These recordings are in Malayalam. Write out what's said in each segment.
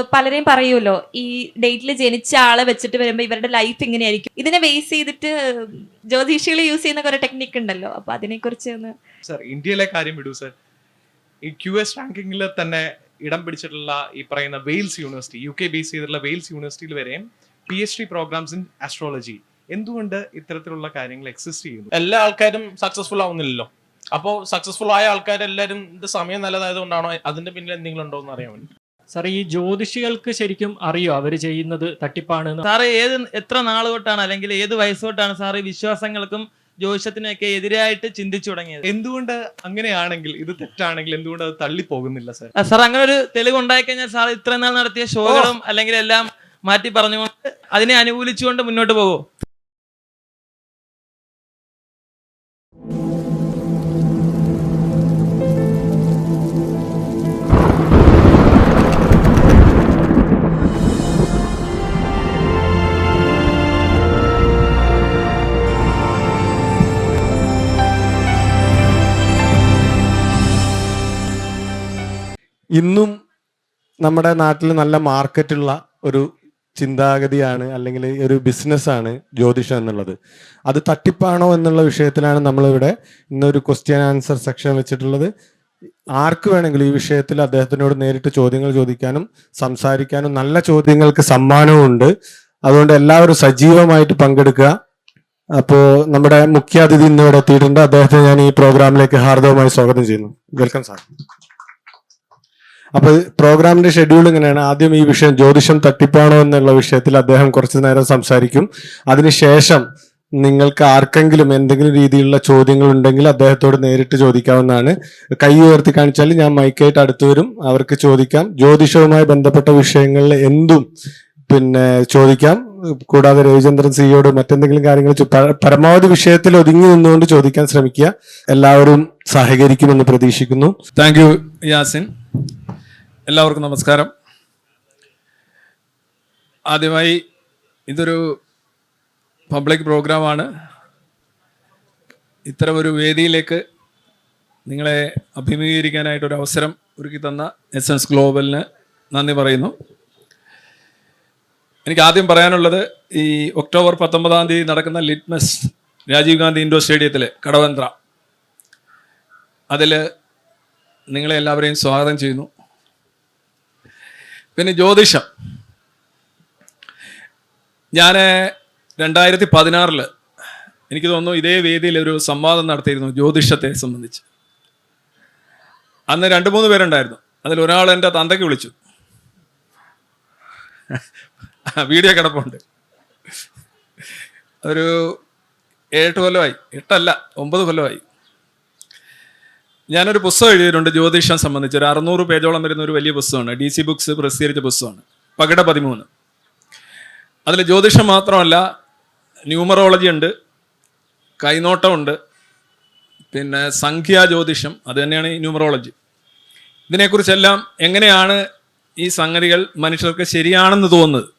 പലരെയും പറയുമല്ലോ ഈ ഡേറ്റിൽ ജനിച്ച ആളെ വെച്ചിട്ട് വരുമ്പോൾ ഇവരുടെ ലൈഫ് ഇങ്ങനെയായിരിക്കും. ഇതിനെ ബേസ് ചെയ്തിട്ട് ജ്യോതിഷികൾ യൂസ് ചെയ്യുന്ന കുറെ ടെക്നിക്ക് ഉണ്ടല്ലോ, അപ്പൊ അതിനെ കുറിച്ച് ഒന്ന്. സർ, ഇന്ത്യയിലെ കാര്യം വിടൂ സർ. ഈ QS റാങ്കിങ്ങിൽ തന്നെ ഇടം പിടിച്ചിട്ടുള്ള ഈ പറയുന്ന വെയിൽസ് യൂണിവേഴ്സിറ്റി, UK ബേസ് ചെയ്തിട്ടുള്ള വെയിൽസ് യൂണിവേഴ്സിറ്റിയിൽ വരെയും PhD പ്രോഗ്രാംസ് ഇൻ ആസ്ട്രോളജി. എന്തുകൊണ്ട് ഇത്തരത്തിലുള്ള കാര്യങ്ങൾ എക്സിസ്റ്റ് ചെയ്യുന്നു? എല്ലാ ആൾക്കാരും സക്സസ്ഫുൾ ആവുന്നില്ലല്ലോ. അപ്പോൾ സക്സസ്ഫുൾ ആയ ആൾക്കാരെല്ലാവരും ഇത് സമയം നല്ലതായതുകൊണ്ടാണോ, അതിന്റെ പിന്നിൽ എന്തെങ്കിലും ഉണ്ടോ എന്ന് അറിയാൻ വേണ്ടി. സാർ, ഈ ജ്യോതിഷികൾക്ക് ശരിക്കും അറിയോ അവർ ചെയ്യുന്നത് തട്ടിപ്പാണ്? സാറ് എത്ര നാൾ തൊട്ടാണ് അല്ലെങ്കിൽ ഏത് വയസ്സ് തൊട്ടാണ് സാറ് വിശ്വാസങ്ങൾക്കും ജ്യോതിഷത്തിനൊക്കെ എതിരായിട്ട് ചിന്തിച്ചു തുടങ്ങിയത്? എന്തുകൊണ്ട് അങ്ങനെയാണെങ്കിൽ, ഇത് തെറ്റാണെങ്കിൽ എന്തുകൊണ്ട് അത് തള്ളിപ്പോകുന്നില്ല സർ? സാർ, അങ്ങനെ ഒരു തെളിവ് ഉണ്ടായിക്കഴിഞ്ഞാൽ സാർ ഇത്രയും നാൾ നടത്തിയ ഷോകളും അല്ലെങ്കിൽ എല്ലാം മാറ്റി പറഞ്ഞുകൊണ്ട് അതിനെ അനുകൂലിച്ചുകൊണ്ട് മുന്നോട്ട് പോകുമോ? ഇന്നും നമ്മുടെ നാട്ടിൽ നല്ല മാർക്കറ്റുള്ള ഒരു ചിന്താഗതിയാണ്, അല്ലെങ്കിൽ ഒരു ബിസിനസ്സാണ് ജ്യോതിഷം എന്നുള്ളത്. അത് തട്ടിപ്പാണോ എന്നുള്ള വിഷയത്തിലാണ് നമ്മളിവിടെ ഇന്നൊരു ക്വസ്റ്റ്യൻ ആൻസർ സെക്ഷൻ വെച്ചിട്ടുള്ളത്. ആർക്ക് വേണമെങ്കിലും ഈ വിഷയത്തിൽ അദ്ദേഹത്തിനോട് നേരിട്ട് ചോദ്യങ്ങൾ ചോദിക്കാനും സംസാരിക്കാനും നല്ല ചോദ്യങ്ങൾക്ക് സമ്മാനവും ഉണ്ട്. അതുകൊണ്ട് എല്ലാവരും സജീവമായിട്ട് പങ്കെടുക്കുക. അപ്പോൾ നമ്മുടെ മുഖ്യാതിഥി ഇന്നിവിടെ എത്തിയിട്ടുണ്ട്. അദ്ദേഹത്തെ ഞാൻ ഈ പ്രോഗ്രാമിലേക്ക് ഹാർദവമായി സ്വാഗതം ചെയ്യുന്നു. Welcome sir. അപ്പൊ പ്രോഗ്രാമിന്റെ ഷെഡ്യൂൾ ഇങ്ങനെയാണ്. ആദ്യം ഈ വിഷയം ജ്യോതിഷം തട്ടിപ്പാണോ എന്നുള്ള വിഷയത്തിൽ അദ്ദേഹം കുറച്ചു നേരം സംസാരിക്കും. അതിനുശേഷം നിങ്ങൾക്ക് ആർക്കെങ്കിലും എന്തെങ്കിലും രീതിയിലുള്ള ചോദ്യങ്ങൾ ഉണ്ടെങ്കിൽ അദ്ദേഹത്തോട് നേരിട്ട് ചോദിക്കാവുന്നതാണ്. കൈ ഉയർത്തി കാണിച്ചാൽ ഞാൻ മൈക്കായിട്ട് അടുത്ത് വരും, അവർക്ക് ചോദിക്കാം. ജ്യോതിഷവുമായി ബന്ധപ്പെട്ട വിഷയങ്ങളിൽ എന്തും ചോദിക്കാം. കൂടാതെ രവിചന്ദ്രൻ സിയോട് മറ്റെന്തെങ്കിലും കാര്യങ്ങൾ പരമാവധി വിഷയത്തിൽ ഒതുങ്ങി നിന്നുകൊണ്ട് ചോദിക്കാൻ ശ്രമിക്കുക. എല്ലാവരും സഹകരിക്കുമെന്ന് പ്രതീക്ഷിക്കുന്നു. Thank you Yasin. എല്ലാവർക്കും നമസ്കാരം. ആദ്യമായി ഇതൊരു പബ്ലിക് പ്രോഗ്രാമാണ്. ഇത്തരമൊരു വേദിയിലേക്ക് നിങ്ങളെ അഭിമുഖീകരിക്കാനായിട്ടൊരു അവസരം ഒരുക്കി തന്ന എസൻസ് ഗ്ലോബലിന് നന്ദി പറയുന്നു. എനിക്ക് ആദ്യം പറയാനുള്ളത്, ഈ ഒക്ടോബർ 19 നടക്കുന്ന ലിറ്റ്മസ് രാജീവ് ഗാന്ധി ഇൻഡോർ സ്റ്റേഡിയത്തിൽ കടവന്ത്ര, അതിൽ നിങ്ങളെ എല്ലാവരെയും സ്വാഗതം ചെയ്യുന്നു. പിന്നെ ജ്യോതിഷം, ഞാൻ 2016 എനിക്ക് തോന്നുന്നു ഇതേ വേദിയിൽ ഒരു സംവാദം നടത്തിയിരുന്നു ജ്യോതിഷത്തെ സംബന്ധിച്ച്. അന്ന് 2-3 പേരുണ്ടായിരുന്നു. അതിലൊരാൾ എൻ്റെ തന്തയ്ക്ക് വിളിച്ചു. വീഡിയോ കിടപ്പുണ്ട്. ഒരു 7 കൊല്ലമായി, 9 കൊല്ലമായി. ഞാനൊരു പുസ്തകം എഴുതിയിട്ടുണ്ട് ജ്യോതിഷം സംബന്ധിച്ച്. ഒരു 600 പേജോളം വരുന്ന ഒരു വലിയ പുസ്തകമാണ്. DC ബുക്സ് പ്രസിദ്ധീകരിച്ച പുസ്തകമാണ്. പകിട 13. അതിൽ ജ്യോതിഷം മാത്രമല്ല, ന്യൂമറോളജി ഉണ്ട്, കൈനോട്ടമുണ്ട്, പിന്നെ സംഖ്യാ ജ്യോതിഷം, അത് തന്നെയാണ് ഈ ന്യൂമറോളജി. ഇതിനെക്കുറിച്ചെല്ലാം എങ്ങനെയാണ് ഈ സംഗതികൾ മനുഷ്യർക്ക് ശരിയാണെന്ന് തോന്നുന്നത്.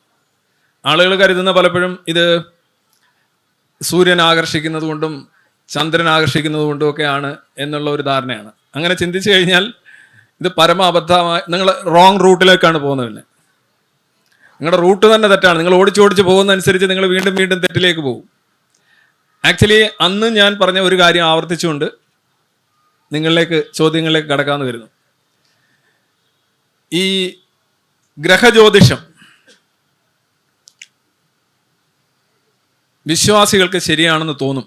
ആളുകൾ കരുതുന്ന പലപ്പോഴും ഇത് സൂര്യൻ ആകർഷിക്കുന്നത് കൊണ്ടും ചന്ദ്രൻ ആകർഷിക്കുന്നത് കൊണ്ടും ഒക്കെയാണ് എന്നുള്ള ഒരു ധാരണയാണ്. അങ്ങനെ ചിന്തിച്ചു കഴിഞ്ഞാൽ ഇത് പരമ അബദ്ധമായി, നിങ്ങൾ റോങ് റൂട്ടിലേക്കാണ് പോകുന്നത്. പിന്നെ നിങ്ങളുടെ റൂട്ട് തന്നെ തെറ്റാണ്. നിങ്ങൾ ഓടിച്ചോടിച്ച് പോകുന്നതനുസരിച്ച് നിങ്ങൾ വീണ്ടും വീണ്ടും തെറ്റിലേക്ക് പോകും. ആക്ച്വലി അന്ന് ഞാൻ പറഞ്ഞ ഒരു കാര്യം ആവർത്തിച്ചുകൊണ്ട് ചോദ്യങ്ങളിലേക്ക് കടക്കാമെന്ന് വരുന്നു. ഈ ഗ്രഹജ്യോതിഷം വിശ്വാസികൾക്ക് ശരിയാണെന്ന് തോന്നും.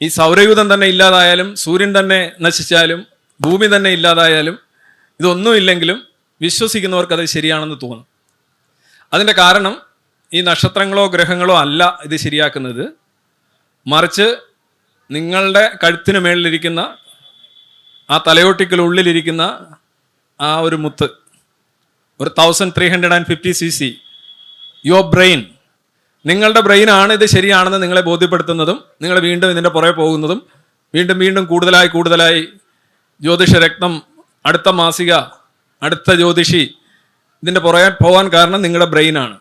ഈ സൗരയൂഥം തന്നെ ഇല്ലാതായാലും, സൂര്യൻ തന്നെ നശിച്ചാലും, ഭൂമി തന്നെ ഇല്ലാതായാലും, ഇതൊന്നുമില്ലെങ്കിലും വിശ്വസിക്കുന്നവർക്ക് അത് ശരിയാണെന്ന് തോന്നും. അതിൻ്റെ കാരണം ഈ നക്ഷത്രങ്ങളോ ഗ്രഹങ്ങളോ അല്ല ഇത് ശരിയാക്കുന്നത്. മറിച്ച് നിങ്ങളുടെ കഴുത്തിന് മേളിലിരിക്കുന്ന, ആ തലയോട്ടിക്കുള്ളിലിരിക്കുന്ന ആ ഒരു മുത്ത്, ഒരു 1350 cc, യുവർ ബ്രെയിൻ, നിങ്ങളുടെ ബ്രെയിനാണ് ഇത് ശരിയാണെന്ന് നിങ്ങളെ ബോധ്യപ്പെടുത്തുന്നതും നിങ്ങൾ വീണ്ടും ഇതിൻ്റെ പുറകെ പോകുന്നതും വീണ്ടും വീണ്ടും കൂടുതലായി ജ്യോതിഷ രത്നം, അടുത്ത മാസിക, അടുത്ത ജ്യോതിഷി, ഇതിൻ്റെ പുറകെ പോകാൻ കാരണം നിങ്ങളുടെ ബ്രെയിനാണ്.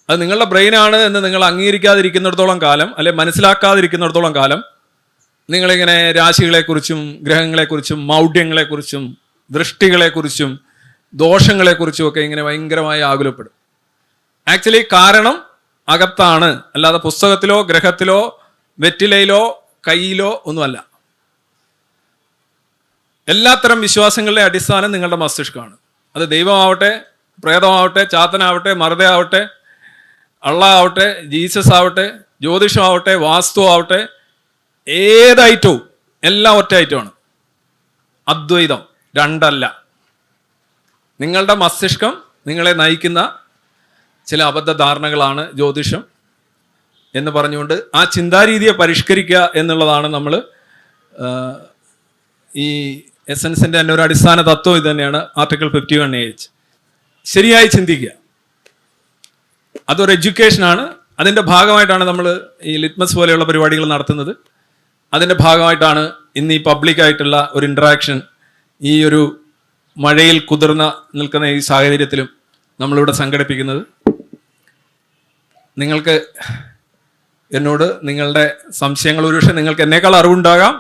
അത് നിങ്ങളുടെ ബ്രെയിനാണ് എന്ന് നിങ്ങൾ അംഗീകരിക്കാതിരിക്കുന്നിടത്തോളം കാലം, അല്ലെ മനസ്സിലാക്കാതിരിക്കുന്നിടത്തോളം കാലം, നിങ്ങളിങ്ങനെ രാശികളെക്കുറിച്ചും ഗ്രഹങ്ങളെക്കുറിച്ചും മൗഢ്യങ്ങളെക്കുറിച്ചും ദൃഷ്ടികളെക്കുറിച്ചും ദോഷങ്ങളെക്കുറിച്ചും ഒക്കെ ഇങ്ങനെ ഭയങ്കരമായി ആകുലപ്പെടും. ആക്ച്വലി കാരണം അകത്താണ്, അല്ലാതെ പുസ്തകത്തിലോ ഗ്രഹത്തിലോ വെറ്റിലയിലോ കയ്യിലോ ഒന്നുമല്ല. എല്ലാത്തരം വിശ്വാസങ്ങളുടെ അടിസ്ഥാനം നിങ്ങളുടെ മസ്തിഷ്കമാണ്. അത് ദൈവമാവട്ടെ, പ്രേതമാവട്ടെ, ചാത്തനാവട്ടെ, മറുതയാവട്ടെ, അള്ളാഹ് ജീസസ് ആവട്ടെ, ജ്യോതിഷമാവട്ടെ, വാസ്തു ആവട്ടെ, ഏതൈറ്റവും എല്ലാം ഒറ്റ ഐറ്റമാണ്. അദ്വൈതം രണ്ടല്ല. നിങ്ങളുടെ മസ്തിഷ്കം നിങ്ങളെ നയിക്കുന്ന ചില അബദ്ധ ധാരണകളാണ് ജ്യോതിഷം എന്ന് പറഞ്ഞുകൊണ്ട് ആ ചിന്താരീതിയെ പരിഷ്കരിക്കുക എന്നുള്ളതാണ് നമ്മൾ ഈ എസൻസിൻ്റെ തന്നെ ഒരു അടിസ്ഥാന തത്വം ഇത് തന്നെയാണ്. Article 51A. ശരിയായി ചിന്തിക്കുക, അതൊരു എഡ്യൂക്കേഷനാണ്. അതിൻ്റെ ഭാഗമായിട്ടാണ് നമ്മൾ ഈ ലിറ്റ്മസ് പോലെയുള്ള പരിപാടികൾ നടത്തുന്നത്. അതിൻ്റെ ഭാഗമായിട്ടാണ് ഇന്ന് ഈ പബ്ലിക്കായിട്ടുള്ള ഒരു ഇൻട്രാക്ഷൻ ഈ ഒരു മഴയിൽ കുതിർന്ന നിൽക്കുന്ന ഈ സാഹചര്യത്തിലും നമ്മളിവിടെ സംഘടിപ്പിക്കുന്നത്. നിങ്ങൾക്ക് എന്നോട് നിങ്ങളുടെ സംശയങ്ങൾ ഒരുപക്ഷെ നിങ്ങൾക്ക് എന്നേക്കാൾ അറിവുണ്ടാകാം,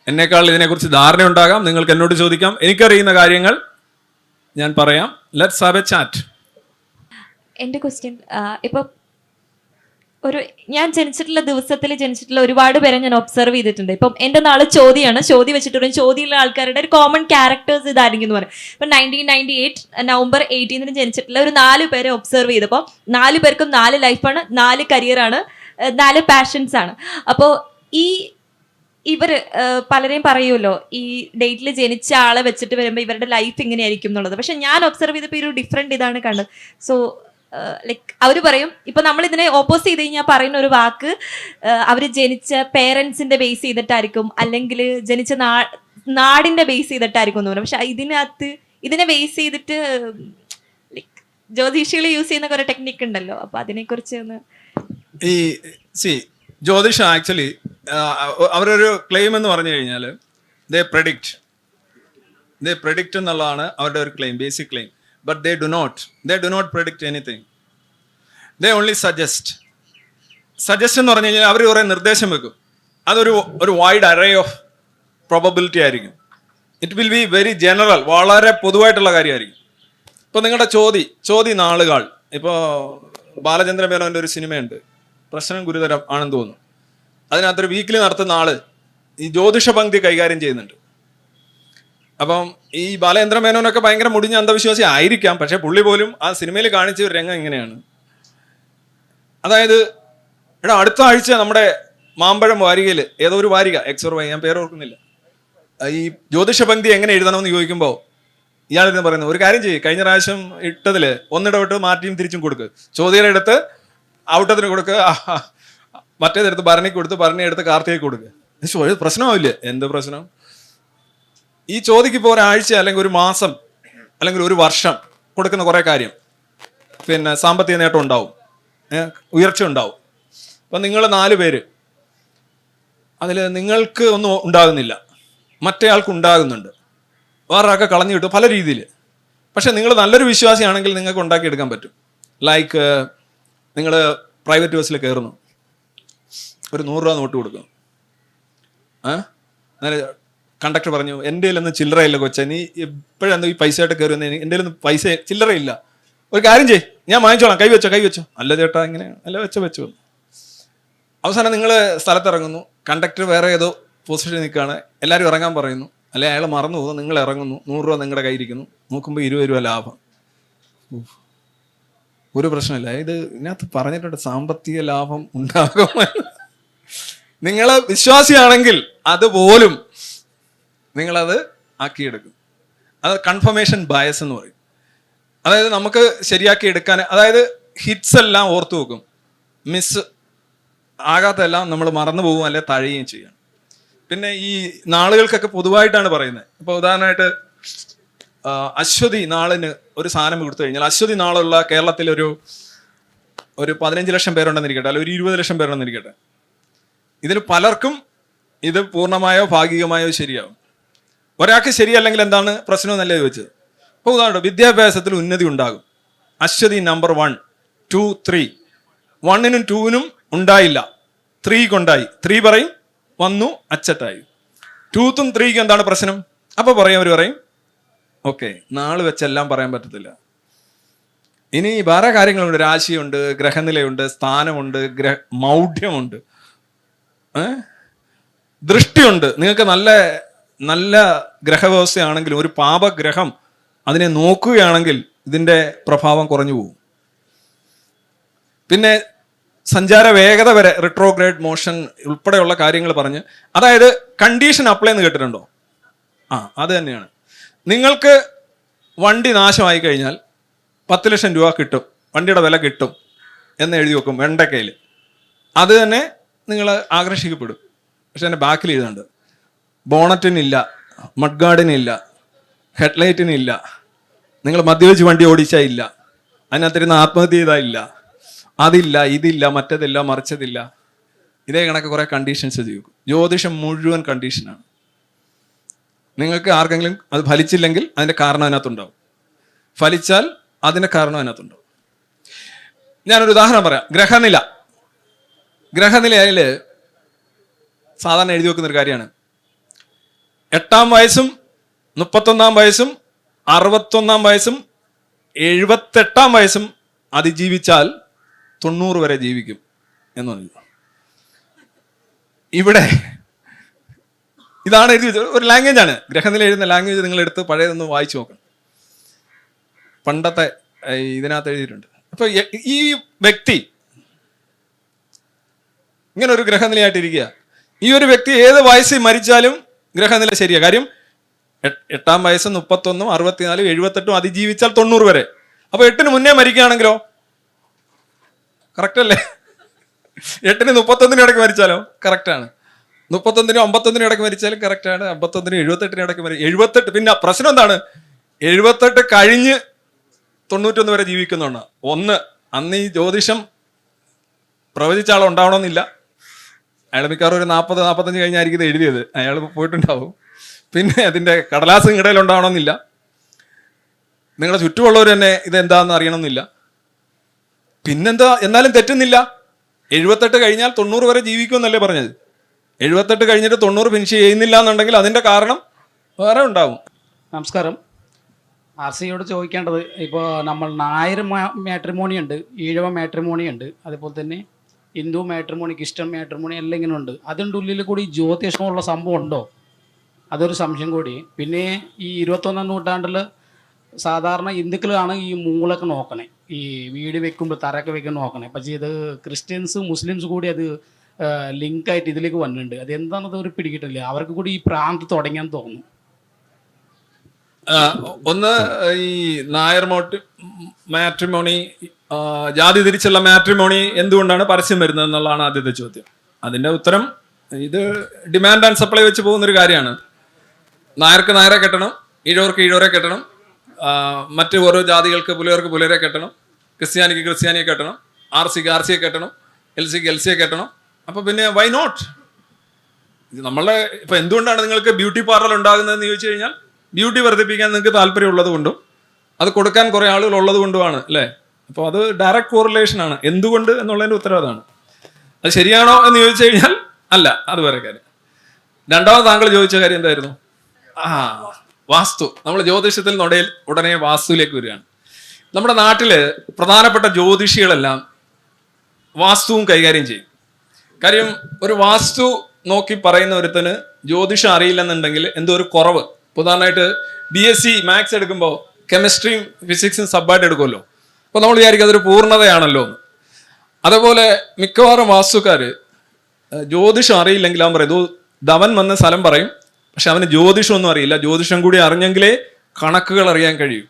എന്നേക്കാൾ ഇതിനെക്കുറിച്ച് ധാരണ ഉണ്ടാകാം. നിങ്ങൾക്ക് എന്നോട് ചോദിക്കാം, എനിക്കറിയുന്ന കാര്യങ്ങൾ ഞാൻ പറയാം. Let's have A chat. എൻ്റെ ക്വസ്റ്റ്യൻ ഇപ്പം ഞാൻ ജനിച്ചിട്ടുള്ള ദിവസത്തിൽ ജനിച്ചിട്ടുള്ള ഒരുപാട് പേരെ ഞാൻ ഒബ്സർവ് ചെയ്തിട്ടുണ്ട്. ഇപ്പം എൻ്റെ നാളെ ചോദ്യമാണ്, ചോദ്യം വെച്ചിട്ടുള്ള ചോദ്യമുള്ള ആൾക്കാരുടെ ഒരു കോമൺ ക്യാരക്ടേഴ്സ് ഇതായിരിക്കും എന്ന് പറയും. ഇപ്പം 1998 നവംബർ 18 ജനിച്ചിട്ടുള്ള ഒരു 4 പേരെ ഒബ്സർവ് ചെയ്തപ്പോൾ 4 പേർക്കും 4 ലൈഫാണ്, 4 കരിയറാണ്, 4 പാഷൻസ് ആണ്. അപ്പോൾ ഇവർ പലരെയും പറയുമല്ലോ ഈ ഡേറ്റിൽ ജനിച്ച ആളെ വെച്ചിട്ട് വരുമ്പോൾ ഇവരുടെ ലൈഫ് ഇങ്ങനെയായിരിക്കും എന്നുള്ളത്. പക്ഷെ ഞാൻ ഒബ്സർവ് ചെയ്തപ്പോൾ ഒരു ഡിഫറെൻറ്റ് ഇതാണ് കണ്ടത്. സോ ലൈക്ക് അവർ പറയും, ഇപ്പൊ നമ്മൾ ഇതിനെ ഓപ്പോസ് ചെയ്ത് കഴിഞ്ഞാൽ പറയുന്ന ഒരു വാക്ക് അവർ ജനിച്ച പേരൻസിന്റെ ബേസ് ചെയ്തിട്ടായിരിക്കും, അല്ലെങ്കിൽ ജനിച്ച നാടിന്റെ ബേസ് ചെയ്തിട്ടായിരിക്കും എന്ന് പറയും. പക്ഷെ ഇതിനെ ബേസ് ചെയ്തിട്ട് ലൈക്ക് ജ്യോതിഷികൾ യൂസ് ചെയ്യുന്ന കുറെ ടെക്നിക്ക് ഉണ്ടല്ലോ, അപ്പൊ അതിനെക്കുറിച്ച് ഒന്ന് ഈ ജ്യോതിഷം ആക്ച്വലി അവരൊരു ക്ലെയിം എന്ന് പറഞ്ഞു കഴിഞ്ഞാൽ ദേ പ്രഡിക്റ്റ് എന്നുള്ളതാണ് അവരുടെ ഒരു claim, basic claim. But they do not predict anything. They only suggest എന്ന് പറഞ്ഞു കഴിഞ്ഞാൽ അവർ കുറേ നിർദ്ദേശം വെക്കും. അതൊരു വൈഡ് അറേ ഓഫ് പ്രോബബിലിറ്റി ആയിരിക്കും. It will be very general, വളരെ പൊതുവായിട്ടുള്ള കാര്യമായിരിക്കും. ഇപ്പോൾ നിങ്ങളുടെ ചോദ്യ നാളുകൾ, ഇപ്പോൾ ബാലചന്ദ്ര മേനോൻ്റെ ഒരു സിനിമയുണ്ട്, പ്രശ്നം ഗുരുതരം ആണെന്ന് തോന്നുന്നു. അതിനകത്തൊരു വീക്കിലി നടത്തുന്ന ആള് ഈ ജ്യോതിഷ പങ്ക്തി കൈകാര്യം ചെയ്യുന്നുണ്ട്. അപ്പം ഈ ബാലചന്ദ്ര മേനോനൊക്കെ ഭയങ്കര മുടിഞ്ഞ അന്ധവിശ്വാസി ആയിരിക്കാം, പക്ഷെ പുള്ളി പോലും ആ സിനിമയിൽ കാണിച്ച ഒരു രംഗം ഇങ്ങനെയാണ്. അതായത് അടുത്ത ആഴ്ച നമ്മുടെ മാമ്പഴം വാരികയിൽ ഏതോ ഒരു വാരിക XY ഞാൻ പേര് ഓർക്കുന്നില്ല, ഈ ജ്യോതിഷ പങ്ക്തി എങ്ങനെ എഴുതണമെന്ന് ചോദിക്കുമ്പോൾ ഇയാളിന്ന് പറയുന്നത് ഒരു കാര്യം ചെയ്യും, കഴിഞ്ഞ പ്രാവശ്യം ഇട്ടതിൽ ഒന്നിടവിട്ട് മാറ്റിയും തിരിച്ചും കൊടുക്കുക, ചോദ്യമെടുത്ത് ഔട്ടത്തിന് കൊടുക്കുക, മറ്റേതെടുത്ത് ഭരണിക്ക് കൊടുത്ത് ഭരണി എടുത്ത് കാർത്തികയ്ക്ക് കൊടുക്കുക. പ്രശ്നമാവില്ലേ? എന്ത് പ്രശ്നം? ഈ ചോദിക്ക് ഇപ്പോൾ ഒരാഴ്ച അല്ലെങ്കിൽ ഒരു മാസം അല്ലെങ്കിൽ ഒരു വർഷം കൊടുക്കുന്ന കുറേ കാര്യം, പിന്നെ സാമ്പത്തിക നേട്ടം ഉണ്ടാവും, ഉയർച്ച ഉണ്ടാവും. അപ്പം നിങ്ങൾ 4 പേര്, അതിൽ നിങ്ങൾക്ക് ഒന്നും ഉണ്ടാകുന്നില്ല, മറ്റേ ആൾക്ക് ഉണ്ടാകുന്നുണ്ട്, വേറൊരാൾക്ക് കളഞ്ഞു കിട്ടും പല രീതിയിൽ. പക്ഷെ നിങ്ങൾ നല്ലൊരു വിശ്വാസിയാണെങ്കിൽ നിങ്ങൾക്ക് ഉണ്ടാക്കിയെടുക്കാൻ പറ്റും. ലൈക്ക് നിങ്ങൾ പ്രൈവറ്റ് ബസ്സിൽ കയറുന്നു, ഒരു 100 രൂപ നോട്ട് കൊടുക്കുന്നു. കണ്ടക്ടർ പറഞ്ഞു, എൻ്റെ കയ്യിലൊന്നും ചില്ലറയില്ല കൊച്ചെ, നീ എപ്പോഴെന്തോ ഈ പൈസ ആയിട്ട് കയറി വന്നേ, എൻ്റെ കയ്യിലൊന്നും പൈസ ചില്ലറയില്ല, ഒരു കാര്യം ചെയ്യ്, ഞാൻ വാങ്ങിച്ചോളാം, കൈ വെച്ചോ. അല്ല ചേട്ടാ ഇങ്ങനെ, അല്ല വെച്ചോ. അവസാനം നിങ്ങൾ സ്ഥലത്തിറങ്ങുന്നു, കണ്ടക്ടർ വേറെ ഏതോ പൊസിഷനിൽ നിൽക്കുകയാണ്, എല്ലാവരും ഇറങ്ങാൻ പറയുന്നു, അല്ലെ അയാൾ മറന്നു പോകുന്നു, നിങ്ങൾ ഇറങ്ങുന്നു, 100 രൂപ നിങ്ങളുടെ കയ്യിരിക്കുന്നു, നോക്കുമ്പോൾ 20 രൂപ ലാഭം. ഒരു പ്രശ്നമില്ല, ഇതിനകത്ത് പറഞ്ഞിട്ടുണ്ട് സാമ്പത്തിക ലാഭം ഉണ്ടാകുമെന്ന്. നിങ്ങൾ വിശ്വാസിയാണെങ്കിൽ അതുപോലും നിങ്ങളത് ആക്കിയെടുക്കും. അത് കൺഫർമേഷൻ ബയസ് എന്ന് പറയും. അതായത് നമുക്ക് ശരിയാക്കി എടുക്കാൻ, അതായത് ഹിറ്റ്സ് എല്ലാം ഓർത്തു വെക്കും, മിസ് ആകാത്തെല്ലാം നമ്മൾ മറന്നു പോകും, അല്ലെ തഴയുകയും ചെയ്യണം. പിന്നെ ഈ നാളുകൾക്കൊക്കെ പൊതുവായിട്ടാണ് പറയുന്നത്. ഇപ്പോൾ ഉദാഹരണമായിട്ട് അശ്വതി നാളിന് ഒരു സാധനം കൊടുത്തു കഴിഞ്ഞാൽ, അശ്വതി നാളുള്ള കേരളത്തിൽ ഒരു 15 ലക്ഷം പേരുണ്ടെന്നിരിക്കട്ടെ, അല്ലെങ്കിൽ ഒരു 20 ലക്ഷം പേരുണ്ടെന്നിരിക്കട്ടെ, ഇതിൽ പലർക്കും ഇത് പൂർണ്ണമായോ ഭാഗികമായോ ശരിയാവും. ഒരാൾക്ക് ശരിയല്ലെങ്കിൽ എന്താണ് പ്രശ്നം എന്നല്ലേ ചോദിച്ചത്. അപ്പോൾ ഉദാഹരണം, വിദ്യാഭ്യാസത്തിൽ ഉന്നതി ഉണ്ടാകും. അശ്വതി നമ്പർ 1, 2, 3, 1നും 2നും ഉണ്ടായില്ല, 3 കൊണ്ടായി, 3 പറയും വന്നു അച്ചട്ടായി. 2ത്തും 3ക്കും എന്താണ് പ്രശ്നം? അപ്പോൾ അവർ പറയും ഓക്കെ, നാള് വെച്ചെല്ലാം പറയാൻ പറ്റത്തില്ല. ഇനി വേറെ കാര്യങ്ങളുണ്ട്, രാശിയുണ്ട്, ഗ്രഹനിലയുണ്ട്, സ്ഥാനമുണ്ട്, മൗഢ്യമുണ്ട്, ദൃഷ്ടിയുണ്ട്. നിങ്ങൾക്ക് നല്ല നല്ല ഗ്രഹവ്യവസ്ഥയാണെങ്കിലും ഒരു പാപഗ്രഹം അതിനെ നോക്കുകയാണെങ്കിൽ ഇതിൻ്റെ പ്രഭാവം കുറഞ്ഞു പോകും. പിന്നെ സഞ്ചാര വേഗത വരെ, റിട്രോഗ്രേഡ് മോഷൻ ഉൾപ്പെടെയുള്ള കാര്യങ്ങൾ പറഞ്ഞ്, അതായത് കണ്ടീഷൻ അപ്ലൈ എന്ന് കേട്ടിട്ടുണ്ടോ? അത് തന്നെയാണ്. നിങ്ങൾക്ക് വണ്ടി നാശമായി കഴിഞ്ഞാൽ 10 ലക്ഷം രൂപ കിട്ടും, വണ്ടിയുടെ വില കിട്ടും എന്ന് എഴുതി വെക്കും വെണ്ടക്കയിൽ. അത് തന്നെ നിങ്ങൾ ആകർഷിക്കപ്പെടും. പക്ഷെ എൻ്റെ ബാക്കിൽ എഴുതുന്നുണ്ട് ബോണറ്റിനില്ല, മഡ് ഗാർഡിനില്ല, ഹെഡ്ലൈറ്റിനില്ല, നിങ്ങൾ മദ്യപിച്ച് വണ്ടി ഓടിച്ചാൽ ഇല്ല, അതിനകത്തിരുന്ന് ആത്മഹത്യ ചെയ്താൽ ഇല്ല, അതില്ല, ഇതില്ല, മറ്റതില്ല, മറിച്ചതില്ല. ഇതേ കണക്ക് കുറേ കണ്ടീഷൻസ് ചെയ്യും. ജ്യോതിഷം മുഴുവൻ കണ്ടീഷനാണ്. നിങ്ങൾക്ക് ആർക്കെങ്കിലും അത് ഫലിച്ചില്ലെങ്കിൽ അതിൻ്റെ കാരണം അതിനകത്തുണ്ടാവും, ഫലിച്ചാൽ അതിൻ്റെ കാരണം അതിനകത്തുണ്ടാവും. ഞാനൊരു ഉദാഹരണം പറയാം. ഗ്രഹനിലയിൽ സാധാരണ എഴുതി വെക്കുന്നൊരു കാര്യമാണ്, 8-ാം വയസ്സും 31-ാം വയസ്സും 61-ാം വയസ്സും 78-ാം വയസ്സും അതിജീവിച്ചാൽ 90 വരെ ജീവിക്കും എന്ന് പറഞ്ഞു. ഇവിടെ ഇതാണ് എഴുതി വെച്ചത്. ഒരു ലാംഗ്വേജ് ആണ്, ഗ്രഹനില എഴുതുന്ന ലാംഗ്വേജ്. നിങ്ങൾ എടുത്ത് പഴയതൊന്ന് വായിച്ചു നോക്കണം. പണ്ടത്തെ ഇതിനകത്ത് എഴുതിയിട്ടുണ്ട്. അപ്പൊ ഈ വ്യക്തി ഇങ്ങനെ ഒരു ഗ്രഹനിലയായിട്ടിരിക്കുക. ഈ ഒരു വ്യക്തി ഏത് വയസ്സിൽ മരിച്ചാലും ഗ്രഹനില ശരിയാ. കാര്യം 8-ാം വയസ്സും 31-ഉം 64-ഉം 78-ഉം അതിജീവിച്ചാൽ 90 വരെ. അപ്പൊ 8-ന് മുന്നേ മരിക്കുകയാണെങ്കിലോ കറക്റ്റ് അല്ലേ? 8-ന് 31-നും ഇടയ്ക്ക് മരിച്ചാലോ കറക്റ്റാണ്. 31-നും 51-നും ഇടയ്ക്ക് മരിച്ചാലും കറക്റ്റാണ്. 51-നും 78-നും ഇടയ്ക്ക് 78. പിന്നെ പ്രശ്നം എന്താണ്? 78 കഴിഞ്ഞ് 91 വരെ ജീവിക്കുന്നുണ്ട്. അന്ന് ഈ ജ്യോതിഷം പ്രവചിച്ച ആളുണ്ടാവണമെന്നില്ല. അയാൾ മിക്കവാറും ഒരു 40-45 കഴിഞ്ഞായിരിക്കും ഇത് എഴുതിയത്. അയാൾ പോയിട്ടുണ്ടാവും. പിന്നെ അതിൻ്റെ കടലാസ് നിങ്ങളുടെ ഉണ്ടാവണമെന്നില്ല. നിങ്ങളുടെ ചുറ്റുമുള്ളവർ തന്നെ ഇതെന്താണെന്ന് അറിയണമെന്നില്ല. പിന്നെന്താ, എന്നാലും തെറ്റുന്നില്ല. 78 കഴിഞ്ഞാൽ 90 വരെ ജീവിക്കുമെന്നല്ലേ പറഞ്ഞത്. 78 കഴിഞ്ഞിട്ട് 90 ഫിനിഷ് ചെയ്യുന്നില്ല എന്നുണ്ടെങ്കിൽ അതിൻ്റെ കാരണം വേറെ ഉണ്ടാവും. നമസ്കാരം. RCയോട് ചോദിക്കേണ്ടത്, ഇപ്പോൾ നമ്മൾ നായർ മാട്രിമോണി ഉണ്ട്, ഈഴവ മാട്രിമോണി ഉണ്ട്, അതുപോലെ തന്നെ ഹിന്ദു മാട്രിമോണി, ക്രിസ്ത്യൻ മാട്രിമോണി എല്ലാം ഇങ്ങനെ ഉണ്ട്. അതിൻ്റെ ഉള്ളിൽ കൂടി ജ്യോതിഷമുള്ള സംഭവം ഉണ്ടോ? അതൊരു സംശയം കൂടി. പിന്നെ ഈ 21-ാം നൂറ്റാണ്ടിൽ സാധാരണ ഹിന്ദുക്കളാണ് ഈ മൂളൊക്കെ നോക്കണേ, ഈ വീട് വെക്കുമ്പോൾ തറയൊക്കെ വെക്കാൻ നോക്കണേ. പക്ഷേ ഇത് ക്രിസ്ത്യൻസ് മുസ്ലിംസ് കൂടി അത് ലിങ്കായിട്ട് ഇതിലേക്ക് വന്നിട്ടുണ്ട്. അത് എന്താണെന്നത് ഒരു പിടികിട്ടില്ല. അവർക്ക് കൂടി ഈ പ്രാന്ത് തുടങ്ങിയെന്ന് തോന്നുന്നു. ഒന്ന്, ഈ നായർ മാട്രിമോണി, ജാതി തിരിച്ചുള്ള മാട്രിമോണി എന്തുകൊണ്ടാണ് പരസ്യം വരുന്നത് എന്നുള്ളതാണ് ആദ്യത്തെ ചോദ്യം. അതിൻ്റെ ഉത്തരം, ഇത് ഡിമാൻഡ് ആൻഡ് സപ്ലൈ വെച്ച് പോകുന്നൊരു കാര്യമാണ്. നായർക്ക് നായരെ കെട്ടണം, ഈഴവർക്ക് ഈഴവരെ കെട്ടണം, മറ്റ് ഓരോ ജാതികൾക്ക് പുലയർക്ക് പുലയരെ കെട്ടണം, ക്രിസ്ത്യാനിക്ക് ക്രിസ്ത്യാനിയെ കെട്ടണം, RCക്ക് RCയെ കെട്ടണം, LCക്ക് LCയെ കെട്ടണം. അപ്പോൾ പിന്നെ വൈ നോട്ട്? ഇത് നമ്മളെ ഇപ്പം എന്തുകൊണ്ടാണ് നിങ്ങൾക്ക് ബ്യൂട്ടി പാർലർ ഉണ്ടാകുന്നതെന്ന് ചോദിച്ചു കഴിഞ്ഞാൽ, ബ്യൂട്ടി വർദ്ധിപ്പിക്കാൻ നിങ്ങൾക്ക് താല്പര്യമുള്ളത് കൊണ്ടും അത് കൊടുക്കാൻ കുറേ ആളുകൾ ഉള്ളത് കൊണ്ടുമാണ് അല്ലേ? അപ്പോൾ അത് ഡയറക്റ്റ് കോറിലേഷൻ ആണ്. എന്തുകൊണ്ട് എന്നുള്ളതിൻ്റെ ഉത്തരവാദമാണ്. അത് ശരിയാണോ എന്ന് ചോദിച്ചു കഴിഞ്ഞാൽ അല്ല, അത് വേറെ കാര്യം. രണ്ടാമത് താങ്കൾ ചോദിച്ച കാര്യം എന്തായിരുന്നു? വാസ്തു. നമ്മൾ ജ്യോതിഷത്തിൽ ഉടനെ വാസ്തുവിലേക്ക് വരികയാണ്. നമ്മുടെ നാട്ടിൽ പ്രധാനപ്പെട്ട ജ്യോതിഷികളെല്ലാം വാസ്തുവും കൈകാര്യം ചെയ്യും. കാര്യം ഒരു വാസ്തു നോക്കി പറയുന്ന ഒരുത്തന് ജ്യോതിഷം അറിയില്ലെന്നുണ്ടെങ്കിൽ എന്തോ ഒരു കുറവ്. ഉദാഹരണമായിട്ട് BSc മാത്സ് എടുക്കുമ്പോൾ കെമിസ്ട്രിയും ഫിസിക്സും സബ്ബായിട്ട് എടുക്കുമല്ലോ. അപ്പോൾ നമ്മൾ വിചാരിക്കും അതൊരു പൂർണ്ണതയാണല്ലോ എന്ന്. അതേപോലെ മിക്കവാറും വാസ്തുക്കാർ ജ്യോതിഷം അറിയില്ലെങ്കിൽ അവൻ പറയും, ധവൻ വന്ന സ്ഥലം പറയും, പക്ഷെ അവന് ജ്യോതിഷമൊന്നും അറിയില്ല. ജ്യോതിഷം കൂടി അറിഞ്ഞെങ്കിലേ കണക്കുകൾ അറിയാൻ കഴിയും.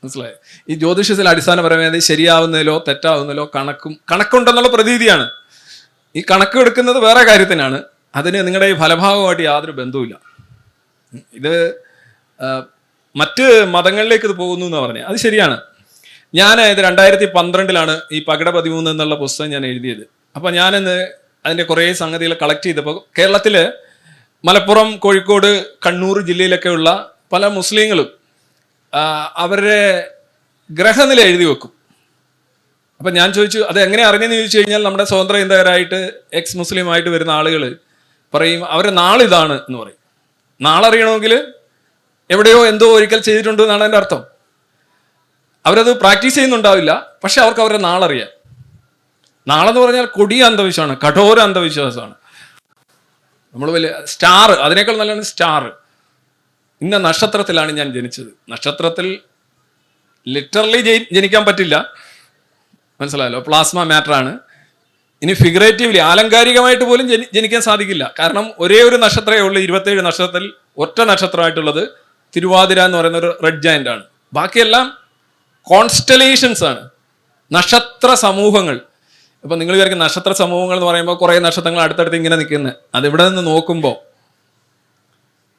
മനസ്സിലായി? ഈ ജ്യോതിഷത്തിൽ അടിസ്ഥാനപരമായി ശരിയാവുന്നതിലോ തെറ്റാവുന്നതിലോ കണക്കുണ്ടെന്നുള്ള പ്രതീതിയാണ്. ഈ കണക്ക് എടുക്കുന്നത് വേറെ കാര്യത്തിനാണ്. അതിന് നിങ്ങളുടെ ഈ ഫലഭാഗമായിട്ട് യാതൊരു ബന്ധവുമില്ല. ഇത് മറ്റ് മതങ്ങളിലേക്ക് ഇത് പോകുന്നു എന്ന് പറഞ്ഞത് അത് ശരിയാണ്. ഞാൻ ഇത് 2012 ഈ പകിട 13 എന്നുള്ള പുസ്തകം ഞാൻ എഴുതിയത്. അപ്പോൾ ഞാനിന്ന് അതിൻ്റെ കുറേ സംഗതികൾ കളക്ട് ചെയ്തപ്പോൾ കേരളത്തിൽ മലപ്പുറം, കോഴിക്കോട്, കണ്ണൂർ ജില്ലയിലൊക്കെ ഉള്ള പല മുസ്ലിങ്ങളും അവരുടെ ഗ്രഹനില എഴുതി വെക്കും. അപ്പം ഞാൻ ചോദിച്ചു, അത് എങ്ങനെ അറിഞ്ഞെന്ന് ചോദിച്ചു കഴിഞ്ഞാൽ, നമ്മുടെ സ്വതന്ത്ര ചിന്തകരായിട്ട് എക്സ് മുസ്ലിമായിട്ട് വരുന്ന ആളുകൾ പറയും അവരുടെ നാളിതാണ് എന്ന് പറയും. നാളറിയണമെങ്കിൽ എവിടെയോ എന്തോ ഒരിക്കൽ ചെയ്തിട്ടുണ്ട് എന്നാണ് എൻ്റെ അർത്ഥം. അവരത് പ്രാക്ടീസ് ചെയ്യുന്നുണ്ടാവില്ല, പക്ഷെ അവർക്ക് അവരുടെ നാളറിയാം. നാളെന്ന് പറഞ്ഞാൽ കൊടിയ അന്ധവിശ്വാസമാണ്, കഠോര അന്ധവിശ്വാസമാണ്. നമ്മൾ വലിയ സ്റ്റാർ, അതിനേക്കാൾ നല്ലതാണ് സ്റ്റാർ. ഇന്ന നക്ഷത്രത്തിലാണ് ഞാൻ ജനിച്ചത്. നക്ഷത്രത്തിൽ ലിറ്ററലി ജനിക്കാൻ പറ്റില്ല, മനസ്സിലായല്ലോ, പ്ലാസ്മ മാറ്റർ ആണ്. ഇനി ഫിഗറേറ്റീവ്ലി, ആലങ്കാരികമായിട്ട് പോലും ജനിക്കാൻ സാധിക്കില്ല. കാരണം ഒരേ ഒരു നക്ഷത്രമേ ഉള്ളൂ 27 നക്ഷത്രത്തിൽ. ഒറ്റ നക്ഷത്രമായിട്ടുള്ളത് തിരുവാതിര എന്ന് പറയുന്ന ഒരു റെഡ് ജയന്റ് ആണ്. ബാക്കിയെല്ലാം കോൺസ്റ്റലേഷൻസ് ആണ്, നക്ഷത്ര സമൂഹങ്ങൾ. ഇപ്പൊ നിങ്ങൾ വിചാരിക്കും നക്ഷത്ര സമൂഹങ്ങൾ എന്ന് പറയുമ്പോൾ കുറെ നക്ഷത്രങ്ങൾ അടുത്തടുത്ത് ഇങ്ങനെ നിൽക്കുന്നത്. അതിവിടെ നിന്ന് നോക്കുമ്പോൾ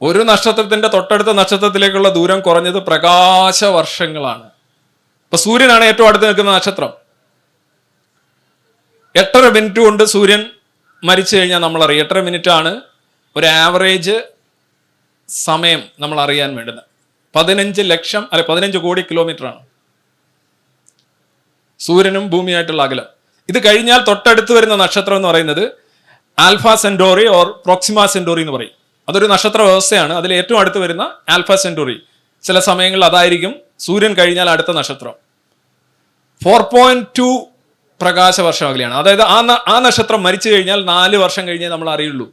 ഒരു നക്ഷത്രത്തിന്റെ തൊട്ടടുത്ത നക്ഷത്രത്തിലേക്കുള്ള ദൂരം കുറഞ്ഞത് പ്രകാശ വർഷങ്ങളാണ്. ഇപ്പൊ സൂര്യനാണ് ഏറ്റവും അടുത്ത് നിൽക്കുന്ന നക്ഷത്രം. 8.5 മിനിറ്റ് കൊണ്ട് സൂര്യൻ മരിച്ചു കഴിഞ്ഞാൽ നമ്മൾ അറിയാം. 8.5 മിനിറ്റ് ആണ് ഒരു ആവറേജ് സമയം നമ്മൾ അറിയാൻ വേണ്ടത്. 15 കോടി കിലോമീറ്റർ ആണ് സൂര്യനും ഭൂമിയായിട്ടുള്ള അകലം. ഇത് കഴിഞ്ഞാൽ തൊട്ടടുത്ത് വരുന്ന നക്ഷത്രം എന്ന് പറയുന്നത് alpha Centauri or Proxima Centauri എന്ന് പറയും. അതൊരു നക്ഷത്ര വ്യവസ്ഥയാണ്. അതിൽ ഏറ്റവും അടുത്ത് വരുന്ന ആൽഫ സെന്റോറി. ചില സമയങ്ങളിൽ അതായിരിക്കും സൂര്യൻ കഴിഞ്ഞാൽ അടുത്ത നക്ഷത്രം. 4.2 പ്രകാശ വർഷം അകലെയാണ്. അതായത് ആ നക്ഷത്രം മരിച്ചു കഴിഞ്ഞാൽ 4 വർഷം കഴിഞ്ഞേ നമ്മൾ അറിയുള്ളൂ.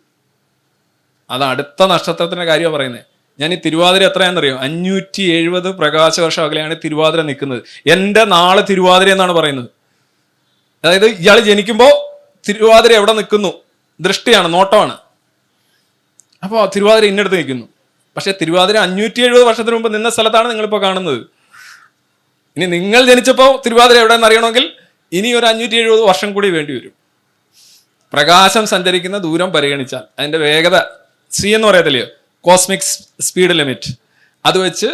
അത് അടുത്ത നക്ഷത്രത്തിന്റെ കാര്യമാണ് പറയുന്നത്. ഞാൻ ഈ തിരുവാതിര എത്രയാണെന്നറിയോ? 570 പ്രകാശ വർഷം അകലെയാണ് തിരുവാതിര നിൽക്കുന്നത്. എൻ്റെ നാള് തിരുവാതിര എന്നാണ് പറയുന്നത്. അതായത് ഇയാൾ ജനിക്കുമ്പോൾ തിരുവാതിര എവിടെ നിൽക്കുന്നു? ദൃഷ്ടിയാണ്, നോട്ടമാണ്. അപ്പോൾ തിരുവാതിര ഇന്നടുത്ത് നിൽക്കുന്നു. പക്ഷെ തിരുവാതിര 570 വർഷത്തിന് മുമ്പ് നിന്ന സ്ഥലത്താണ് നിങ്ങളിപ്പോൾ കാണുന്നത്. ഇനി നിങ്ങൾ ജനിച്ചപ്പോൾ തിരുവാതിര എവിടെയെന്ന് അറിയണമെങ്കിൽ ഇനി ഒരു 570 വർഷം കൂടി വേണ്ടി വരും. പ്രകാശം സഞ്ചരിക്കുന്ന ദൂരം പരിഗണിച്ചാൽ അതിൻ്റെ വേഗത സി എന്ന് പറയത്തില്ലയോ, കോസ്മിക് സ്പീഡ് ലിമിറ്റ്, അത് വെച്ച്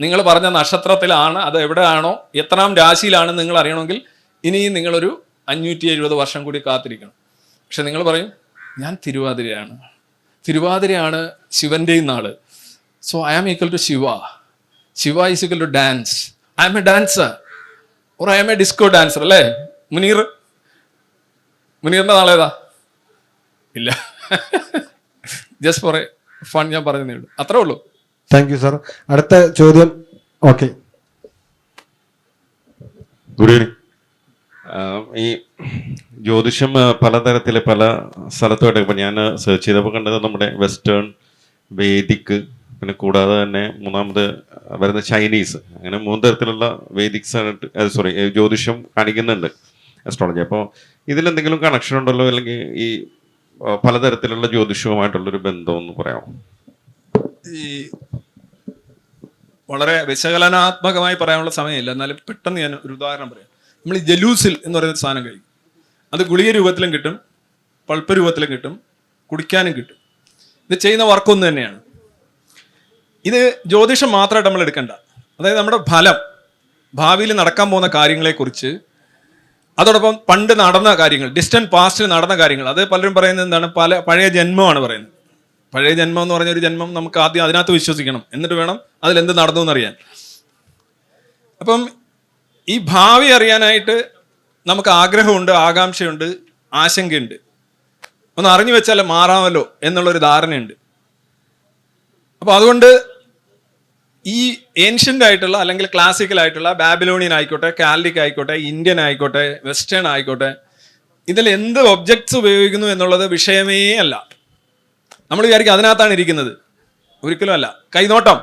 നിങ്ങൾ പറഞ്ഞ നക്ഷത്രത്തിലാണ്, അത് എവിടെയാണോ, എത്രാം രാശിയിലാണ് നിങ്ങൾ അറിയണമെങ്കിൽ ഇനിയും നിങ്ങളൊരു 570 വർഷം കൂടി കാത്തിരിക്കണം. പക്ഷെ നിങ്ങൾ പറയും ഞാൻ തിരുവാതിരയാണ് ശിവന്റെയും നാള്. So I am equal to Shiva. Shiva is equal to dance. I am a dancer or I am a disco dancer. അല്ലേ മുനീറിന്റെ നാളേതാ? ഇല്ല, ജസ്റ്റ് ഫോർ എ ഫൺ ഞാൻ പറഞ്ഞതേ ഉള്ളൂ, അത്രേ ഉള്ളൂ. Thank you sir. അടുത്ത ചോദ്യം. Okay, good evening. ഈ ജ്യോതിഷം പലതരത്തിൽ പല സ്ഥലത്തുമായിട്ട് ഇപ്പം ഞാൻ സെർച്ച് ചെയ്തപ്പോൾ കണ്ടത് നമ്മുടെ വെസ്റ്റേൺ, വേദിക്, പിന്നെ കൂടാതെ തന്നെ മൂന്നാമത് വരുന്ന ചൈനീസ്, അങ്ങനെ 3 തരത്തിലുള്ള വേദിക്സ് ആയിട്ട് ജ്യോതിഷം കാണിക്കുന്നുണ്ട്, അസ്ട്രോളജി. അപ്പോൾ ഇതിലെന്തെങ്കിലും കണക്ഷൻ ഉണ്ടല്ലോ, അല്ലെങ്കിൽ ഈ പലതരത്തിലുള്ള ജ്യോതിഷവുമായിട്ടുള്ളൊരു ബന്ധം ഒന്ന് പറയാമോ? ഈ വളരെ വിശകലനാത്മകമായി പറയാനുള്ള സമയമില്ല, എന്നാലും പെട്ടെന്ന് ഞാൻ ഒരു ഉദാഹരണം പറയാം. നമ്മൾ ഈ ജലൂസിൽ എന്ന് പറയുന്ന സാധനം കഴിക്കും. അത് ഗുളിക രൂപത്തിലും കിട്ടും, പൾപ്പ് രൂപത്തിലും കിട്ടും, കുടിക്കാനും കിട്ടും. ഇത് ചെയ്യുന്ന വർക്കൊന്നു തന്നെയാണ്. ഇത് ജ്യോതിഷം മാത്രമായിട്ട് നമ്മൾ എടുക്കണ്ട. അതായത് നമ്മുടെ ഫലം, ഭാവിയിൽ നടക്കാൻ പോകുന്ന കാര്യങ്ങളെക്കുറിച്ച്, അതോടൊപ്പം പണ്ട് നടന്ന കാര്യങ്ങൾ, ഡിസ്റ്റന്റ് പാസ്റ്റിൽ നടന്ന കാര്യങ്ങൾ, അത് പലരും പറയുന്നത് എന്താണ്, പഴയ ജന്മമാണ് പറയുന്നത്. പഴയ ജന്മം എന്ന് പറഞ്ഞ ഒരു ജന്മം നമുക്ക് ആദ്യം അതിനകത്ത് വിശ്വസിക്കണം, എന്നിട്ട് വേണം അതിലെന്ത് നടന്നു എന്നറിയാൻ. അപ്പം ഈ ഭാവി അറിയാനായിട്ട് നമുക്ക് ആഗ്രഹമുണ്ട്, ആകാംക്ഷയുണ്ട്, ആശങ്കയുണ്ട്. ഒന്ന് അറിഞ്ഞു വെച്ചാൽ മാറാമല്ലോ എന്നുള്ളൊരു ധാരണയുണ്ട്. അപ്പോൾ അതുകൊണ്ട് ഈ ഏൻഷ്യൻ്റ് ആയിട്ടുള്ള അല്ലെങ്കിൽ ക്ലാസിക്കൽ ആയിട്ടുള്ള ബാബിലോണിയൻ ആയിക്കോട്ടെ, കാൽഡിക് ആയിക്കോട്ടെ, ഇന്ത്യൻ ആയിക്കോട്ടെ, വെസ്റ്റേൺ ആയിക്കോട്ടെ, ഇതിൽ എന്ത് ഒബ്ജക്ട്സ് ഉപയോഗിക്കുന്നു എന്നുള്ളത് വിഷയമേ അല്ല. നമ്മൾ വിചാരിക്കും അതിനകത്താണ് ഇരിക്കുന്നത്. ഒരിക്കലും അല്ല. കൈനോട്ടം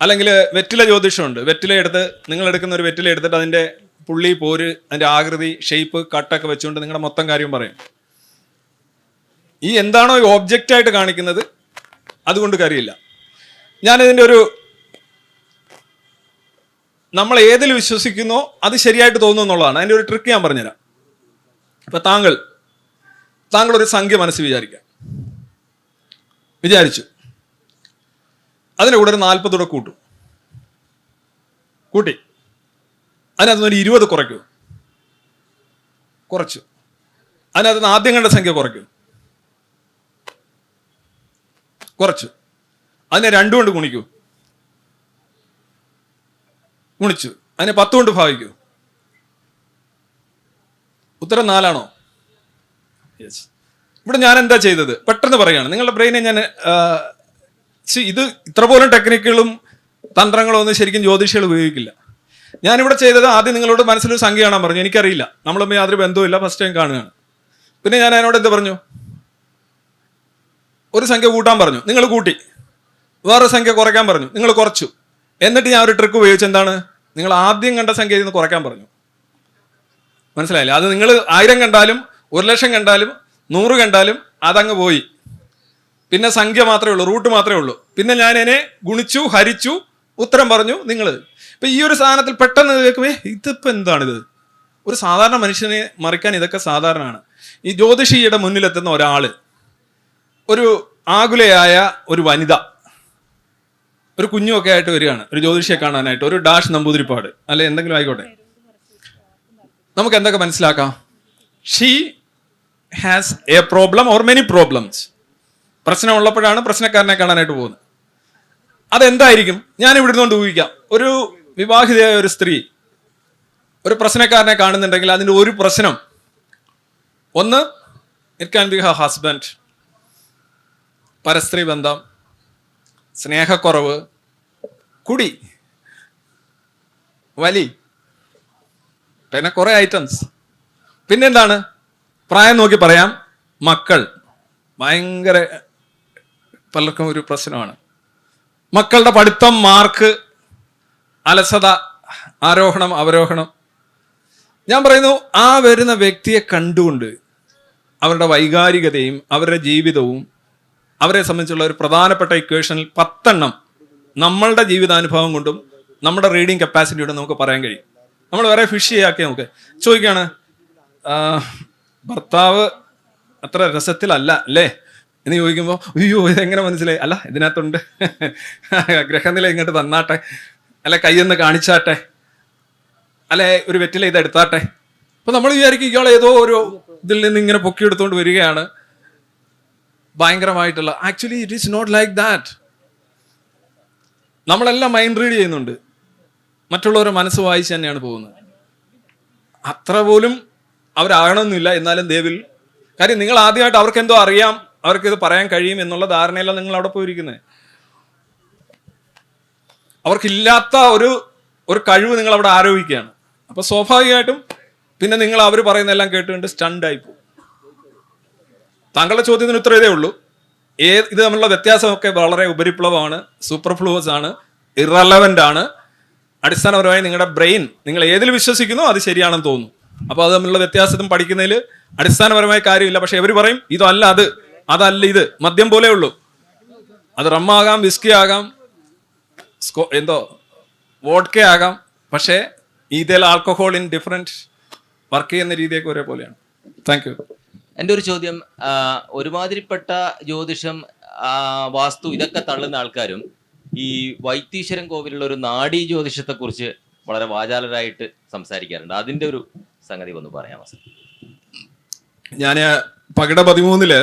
അല്ലെങ്കിൽ വെറ്റില ജ്യോതിഷമുണ്ട്. വെറ്റില എടുത്ത്, നിങ്ങൾ എടുക്കുന്ന ഒരു വെറ്റില എടുത്തിട്ട് അതിൻ്റെ പുള്ളി, പോര്, അതിൻ്റെ ആകൃതി, ഷേപ്പ്, കട്ടൊക്കെ വെച്ചുകൊണ്ട് നിങ്ങളുടെ മൊത്തം കാര്യം പറയും. ഈ എന്താണോ ഈ ഓബ്ജക്റ്റായിട്ട് കാണിക്കുന്നത് അതുകൊണ്ട് കാര്യമില്ല. ഞാനിതിൻ്റെ നമ്മൾ ഏതിൽ വിശ്വസിക്കുന്നോ അത് ശരിയായിട്ട് തോന്നുന്നു എന്നുള്ളതാണ്. അതിൻ്റെ ഒരു ട്രിക്ക് ഞാൻ പറഞ്ഞുതരാം. ഇപ്പം താങ്കൾ ഒരു സംഖ്യ മനസ്സിൽ വിചാരിച്ചു, അതിൻ്റെ കൂടെ ഒരു 40 കൂടെ കൂട്ടി അതിനകത്ത് ഒരു 20 കുറച്ചു. അതിനകത്ത് നിന്ന് ആദ്യം കണ്ട സംഖ്യ കുറച്ചു. അതിനെ 2 കൊണ്ട് ഗുണിച്ചു. അതിനെ 10 കൊണ്ട് ഭാഗിക്കൂ. ഉത്തരം 4 ആണോ? യെസ്. ഇവിടെ ഞാൻ എന്താ ചെയ്തത്? പെട്ടെന്ന് പറയുകയാണ്, നിങ്ങളുടെ ബ്രെയിനെ ഞാൻ ഇത് ഇത്ര പോലും ടെക്നിക്കുകളും തന്ത്രങ്ങളും ഒന്നും ശരിക്കും ജ്യോതിഷികൾ ഉപയോഗിക്കില്ല. ഞാനിവിടെ ചെയ്തത് ആദ്യം നിങ്ങളോട് മനസ്സിലൊരു സംഖ്യ കാണാൻ പറഞ്ഞു. എനിക്കറിയില്ല, നമ്മളും യാതൊരു ബന്ധവുമില്ല, ഫസ്റ്റ് ടൈം കാണുകയാണ്. പിന്നെ ഞാൻ അതിനോട് എന്ത് പറഞ്ഞു, ഒരു സംഖ്യ കൂട്ടാൻ പറഞ്ഞു, നിങ്ങൾ കൂട്ടി. വേറെ സംഖ്യ കുറയ്ക്കാൻ പറഞ്ഞു, നിങ്ങൾ കുറച്ചു. എന്നിട്ട് ഞാൻ ഒരു ട്രിക്ക് ഉപയോഗിച്ചു. എന്താണ്? നിങ്ങൾ ആദ്യം കണ്ട സംഖ്യയിൽ നിന്ന് കുറയ്ക്കാൻ പറഞ്ഞു. മനസ്സിലായില്ലേ? അത് നിങ്ങൾ 1000 കണ്ടാലും 1,00,000 കണ്ടാലും 100 കണ്ടാലും അതങ്ങ് പോയി. പിന്നെ സംഖ്യ മാത്രമേ ഉള്ളൂ, റൂട്ട് മാത്രമേ ഉള്ളൂ. പിന്നെ ഞാൻ അതിനെ ഗുണിച്ചു, ഹരിച്ചു, ഉത്തരം പറഞ്ഞു. നിങ്ങൾ ഇപ്പൊ ഈ ഒരു സാധനത്തിൽ പെട്ടെന്ന് കേൾക്കുമേ, ഇതിപ്പോ എന്താണിത്? ഒരു സാധാരണ മനുഷ്യനെ മറിക്കാൻ ഇതൊക്കെ സാധാരണമാണ്. ഈ ജ്യോതിഷിയുടെ മുന്നിലെത്തുന്ന ഒരാള്, ഒരു ആകുലയായ ഒരു വനിത, ഒരു കുഞ്ഞുമൊക്കെ ആയിട്ട് വരികയാണ് ഒരു ജ്യോതിഷിയെ കാണാനായിട്ട്, ഒരു ഡാഷ് നമ്പൂതിരിപ്പാട് അല്ലെ എന്തെങ്കിലും ആയിക്കോട്ടെ. നമുക്ക് എന്തൊക്കെ മനസ്സിലാക്കാം? She has a problem or many problems. പ്രശ്നമുള്ളപ്പോഴാണ് പ്രശ്നക്കാരനെ കാണാനായിട്ട് പോകുന്നത്. അതെന്തായിരിക്കും? ഞാൻ ഇവിടെ നിന്നുകൊണ്ട് ഊഹിക്കാം. ഒരു വിവാഹിതയായ ഒരു സ്ത്രീ ഒരു പ്രശ്നക്കാരനെ കാണുന്നുണ്ടെങ്കിൽ അതിൻ്റെ ഒരു പ്രശ്നം, ഒന്ന് it can be her husband, പരസ്ത്രീ ബന്ധം, സ്നേഹക്കുറവ്, കുടി, വലി, പിന്നെ കുറെ ഐറ്റംസ്. പിന്നെന്താണ്? പ്രായം നോക്കി പറയാം, മക്കൾ ഭയങ്കര പലർക്കും ഒരു പ്രശ്നമാണ്. മക്കളുടെ പഠിത്തം, മാർക്ക്, അലസത, ആരോഹണം അവരോഹണം. ഞാൻ പറയുന്നു, ആ വരുന്ന വ്യക്തിയെ കണ്ടുകൊണ്ട് അവരുടെ വൈകാരികതയും അവരുടെ ജീവിതവും അവരെ സംബന്ധിച്ചുള്ള ഒരു പ്രധാനപ്പെട്ട ഇക്വേഷനിൽ 10 എണ്ണം നമ്മളുടെ ജീവിതാനുഭവം കൊണ്ടും നമ്മുടെ റീഡിങ് കപ്പാസിറ്റിയോടും നമുക്ക് പറയാൻ കഴിയും. നമ്മൾ വേറെ ഫിഷിയാക്കി നമുക്ക് ചോദിക്കുകയാണ്, ഭർത്താവ് അത്ര രസത്തിലല്ല അല്ലേ എന്ന് ചോദിക്കുമ്പോൾ, അയ്യോ ഇതെങ്ങനെ മനസ്സിലായി? അല്ല, ഇതിനകത്തുണ്ട്, ഗ്രഹനില ഇങ്ങോട്ട് തന്നാട്ടെ, അല്ലെ കയ്യൊന്ന് കാണിച്ചാട്ടെ, അല്ലെ ഒരു വെറ്റില ഇത് എടുത്താട്ടെ. അപ്പൊ നമ്മൾ വിചാരിക്കും ഇയാൾ ഏതോ ഒരു ഇതിൽ നിന്ന് ഇങ്ങനെ പൊക്കിയെടുത്തുകൊണ്ട് വരികയാണ്, ഭയങ്കരമായിട്ടുള്ള. Actually it is not like that. നമ്മളെല്ലാം മൈൻഡ് റീഡ് ചെയ്യുന്നുണ്ട്, മറ്റുള്ളവരുടെ മനസ്സ് വായിച്ച് തന്നെയാണ് പോകുന്നത്. അത്ര പോലും അവരാകണമെന്നില്ല. എന്നാലും ദേവിൽ കാര്യം, നിങ്ങൾ ആദ്യമായിട്ട് അവർക്ക് എന്തോ അറിയാം, അവർക്ക് ഇത് പറയാൻ കഴിയും എന്നുള്ള ധാരണയിലാണ് നിങ്ങൾ അവിടെ പോയിരിക്കുന്നത്. അവർക്കില്ലാത്ത ഒരു കഴിവ് നിങ്ങൾ അവിടെ ആരോപിക്കുകയാണ്. അപ്പൊ സ്വാഭാവികമായിട്ടും പിന്നെ നിങ്ങൾ അവർ പറയുന്നതെല്ലാം കേട്ടുകൊണ്ട് സ്റ്റണ്ടായി പോകും. താങ്കളുടെ ചോദ്യത്തിന് ഉത്തരം ഇതേ ഉള്ളൂ. ഇത് തമ്മിലുള്ള വ്യത്യാസമൊക്കെ വളരെ ഉപരിപ്ലവമാണ്, സൂപ്പർഫ്ലൂവസ് ആണ്, ഇറലവൻ്റ് ആണ്. അടിസ്ഥാനപരമായി നിങ്ങളുടെ ബ്രെയിൻ നിങ്ങൾ ഏതിൽ വിശ്വസിക്കുന്നോ അത് ശരിയാണെന്ന് തോന്നുന്നു. അപ്പോൾ അത് തമ്മിലുള്ള വ്യത്യാസത്തും പഠിക്കുന്നതിൽ അടിസ്ഥാനപരമായ കാര്യമില്ല. പക്ഷെ ഇവർ പറയും ഇതല്ല അത്, അതല്ല ഇത്, മദ്യം പോലെ ഉള്ളൂ. അത് റമ്മാകാം, വിസ്കി ആകാം, എന്തോ വോഡ്ക ആകാം. പക്ഷേ ഇതിൽ ആൽക്കഹോൾ ഇൻ ഡിഫറെന്റ് വർക്ക് ചെയ്യുന്ന രീതിയൊക്കെ ഒരേപോലെയാണ്. Thank you. എൻ്റെ ഒരു ചോദ്യം, ഒരുമാതിരിപ്പെട്ട ജ്യോതിഷം, വാസ്തു ഇതൊക്കെ തള്ളുന്ന ആൾക്കാരും ഈ വൈത്തീശ്വരൻ കോവിലുള്ള ഒരു നാഡീ ജ്യോതിഷത്തെ കുറിച്ച് വളരെ വാചാലരായിട്ട് സംസാരിക്കാറുണ്ട്. അതിന്റെ ഒരു സംഗതി ഒന്ന് പറയാമോ? ഞാൻ പകിട 13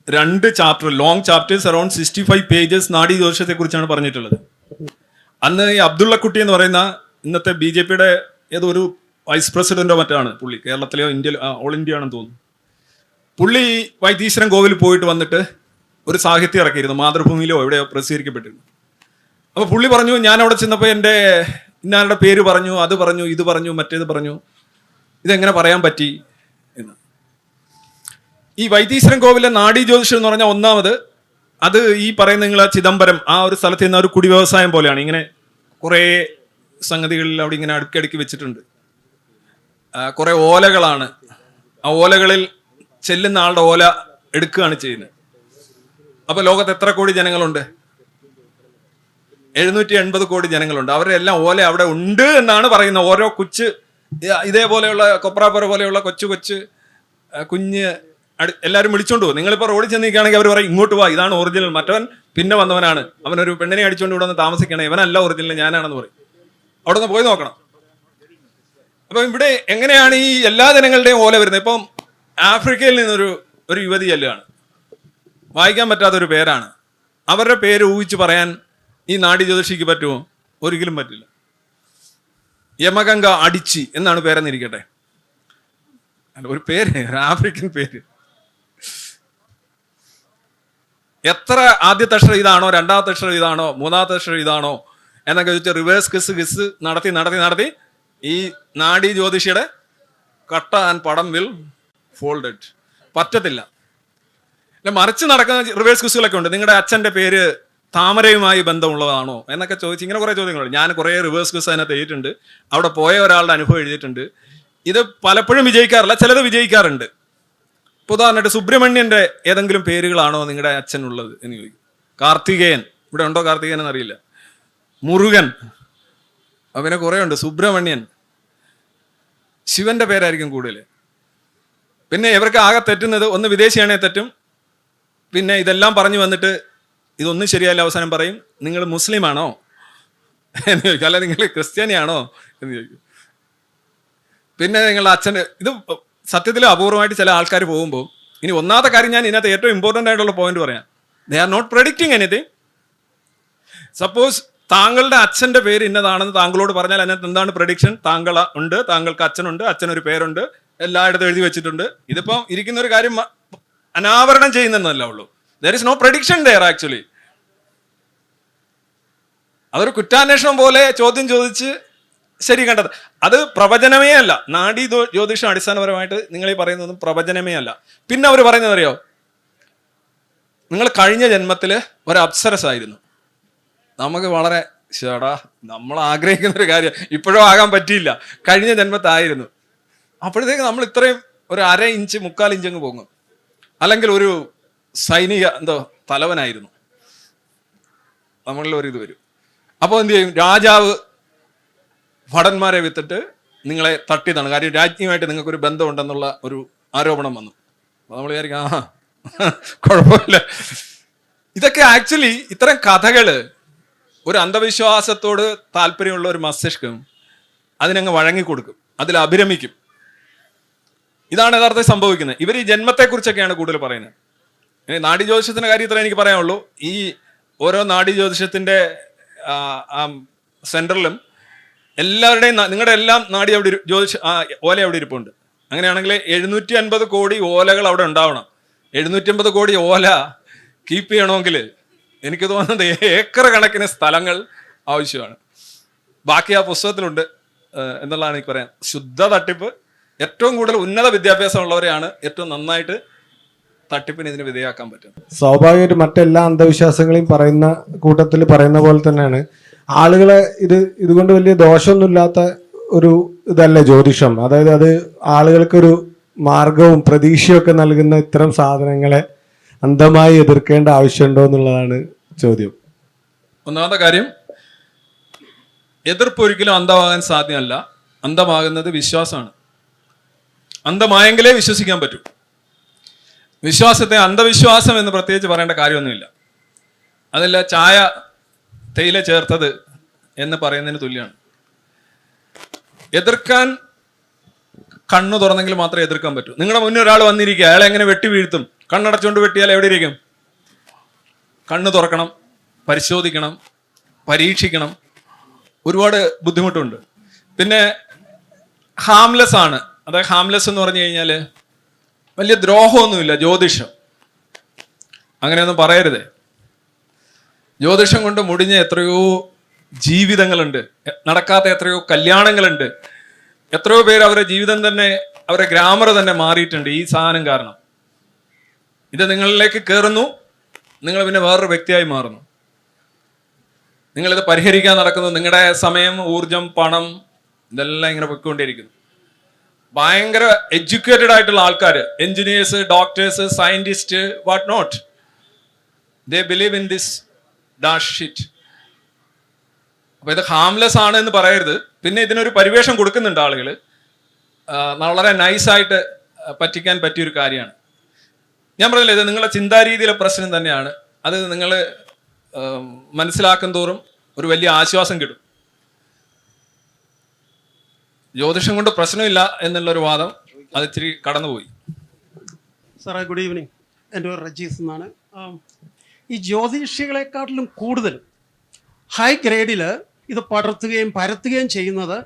2 chapter, long chapters, around 65 pages നാഡീ ജ്യോതിഷത്തെ കുറിച്ചാണ് പറഞ്ഞിട്ടുള്ളത്. അന്ന് ഈ അബ്ദുള്ളക്കുട്ടി എന്ന് പറയുന്ന ഇന്നത്തെ BJPയുടെ ഏതോ ഒരു വൈസ് പ്രസിഡന്റോ മറ്റാണ് പുള്ളി, കേരളത്തിലെയോ ഇന്ത്യയിലോ ഓൾ ഇന്ത്യ ആണെന്ന് തോന്നുന്നു. പുള്ളി വൈത്തീശ്വരൻ കോവിൽ പോയിട്ട് വന്നിട്ട് ഒരു സാഹിത്യം ഇറക്കിയിരുന്നു, മാതൃഭൂമിയിലോ എവിടെയോ പ്രസിദ്ധീകരിക്കപ്പെട്ടിരുന്നു. അപ്പോൾ പുള്ളി പറഞ്ഞു, ഞാൻ അവിടെ ചെന്നപ്പോൾ എൻ്റെ ഇന്നാരുടെ പേര് പറഞ്ഞു, അത് പറഞ്ഞു, ഇത് പറഞ്ഞു, മറ്റേത് പറഞ്ഞു, ഇതെങ്ങനെ പറയാൻ പറ്റി എന്ന്. ഈ വൈത്തീശ്വരൻ കോവിലെ നാഡീ ജ്യോതിഷം എന്ന് പറഞ്ഞാൽ, ഒന്നാമത് അത് ഈ പറയുന്ന നിങ്ങൾ ചിദംബരം ആ ഒരു സ്ഥലത്ത് നിന്ന് ഒരു കുടി വ്യവസായം പോലെയാണ്. ഇങ്ങനെ കുറേ സംഗതികളിൽ അവിടെ ഇങ്ങനെ അടുക്കി വെച്ചിട്ടുണ്ട്. കുറേ ഓലകളാണ്. ആ ഓലകളിൽ ചെല്ലുന്ന ആളുടെ ഓല എടുക്കുകയാണ് ചെയ്യുന്നത്. അപ്പൊ ലോകത്ത് എത്ര കോടി ജനങ്ങളുണ്ട്? 780 കോടി ജനങ്ങളുണ്ട്. അവരുടെ എല്ലാം ഓല അവിടെ ഉണ്ട് എന്നാണ് പറയുന്നത്. ഓരോ ഇതേപോലെയുള്ള കൊപ്രാപ്പുര പോലെയുള്ള കൊച്ചു കുഞ്ഞ് എല്ലാവരും വിളിച്ചോണ്ട് പോകും. നിങ്ങളിപ്പോൾ റോഡിൽ ചെന്ന് നിൽക്കുകയാണെങ്കിൽ അവർ പറയും ഇങ്ങോട്ട് വാ, ഇതാണ് ഒറിജിനൽ, മറ്റവൻ പിന്നെ വന്നവനാണ്, അവനൊരു പെണ്ണിനെ അടിച്ചുകൊണ്ട് ഇവിടെ നിന്ന് താമസിക്കണം, ഇവനല്ല ഒറിജിനൽ, ഞാനാണെന്ന് പറയും. അവിടെ നിന്ന് പോയി നോക്കണം. അപ്പം ഇവിടെ എങ്ങനെയാണ് ഈ എല്ലാ ജനങ്ങളുടെയും ഓല വരുന്നത്? ഇപ്പം ആഫ്രിക്കയിൽ നിന്നൊരു യുവതി ചെല്ലുകയാണ്, വായിക്കാൻ പറ്റാത്തൊരു പേരാണ്. അവരുടെ പേര് ഊഹിച്ച് പറയാൻ ഈ നാഡീ ജ്യോതിഷിക്ക് പറ്റുമോ? ഒരിക്കലും പറ്റില്ല. യമഗംഗ അടിച്ചി എന്നാണ് പേരെന്നിരിക്കട്ടെ, അല്ല ഒരു പേര്, ഒരു ആഫ്രിക്കൻ പേര്. എത്ര ആദ്യത്തെ അക്ഷരം ഇതാണോ, രണ്ടാമത്തെ അക്ഷരം ഇതാണോ, മൂന്നാമത്തെ അക്ഷരം ഇതാണോ എന്നൊക്കെ ചോദിച്ച് റിവേഴ്സ് കിസ് നടത്തി ഈ നാഡി ജ്യോതിഷിയുടെ കട്ട ആൻഡ് പടം വിൽ ഫോൾഡഡ്. പറ്റത്തില്ല. മറിച്ച് നടക്കുന്ന റിവേഴ്സ് ക്വിസുകളൊക്കെ ഉണ്ട്. നിങ്ങളുടെ അച്ഛൻ്റെ പേര് താമരയുമായി ബന്ധമുള്ളതാണോ എന്നൊക്കെ ചോദിച്ച് ഇങ്ങനെ കുറേ ചോദ്യങ്ങളുണ്ട്. ഞാൻ കുറേ റിവേഴ്സ് ക്വിസ് അതിനകത്ത് എഴുതിയിട്ടുണ്ട്. അവിടെ പോയ ഒരാളുടെ അനുഭവം എഴുതിയിട്ടുണ്ട്. ഇത് പലപ്പോഴും വിജയിക്കാറില്ല, ചിലത് വിജയിക്കാറുണ്ട്. ഇപ്പോൾ ഉദാഹരണമായിട്ട് സുബ്രഹ്മണ്യൻ്റെ ഏതെങ്കിലും പേരുകളാണോ നിങ്ങളുടെ അച്ഛനുള്ളത് എന്ന് ചോദിക്കും. കാർത്തികേയൻ, ഇവിടെ ഉണ്ടോ കാർത്തികേയൻ എന്നറിയില്ല. മുരുകൻ, അവനെ കുറേ ഉണ്ട്. സുബ്രഹ്മണ്യൻ, ശിവന്റെ പേരായിരിക്കും കൂടുതൽ. പിന്നെ ഇവർക്ക് ആകെ തെറ്റുന്നത് ഒന്ന് വിദേശിയാണെ തെറ്റും, പിന്നെ ഇതെല്ലാം പറഞ്ഞു വന്നിട്ട് ഇതൊന്നും ശരിയല്ല അവസാനം പറയും നിങ്ങൾ മുസ്ലിം ആണോ എന്ന് ചോദിക്കും, അല്ല നിങ്ങൾ ക്രിസ്ത്യാനിയാണോ എന്ന് ചോദിക്കും. പിന്നെ നിങ്ങളുടെ അച്ഛന് ഇത് സത്യത്തിൽ അപൂർവമായിട്ട് ചില ആൾക്കാർ പോകുമ്പോൾ, ഇനി ഒന്നാമത്തെ കാര്യം ഞാൻ ഇതിനകത്ത് ഏറ്റവും ഇമ്പോർട്ടൻ്റ് ആയിട്ടുള്ള പോയിന്റ് പറയാം. They are not predicting anything. Suppose താങ്കളുടെ അച്ഛൻ്റെ പേര് ഇന്നതാണെന്ന് താങ്കളോട് പറഞ്ഞാൽ അതിനകത്ത് എന്താണ് പ്രഡിക്ഷൻ? താങ്കൾ ഉണ്ട്, താങ്കൾക്ക് അച്ഛനുണ്ട്, അച്ഛനൊരു പേരുണ്ട്, എല്ലായിടത്തും എഴുതി വെച്ചിട്ടുണ്ട്. ഇതിപ്പം ഇരിക്കുന്ന ഒരു കാര്യം അനാവരണം ചെയ്യുന്നതല്ല ഉള്ളൂ. There is no prediction there actually. അതൊരു കുറ്റാന്വേഷണം പോലെ ചോദ്യം ചോദിച്ച് ശരി കണ്ടത്. അത് പ്രവചനമേ അല്ല. നാഡീ ജ്യോതിഷം അടിസ്ഥാനപരമായിട്ട് നിങ്ങൾ ഈ പറയുന്നതൊന്നും പ്രവചനമേ അല്ല. പിന്നെ അവർ പറയുന്നത് അറിയോ, നിങ്ങൾ കഴിഞ്ഞ ജന്മത്തിൽ ഒരു അപ്സരസ് ആയിരുന്നു. നമുക്ക് വളരെ ചേടാ നമ്മൾ ആഗ്രഹിക്കുന്ന ഒരു കാര്യം ഇപ്പോഴും ആകാൻ പറ്റിയില്ല, കഴിഞ്ഞ ജന്മത്തായിരുന്നു. അപ്പോഴത്തേക്ക് നമ്മൾ ഇത്രയും ഒരു 1/2 ഇഞ്ച് 3/4 ഇഞ്ച് അങ്ങ് പോകും. അല്ലെങ്കിൽ ഒരു സൈനിക തലവനായിരുന്നു, നമ്മളിൽ ഒരു ഇത് വരും. അപ്പോൾ എന്ത് ചെയ്യും? രാജാവ് ഭടന്മാരെ വിത്തിട്ട് നിങ്ങളെ തട്ടിയതാണ്. കാര്യം രാജ്ഞിയുമായിട്ട് നിങ്ങൾക്കൊരു ബന്ധമുണ്ടെന്നുള്ള ഒരു ആരോപണം വന്നു. അപ്പോൾ നമ്മൾ വിചാരിക്കും കുഴപ്പമില്ല. ഇതൊക്കെ ആക്ച്വലി ഇത്തരം കഥകള് ഒരു അന്ധവിശ്വാസത്തോട് താല്പര്യമുള്ള ഒരു മസ്തിഷ്കം അതിനങ്ങ് വഴങ്ങിക്കൊടുക്കും, അതിൽ അഭിരമിക്കും. ഇതാണ് യഥാർത്ഥത്തിൽ സംഭവിക്കുന്നത്. ഇവർ ഈ ജന്മത്തെക്കുറിച്ചൊക്കെയാണ് കൂടുതൽ പറയുന്നത്. നാഡീ ജ്യോതിഷത്തിന്റെ കാര്യത്തിൽ എനിക്ക് പറയാനുള്ളൂ, ഈ ഓരോ നാഡീ ജ്യോതിഷത്തിന്റെ സെന്ററിലും എല്ലാവരുടെയും നിങ്ങളുടെ എല്ലാം നാഡി അവിടെ ഓല അവിടെ ഇരിപ്പുണ്ട്. അങ്ങനെയാണെങ്കിൽ 750 കോടി ഓലകൾ അവിടെ ഉണ്ടാവണം. 750 കോടി ഓല കീപ്പ് ചെയ്യണമെങ്കിൽ എനിക്ക് തോന്നുന്നത് ഏക്കർ കണക്കിന് സ്ഥലങ്ങൾ ആവശ്യമാണ്. ബാക്കി ആ പുസ്തകത്തിലുണ്ട് എന്നുള്ളതാണ് എനിക്ക് പറയാൻ. ശുദ്ധ തട്ടിപ്പ് ഏറ്റവും കൂടുതൽ ഉന്നത വിദ്യാഭ്യാസം ഉള്ളവരെയാണ് ഏറ്റവും നന്നായിട്ട് തട്ടിപ്പിന് ഇതിന് വിധേയമാക്കാൻ പറ്റുന്നത്. സ്വാഭാവികമായിട്ട് മറ്റെല്ലാ അന്ധവിശ്വാസങ്ങളെയും പറയുന്ന കൂട്ടത്തിൽ പറയുന്ന പോലെ തന്നെയാണ് ആളുകളെ ഇതുകൊണ്ട് വലിയ ദോഷമൊന്നുമില്ലാത്ത ഒരു ഇതല്ല ജ്യോതിഷം. അതായത് അത് ആളുകൾക്കൊരു മാർഗവും പ്രതീക്ഷയും ഒക്കെ നൽകുന്ന ഇത്തരം സാധനങ്ങളെ അന്ധമായി എതിർക്കേണ്ട ആവശ്യമുണ്ടോ എന്നുള്ളതാണ് ചോദ്യം. ഒന്നാമത്തെ കാര്യം, എതിർപ്പ് ഒരിക്കലും അന്ധമാകാൻ സാധ്യമല്ല. അന്ധമാകുന്നത് വിശ്വാസമാണ്. അന്ധമായെങ്കിലേ വിശ്വസിക്കാൻ പറ്റൂ. വിശ്വാസത്തെ അന്ധവിശ്വാസം എന്ന് പ്രത്യേകിച്ച് പറയേണ്ട കാര്യമൊന്നുമില്ല. അതല്ല ചായ തേയില ചേർത്തത് എന്ന് പറയുന്നതിന് തുല്യമാണ്. എതിർക്കാൻ കണ്ണു തുറന്നെങ്കിൽ മാത്രമേ എതിർക്കാൻ പറ്റൂ. നിങ്ങളുടെ മുന്നിൽ ഒരാൾ വന്നിരിക്കുക, അയാളെ എങ്ങനെ വെട്ടി വീഴ്ത്തും? കണ്ണടച്ചുകൊണ്ട് വെട്ടിയാൽ എവിടെ ഇരിക്കും? കണ്ണ് തുറക്കണം, പരിശോധിക്കണം, പരീക്ഷിക്കണം, ഒരുപാട് ബുദ്ധിമുട്ടുണ്ട്. പിന്നെ ഹാംലെസ് ആണ്. അതായത് ഹാംലെസ് എന്ന് പറഞ്ഞു കഴിഞ്ഞാൽ വലിയ ദ്രോഹമൊന്നുമില്ല ജ്യോതിഷം. അങ്ങനെയൊന്നും പറയരുതേ. ജ്യോതിഷം കൊണ്ട് മുടിഞ്ഞ എത്രയോ ജീവിതങ്ങളുണ്ട്, നടക്കാത്ത എത്രയോ കല്യാണങ്ങളുണ്ട്, എത്രയോ പേര് അവരുടെ ജീവിതം തന്നെ, അവരുടെ ഗ്രാമർ തന്നെ മാറിയിട്ടുണ്ട് ഈ സാധനം കാരണം. ഇത് നിങ്ങളിലേക്ക് കയറുന്നു, നിങ്ങൾ പിന്നെ വേറൊരു വ്യക്തിയായി മാറുന്നു. നിങ്ങളിത് പരിഹരിക്കാൻ നടക്കുന്നു, നിങ്ങളുടെ സമയം, ഊർജം, പണം ഇതെല്ലാം ഇങ്ങനെ പൊയ്ക്കൊണ്ടിരിക്കുന്നു. ഭയങ്കര എഡ്യൂക്കേറ്റഡ് ആയിട്ടുള്ള ആൾക്കാർ, engineers, doctors, scientist, what not, they believe in this dash shit. അപ്പൊ ഇത് ഹാംലെസ് ആണ് എന്ന് പറയരുത്. പിന്നെ ഇതിനൊരു പരിവേഷം കൊടുക്കുന്നുണ്ട് ആളുകൾ. വളരെ നൈസായിട്ട് പറ്റിക്കാൻ പറ്റിയൊരു കാര്യമാണ്. ഞാൻ പറഞ്ഞില്ലേ, ഇത് നിങ്ങളുടെ ചിന്താരീതിയിലെ പ്രശ്നം തന്നെയാണ്. അത് നിങ്ങൾ മനസ്സിലാക്കും തോറും ഒരു വലിയ ആശ്വാസം കിട്ടും. ജ്യോതിഷം കൊണ്ട് പ്രശ്നമില്ല എന്നുള്ളൊരു വാദം അത് ഇച്ചിരി കടന്നുപോയി. സാറേ, ഗുഡ് ഈവനിങ്. എൻ്റെ പേര് റജീസ് എന്നാണ്. ഈ ജ്യോതിഷികളെക്കാട്ടിലും കൂടുതൽ ഹൈ ഗ്രേഡിൽ ഇത് പടർത്തുകയും പരത്തുകയും ചെയ്യുന്നത്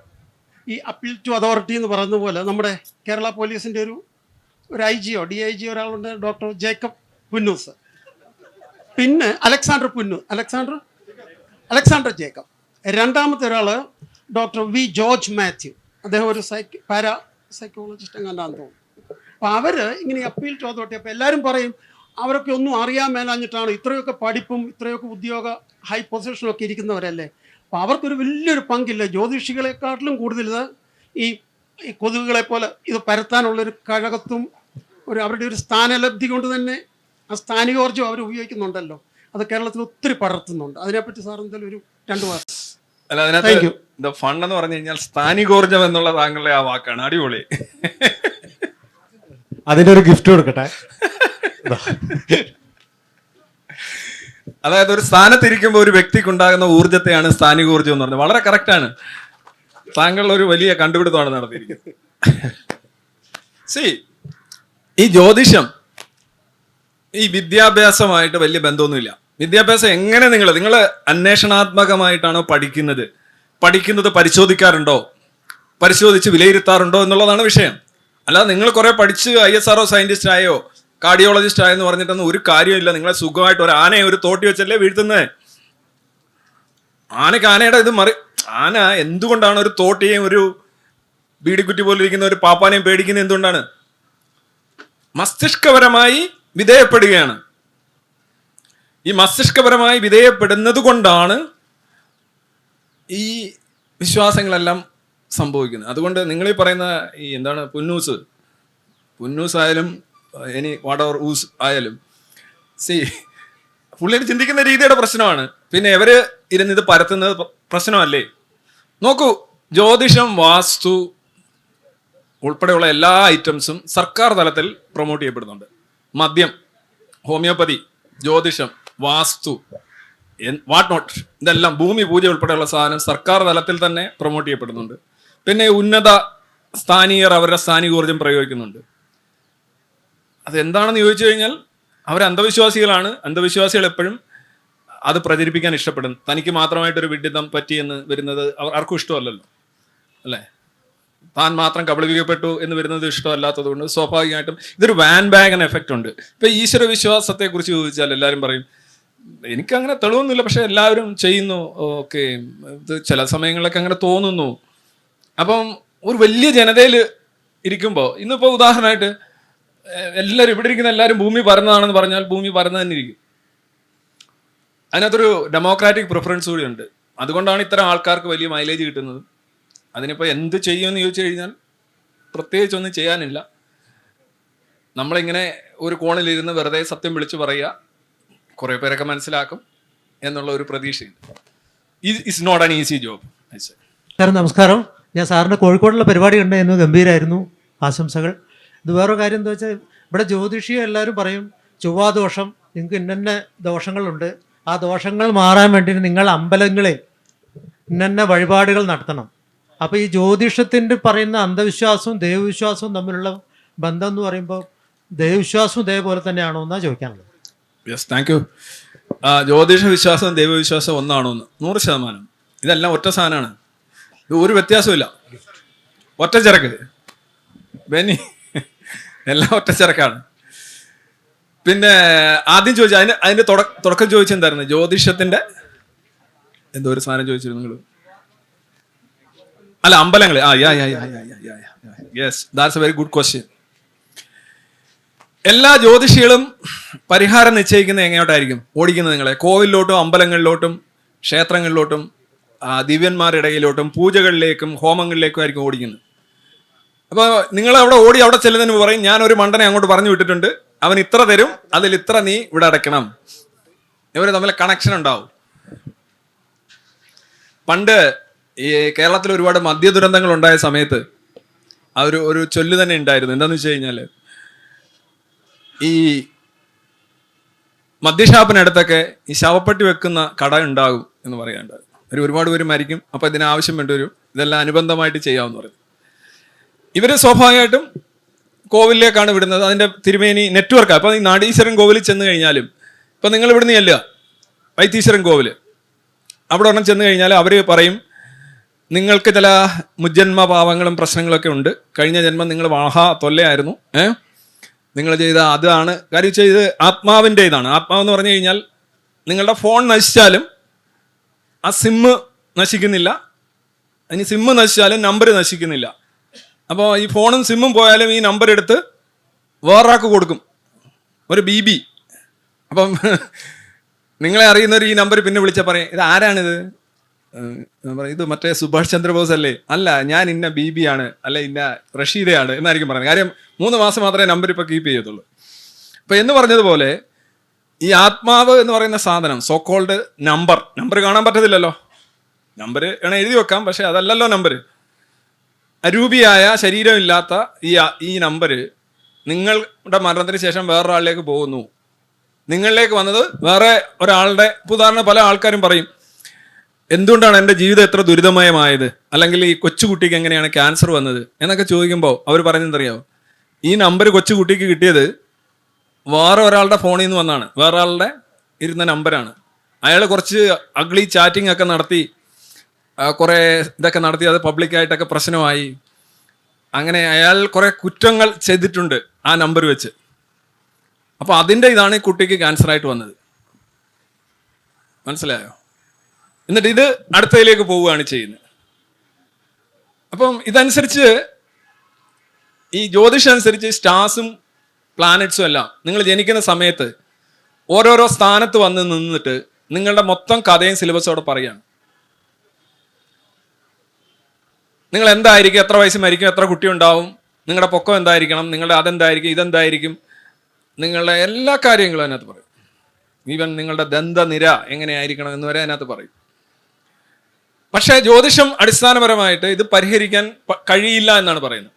ഈ അപ്പീൽ ടു അതോറിറ്റി എന്ന് പറയുന്ന പോലെ നമ്മുടെ കേരള പോലീസിൻ്റെ ഒരു IG DIG ഒരാളുണ്ട്, ഡോക്ടർ ജേക്കബ് പുന്നൂസ്. പിന്നെ അലക്സാണ്ടർ ജേക്കബ്. രണ്ടാമത്തെ ഒരാൾ ഡോക്ടർ വി ജോർജ് മാത്യു. അദ്ദേഹം ഒരു സൈക്കോളജിസ്റ്റ് എങ്ങാണ്ടാന്ന് തോന്നുന്നു. അപ്പോൾ അവർ ഇങ്ങനെ അപ്പീൽ ചോദോട്ടെ. അപ്പോൾ എല്ലാവരും പറയും അവരൊക്കെ ഒന്നും അറിയാൻ മേലാഞ്ഞിട്ടാണ്, ഇത്രയൊക്കെ പഠിപ്പും ഇത്രയൊക്കെ ഉദ്യോഗ ഹൈ പൊസിഷനൊക്കെ ഇരിക്കുന്നവരല്ലേ. അപ്പോൾ അവർക്കൊരു വലിയൊരു പങ്കില്ല. ജ്യോതിഷികളെക്കാട്ടിലും കൂടുതൽ ഇത് ഈ കൊതുകുകളെ പോലെ ഇത് പരത്താനുള്ളൊരു കഴകത്തും അവരുടെ ഒരു സ്ഥാനലബ്ധി കൊണ്ട് തന്നെ ആ സ്ഥാനികോർജ്ജം അവർ ഉപയോഗിക്കുന്നുണ്ടല്ലോ. അത് കേരളത്തിൽ ഒത്തിരി പടർത്തുന്നുണ്ട്. അതിനെപ്പറ്റി സാർ എന്തായാലും ഒരു 2 വാക്ക്. അല്ല, അതിനകത്ത് ഫണ്ട് എന്ന് പറഞ്ഞു കഴിഞ്ഞാൽ സ്ഥാനികോർജം എന്നുള്ള താങ്കളുടെ ആ വാക്കാണ്. അടിപൊളി. അതിന്റെ ഒരു ഗിഫ്റ്റ് കൊടുക്കട്ടെ. അതായത് ഒരു സ്ഥാനത്തിരിക്കുമ്പോൾ ഒരു വ്യക്തിക്ക് ഉണ്ടാകുന്ന ഊർജ്ജത്തെയാണ് സ്ഥാനികോർജം എന്ന് പറഞ്ഞത്. വളരെ കറക്റ്റാണ്. താങ്കൾ ഒരു വലിയ കണ്ടുപിടുത്തമാണ് നടത്തിയിരിക്കുന്നത്. ഈ ജ്യോതിഷം ഈ വിദ്യാഭ്യാസമായിട്ട് വലിയ ബന്ധമൊന്നുമില്ല. വിദ്യാഭ്യാസം എങ്ങനെ നിങ്ങൾ അന്വേഷണാത്മകമായിട്ടാണോ പഠിക്കുന്നത് പരിശോധിക്കാറുണ്ടോ, പരിശോധിച്ച് വിലയിരുത്താറുണ്ടോ എന്നുള്ളതാണ് വിഷയം. അല്ലാതെ നിങ്ങൾ കുറെ പഠിച്ച് ISRO സയന്റിസ്റ്റ് ആയോ കാർഡിയോളജിസ്റ്റ് ആയെന്ന് പറഞ്ഞിട്ടൊന്നും ഒരു കാര്യമില്ല. നിങ്ങളെ സുഖമായിട്ട് ഒരു ആനയെ ഒരു തോട്ടി വെച്ചല്ലേ വീഴ്ത്തുന്നത്. ആനയുടെ ഇത് ആന എന്തുകൊണ്ടാണ് ഒരു തോട്ടിയെയും ഒരു ബീഡിക്കുറ്റി പോലെ ഇരിക്കുന്ന ഒരു പാപ്പാനെയും പേടിക്കുന്നത്? എന്തുകൊണ്ടാണ്? മസ്തിഷ്കപരമായി വിധേയപ്പെടുകയാണ്. ഈ മസ്തിഷ്കപരമായി വിധേയപ്പെടുന്നത് കൊണ്ടാണ് ഈ വിശ്വാസങ്ങളെല്ലാം സംഭവിക്കുന്നത്. അതുകൊണ്ട് നിങ്ങൾ ഈ പറയുന്ന ഈ എന്താണ് പുന്നൂസ് ആയാലും ഇനി വാട്ടവർ ഊസ് ആയാലും പുള്ളിയുടെ ചിന്തിക്കുന്ന രീതിയുടെ പ്രശ്നമാണ്. പിന്നെ ഇവര് ഇരുന്നിത് പരത്തുന്നത് പ്രശ്നമല്ലേ? നോക്കൂ, ജ്യോതിഷം, വാസ്തു ഉൾപ്പെടെയുള്ള എല്ലാ ഐറ്റംസും സർക്കാർ തലത്തിൽ പ്രൊമോട്ട് ചെയ്യപ്പെടുന്നുണ്ട്. മദ്യം, ഹോമിയോപ്പതി, ജ്യോതിഷം, വാസ്തു, വാട്ട് നോട്ട്, ഇതെല്ലാം ഭൂമി പൂജ ഉൾപ്പെടെയുള്ള സാധനം സർക്കാർ തലത്തിൽ തന്നെ പ്രൊമോട്ട് ചെയ്യപ്പെടുന്നുണ്ട്. പിന്നെ ഉന്നത സ്ഥാനീയർ അവരുടെ സ്ഥാനികോർജ്ജം പ്രയോഗിക്കുന്നുണ്ട്. അതെന്താണെന്ന് ചോദിച്ചു കഴിഞ്ഞാൽ അവർ അന്ധവിശ്വാസികളാണ്. അന്ധവിശ്വാസികൾ എപ്പോഴും അത് പ്രചരിപ്പിക്കാൻ ഇഷ്ടപ്പെടും. തനിക്ക് മാത്രമായിട്ടൊരു വിഡ്ഢിത്തം പറ്റിയെന്ന് വരുന്നത് ആർക്കും ഇഷ്ടമല്ലല്ലോ, അല്ലേ? താൻ മാത്രം കബളിപ്പിക്കപ്പെട്ടു എന്ന് വരുന്നത് ഇഷ്ടമല്ലാത്തത് കൊണ്ട് സ്വാഭാവികമായിട്ടും ഇതൊരു വാൻ ബാഗൻ എഫക്റ്റ് ഉണ്ട്. ഇപ്പൊ ഈശ്വര വിശ്വാസത്തെ കുറിച്ച് ചോദിച്ചാൽ എല്ലാവരും പറയും എനിക്കങ്ങനെ തെളിവൊന്നുമില്ല, പക്ഷെ എല്ലാവരും ചെയ്യുന്നു. ഓക്കെ, ഇത് ചില സമയങ്ങളിലൊക്കെ അങ്ങനെ തോന്നുന്നു. അപ്പം ഒരു വലിയ ജനതയിൽ ഇരിക്കുമ്പോൾ, ഇന്നിപ്പോൾ ഉദാഹരണമായിട്ട് എല്ലാവരും ഇവിടെ ഇരിക്കുന്ന എല്ലാവരും ഭൂമി പരന്നതാണെന്ന് പറഞ്ഞാൽ ഭൂമി പരന്ന് തന്നെ ഇരിക്കും. അതിനകത്തൊരു ഡെമോക്രാറ്റിക് പ്രിഫറൻസ് കൂടിയുണ്ട്. അതുകൊണ്ടാണ് ഇത്തരം ആൾക്കാർക്ക് വലിയ മൈലേജ് കിട്ടുന്നത്. അതിനിപ്പോൾ എന്ത് ചെയ്യുമെന്ന് ചോദിച്ചു കഴിഞ്ഞാൽ പ്രത്യേകിച്ചൊന്നും ചെയ്യാനില്ല. നമ്മളിങ്ങനെ ഒരു കോണിലിരുന്ന് വെറുതെ സത്യം വിളിച്ചു പറയുക, കുറേ പേരൊക്കെ മനസ്സിലാക്കും എന്നുള്ള ഒരു പ്രതീക്ഷയുണ്ട്. It's not an easy job. Sir നമസ്കാരം. ഞാൻ സാറിൻ്റെ കോഴിക്കോടുള്ള പരിപാടി കണ്ടായിരുന്നു, ഗംഭീരമായിരുന്നു, ആശംസകൾ. ഇത് വേറൊരു കാര്യം എന്താ വെച്ചാൽ ഇവിടെ ജ്യോതിഷിയും എല്ലാവരും പറയും ചൊവ്വാദോഷം, നിങ്ങൾക്ക് ഇന്ന ദോഷങ്ങളുണ്ട്, ആ ദോഷങ്ങൾ മാറാൻ വേണ്ടി നിങ്ങൾ അമ്പലങ്ങളിൽ ഇന്ന വഴിപാടുകൾ നടത്തണം. അപ്പോൾ ഈ ജ്യോതിഷത്തിൻ്റെ പറയുന്ന അന്ധവിശ്വാസവും ദൈവവിശ്വാസവും തമ്മിലുള്ള ബന്ധം എന്ന് പറയുമ്പോൾ ദൈവവിശ്വാസവും ഇതേപോലെ തന്നെയാണോ എന്നാണ് ചോദിക്കാനുള്ളത്. Yes, thank you. ജ്യോതിഷ വിശ്വാസവും ദൈവവിശ്വാസവും ഒന്നാണോ എന്ന് 100%. ഇതെല്ലാം ഒറ്റ സാധനമാണ്, ഒരു വ്യത്യാസമില്ല. ഒറ്റ ചരക്ക് ബെന്നി, എല്ലാം ഒറ്റ ചരക്കാണ്. പിന്നെ ആദ്യം ചോദിച്ച അതിന്റെ തുടക്കം ചോദിച്ചെന്തായിരുന്നു? ജ്യോതിഷത്തിന്റെ എന്തോ ഒരു സാധനം ചോദിച്ചിരുന്നു നിങ്ങൾ. അല്ല, അമ്പലങ്ങൾ. Yes, that's A very good question. എല്ലാ ജ്യോതിഷികളും പരിഹാരം നിശ്ചയിക്കുന്നത് എങ്ങോട്ടായിരിക്കും ഓടിക്കുന്നത്? നിങ്ങളെ കോവിലിലോട്ടും അമ്പലങ്ങളിലോട്ടും ക്ഷേത്രങ്ങളിലോട്ടും ദിവ്യന്മാരുടെ ഇടയിലോട്ടും പൂജകളിലേക്കും ഹോമങ്ങളിലേക്കും ആയിരിക്കും ഓടിക്കുന്നത്. അപ്പോൾ നിങ്ങൾ അവിടെ ഓടി അവിടെ ചെല്ലുന്നതിന് പറയും ഞാൻ ഒരു മണ്ടനെ അങ്ങോട്ട് പറഞ്ഞു വിട്ടിട്ടുണ്ട്, അവൻ ഇത്ര തരും, അതിൽ ഇത്ര നീ ഇവിടെ അടയ്ക്കണം. ഇവർ തമ്മിൽ കണക്ഷൻ ഉണ്ടാവും. പണ്ട് ഈ കേരളത്തിൽ ഒരുപാട് മദ്യ ദുരന്തങ്ങൾ ഉണ്ടായ സമയത്ത് ഒരു ചൊല്ല് തന്നെ ഉണ്ടായിരുന്നു. എന്താന്ന് വെച്ച് കഴിഞ്ഞാൽ ഈ മദ്യഷാപ്പിനടുത്തൊക്കെ ഈ ശവപ്പെട്ടി വെക്കുന്ന കട ഉണ്ടാകും എന്ന് പറയാനുണ്ടായിരുന്നു. ഒരുപാട് പേര് മരിക്കും, അപ്പൊ ഇതിനാവശ്യം വേണ്ടി വരും, ഇതെല്ലാം അനുബന്ധമായിട്ട് ചെയ്യാമെന്ന് പറയും. ഇവര് സ്വാഭാവികമായിട്ടും കോവിലേക്കാണ് വിടുന്നത്. അതിന്റെ തിരുമേനി നെറ്റ്വർക്ക്. അപ്പൊ ഈ നാടീശ്വരൻ കോവിലിൽ ചെന്ന് കഴിഞ്ഞാലും ഇപ്പൊ നിങ്ങൾ ഇവിടുന്ന് ചെല്ലുക വൈത്തീശ്വരൻ കോവില്, അവിടെ ഒരെണ്ണം ചെന്ന് കഴിഞ്ഞാൽ അവര് പറയും നിങ്ങൾക്ക് ചില മുജ്ജന്മ പാവങ്ങളും പ്രശ്നങ്ങളൊക്കെ ഉണ്ട്, കഴിഞ്ഞ ജന്മം നിങ്ങൾ മഹാ തൊല്ലയായിരുന്നു, നിങ്ങൾ ചെയ്ത അതാണ് കാര്യം. ഇത് ആത്മാവിൻ്റെ ഇതാണ്. ആത്മാവെന്ന് പറഞ്ഞു കഴിഞ്ഞാൽ നിങ്ങളുടെ ഫോൺ നശിച്ചാലും ആ സിമ്മ് നശിക്കുന്നില്ല, ഇനി സിമ്മ് നശിച്ചാലും നമ്പർ നശിക്കുന്നില്ല. അപ്പോൾ ഈ ഫോണും സിമ്മും പോയാലും ഈ നമ്പർ എടുത്ത് വേറൊരാൾക്ക് കൊടുക്കും, ഒരു BB. അപ്പം നിങ്ങളെ അറിയുന്നവർ ഈ നമ്പർ പിന്നെ വിളിച്ചാൽ പറയും ഇത് ആരാണിത്? ഇത് മറ്റേ സുഭാഷ് ചന്ദ്രബോസ് അല്ലേ? അല്ല, ഞാൻ ഇന്ന BB ആണ്, അല്ല ഇന്ന റഷീദയാണ് എന്നായിരിക്കും പറയുന്നത്. കാര്യം 3 മാസം മാത്രമേ നമ്പർ ഇപ്പോൾ കീപ്പ് ചെയ്യത്തുള്ളൂ. അപ്പം എന്ന് പറഞ്ഞതുപോലെ ഈ ആത്മാവ് എന്ന് പറയുന്ന സാധനം, സോ കോൾഡ് നമ്പർ കാണാൻ പറ്റത്തില്ലല്ലോ. നമ്പർ വേണം എഴുതി വെക്കാം, പക്ഷെ അതല്ലല്ലോ നമ്പർ. അരൂപിയായ ശരീരമില്ലാത്ത ഈ നമ്പർ നിങ്ങളുടെ മരണത്തിന് ശേഷം വേറൊരാളിലേക്ക് പോകുന്നു. നിങ്ങളിലേക്ക് വന്നത് വേറെ ഒരാളുടെ, ഉദാഹരണം പല ആൾക്കാരും പറയും എന്തുകൊണ്ടാണ് എൻ്റെ ജീവിതം എത്ര ദുരിതമയമായത്, അല്ലെങ്കിൽ ഈ കൊച്ചുകുട്ടിക്ക് എങ്ങനെയാണ് ക്യാൻസർ വന്നത് എന്നൊക്കെ ചോദിക്കുമ്പോൾ അവർ പറയുന്നതറിയാമോ? ഈ നമ്പർ കൊച്ചുകുട്ടിക്ക് കിട്ടിയത് വേറെ ഒരാളുടെ ഫോണിൽ നിന്ന് വന്നാണ്, വേറെ ആളുടെ ഇരുന്ന നമ്പറാണ്. അയാൾ കുറച്ച് അഗ്ലി ചാറ്റിംഗ് ഒക്കെ നടത്തി, കുറേ ഇതൊക്കെ നടത്തി, അത് പബ്ലിക്കായിട്ടൊക്കെ പ്രശ്നമായി. അങ്ങനെ അയാൾ കുറേ കുറ്റങ്ങൾ ചെയ്തിട്ടുണ്ട് ആ നമ്പർ വെച്ച്. അപ്പോൾ അതിൻ്റെ ഇതാണ് ഈ കുട്ടിക്ക് ക്യാൻസറായിട്ട് വന്നത്. മനസ്സിലായോ? എന്നിട്ട് ഇത് അടുത്തതിലേക്ക് പോവുകയാണ് ചെയ്യുന്നത്. അപ്പം ഇതനുസരിച്ച് ഈ ജ്യോതിഷം അനുസരിച്ച് സ്റ്റാർസും പ്ലാനറ്റ്സും എല്ലാം നിങ്ങൾ ജനിക്കുന്ന സമയത്ത് ഓരോരോ സ്ഥാനത്ത് വന്ന് നിന്നിട്ട് നിങ്ങളുടെ മൊത്തം കഥയും സിലബസോടെ പറയുകയാണ്. നിങ്ങൾ എന്തായിരിക്കും, എത്ര വയസ്സ് മരിക്കും, എത്ര കുട്ടി ഉണ്ടാവും, നിങ്ങളുടെ പൊക്കം എന്തായിരിക്കണം, നിങ്ങളുടെ അതെന്തായിരിക്കും, ഇതെന്തായിരിക്കും, നിങ്ങളുടെ എല്ലാ കാര്യങ്ങളും അതിനകത്ത് പറയും. ഈവൻ നിങ്ങളുടെ ദന്തനിര എങ്ങനെയായിരിക്കണം എന്ന് വരെ അതിനകത്ത് പറയും. പക്ഷേ ജ്യോതിഷം അടിസ്ഥാനപരമായിട്ട് ഇത് പരിഹരിക്കാൻ കഴിയില്ല എന്നാണ് പറയുന്നത്.